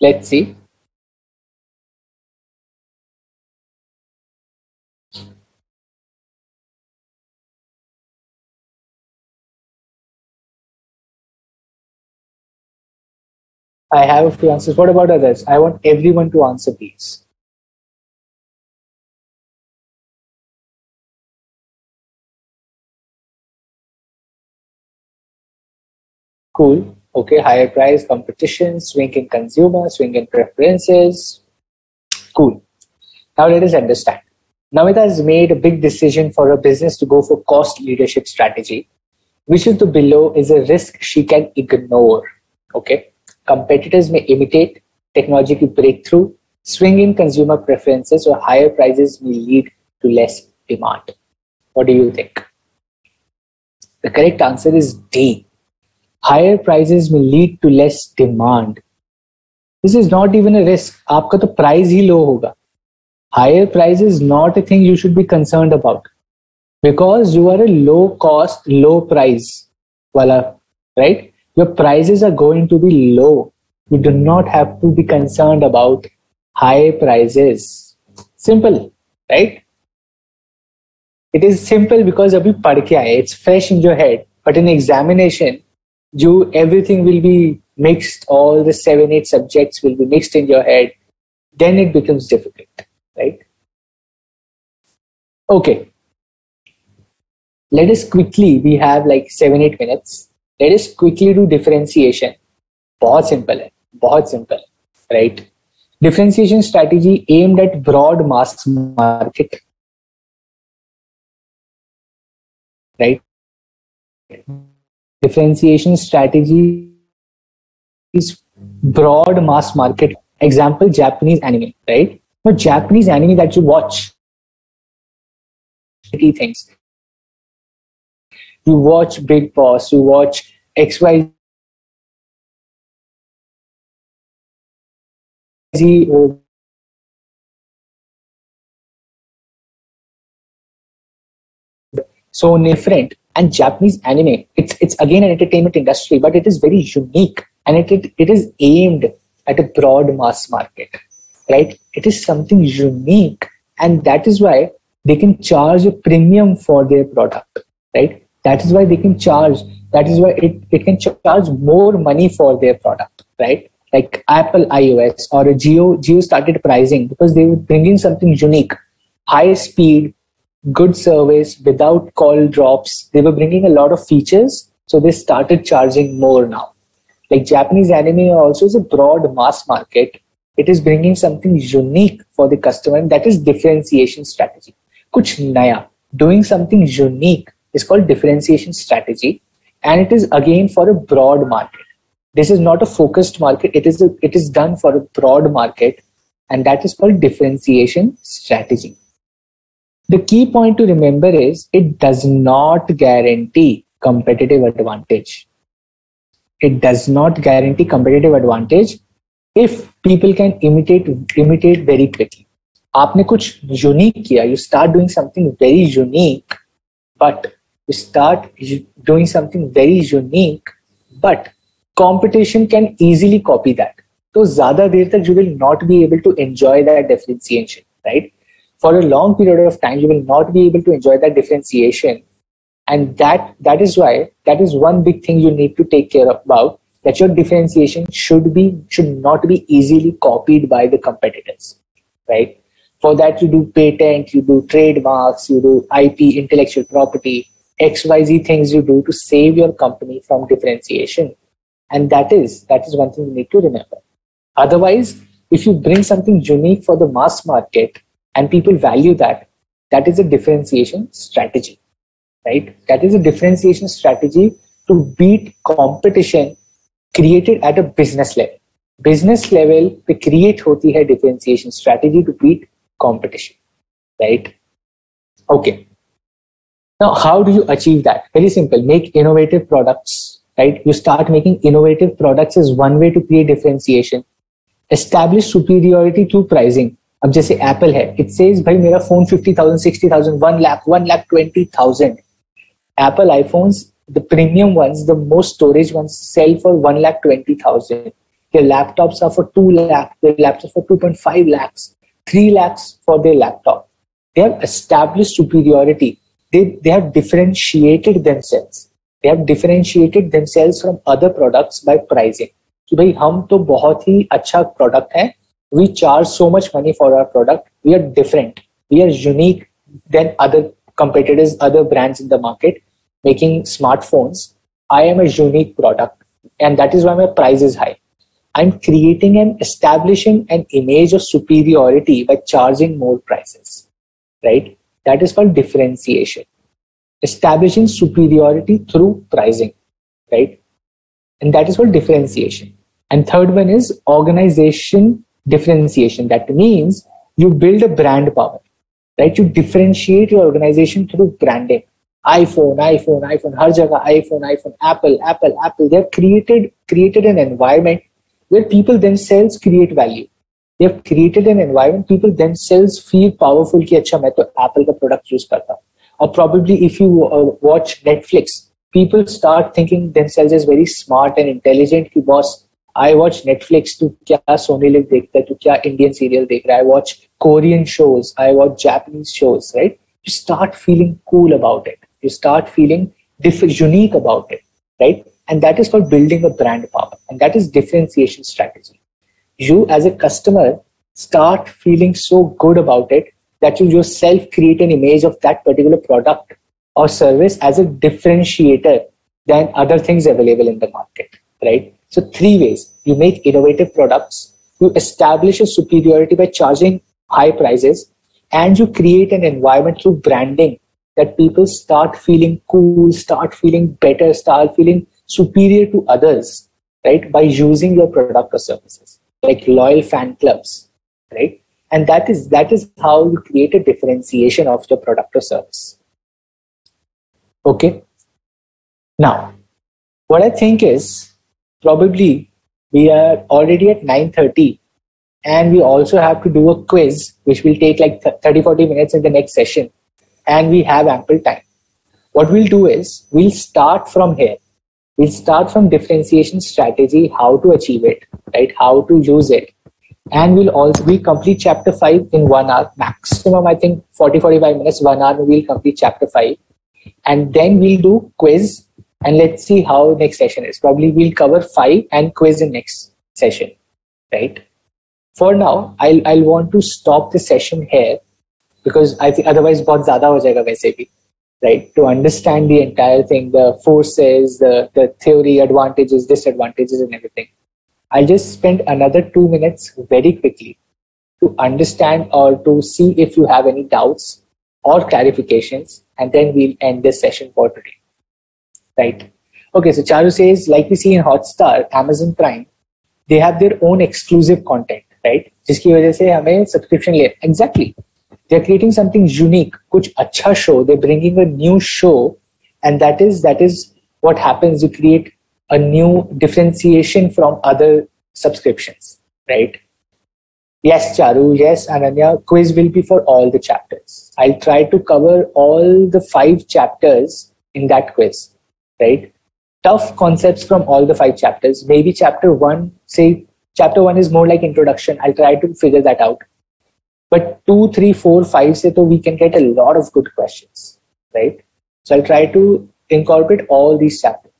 Let's see. I have a few answers. What about others? I want everyone to answer these. Cool. Okay. Higher price, competition, swing in consumer, swing in preferences. Cool. Now let us understand. Namita has made a big decision for her business to go for cost leadership strategy. Which of the below is a risk she can ignore? Okay. Competitors may imitate, technological breakthrough, swing in consumer preferences, or higher prices may lead to less demand. What do you think? The correct answer is D. Higher prices may lead to less demand. This is not even a risk. आपका तो price ही low होगा. Higher price is not a thing you should be concerned about because you are a low cost, low price wala, right? Your prices are going to be low. You do not have to be concerned about high prices. Simple, right? It is simple because abhi padh ke aaye. It's fresh in your head. But in examination, everything will be mixed. All the 7-8 subjects will be mixed in your head. Then it becomes difficult, right? Okay. Let us quickly, we have like 7-8 minutes. Let us quickly do differentiation. बहुत simple है, बहुत simple, right? Differentiation strategy aimed at broad mass market, right? Differentiation strategy is broad mass market. Example, Japanese anime, right? Now, Japanese anime that you watch, things. You watch Big Boss, you watch XYZ, so different. And Japanese anime, it's again an entertainment industry, but it is very unique and it is aimed at a broad mass market, right? It is something unique, and that is why they can charge a premium for their product, right? That is why they can charge, that is why it can charge more money for their product, right? Like Apple iOS or a Geo started pricing because they were bringing something unique, high speed, good service without call drops. They were bringing a lot of features, so they started charging more now. Like Japanese anime also is a broad mass market. It is bringing something unique for the customer, and that is differentiation strategy. Kuch naya, doing something unique is called differentiation strategy, and it is again for a broad market. This is not a focused market. It is done for a broad market, and that is called differentiation strategy. The key point to remember is it does not guarantee competitive advantage. It does not guarantee competitive advantage if people can imitate very quickly. आपने कुछ unique किया, you start doing something very unique, but competition can easily copy that. So ज़्यादा देर तक you will not be able to enjoy that differentiation, right? For a long period of time, you will not be able to enjoy that differentiation. And that is why, that is one big thing you need to take care of about, that your differentiation should not be easily copied by the competitors, right? For that, you do patent, you do trademarks, you do IP, intellectual property, XYZ things you do to save your company from differentiation. And that is one thing you need to remember. Otherwise, if you bring something unique for the mass market and people value that, that is a differentiation strategy, right? That is a differentiation strategy to beat competition created at a business level. Business level पे create होती है differentiation strategy to beat competition, right? Okay. Now, how do you achieve that? Very simple. Make innovative products, right? You start making innovative products is one way to create differentiation. Establish superiority through pricing. अब जैसे Apple है, it says भाई मेरा phone 50,000, 60,000, 1 lakh, 1,20,000. Apple iPhones, the premium ones, the most storage ones sell for 1,20,000. Their laptops are for 2 lakh, their laptops for 2.5 lakhs, 3 lakhs for their laptop. They have established superiority. They have differentiated themselves. They have differentiated themselves from other products by pricing. कि भाई हम तो बहुत ही अच्छा product है. We charge so much money for our product. We are different. We are unique than other competitors, other brands in the market making smartphones. I am a unique product, and that is why my price is high. I'm creating and establishing an image of superiority by charging more prices, right? That is called differentiation. Establishing superiority through pricing, right? And that is called differentiation. And third one is organization differentiation. That means you build a brand power, right? You differentiate your organization through branding. iPhone, हर जगह iPhone, Apple. They have created an environment where people themselves create value. They have created an environment people themselves feel powerful कि अच्छा मैं तो Apple का product use करता हूँ. Or probably if you watch Netflix, people start thinking themselves as very smart and intelligent कि boss, I watch Netflix, तू क्या Sony Live देखता है, तू क्या Indian serial देख रहा है, I watch Korean shows, I watch Japanese shows, right? You start feeling cool about it. You start feeling unique about it, right? And that is called building a brand power. And that is differentiation strategy. You as a customer start feeling so good about it that you yourself create an image of that particular product or service as a differentiator than other things available in the market, right? So 3 ways. You make innovative products, you establish a superiority by charging high prices, and you create an environment through branding that people start feeling cool, start feeling better, start feeling superior to others, right? By using your product or services, like loyal fan clubs, right? And that is how you create a differentiation of your product or service. Okay. Now, what I think is probably we are already at 9:30 and we also have to do a quiz, which will take like 30-40 minutes in the next session, and we have ample time. What we'll do is we'll start from here. We'll start from differentiation strategy, how to achieve it, right? How to use it. And we'll complete chapter 5 in 1 hour maximum. I think 45 minutes, 1 hour we'll complete chapter 5, and then we'll do quiz, and let's see how next session is. Probably we'll cover 5 and quiz in next session, right? For now, I'll want to stop the session here, because I think otherwise बहुत ज़्यादा हो जाएगा वैसे भी, right? To understand the entire thing, the forces, the theory, advantages, disadvantages, and everything. I'll just spend another 2 minutes very quickly to understand or to see if you have any doubts or clarifications, and then we'll end this session for today, right? Okay, so Charu says, like we see in Hotstar, Amazon Prime, they have their own exclusive content, right? जिसकी वजह से हमें subscription ले. Exactly. They're creating something unique, कुछ अच्छा show. They're bringing a new show, and that is what happens. You create a new differentiation from other subscriptions, right? Yes, Charu. Yes, Ananya. Quiz will be for all the chapters. I'll try to cover all the 5 chapters in that quiz, right? Tough concepts from all the 5 chapters. Maybe chapter 1, say chapter 1 is more like introduction. I'll try to figure that out. But 2, 3, 4, 5 se to we can get a lot of good questions, right? So I'll try to incorporate all these chapters.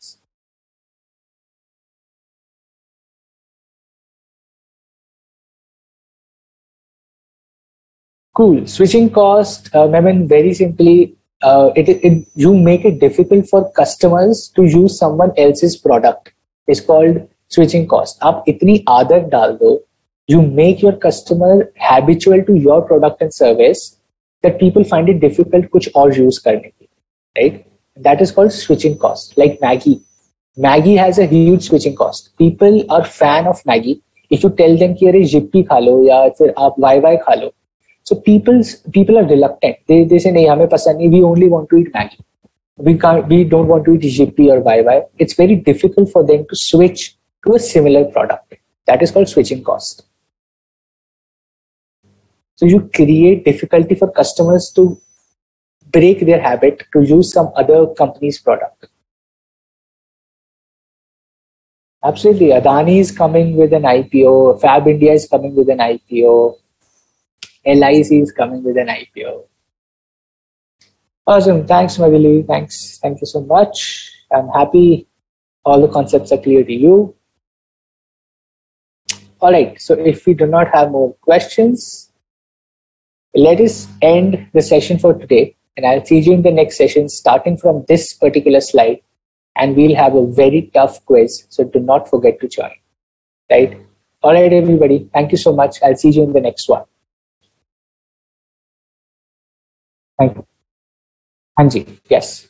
Cool. Switching cost, Memen, very simply, you make it difficult for customers to use someone else's product. It's called switching cost. आप इतनी आदत डाल दो, you make your customer habitual to your product and service that people find it difficult कुछ और use करने की, right? That is called switching cost. Like Maggie. Maggie has a huge switching cost. People are fan of Maggie. If you tell them कि अरे Yippee खा लो या फिर आप YY खा लो, so people are reluctant. They say नहीं हमें पसंद नहीं. We only want to eat Maggie. We don't want to eat Yippee or YY. It's very difficult for them to switch to a similar product. That is called switching cost. So you create difficulty for customers to break their habit to use some other company's product. Absolutely. Adani is coming with an IPO. Fab India is coming with an IPO. LIC is coming with an IPO. Awesome. Thanks, Magili. Thanks. Thank you so much. I'm happy all the concepts are clear to you. All right. So if we do not have more questions, let us end the session for today. And I'll see you in the next session, starting from this particular slide. And we'll have a very tough quiz. So do not forget to join. Right? All right, everybody. Thank you so much. I'll see you in the next one. Thank you. Hanji, yes.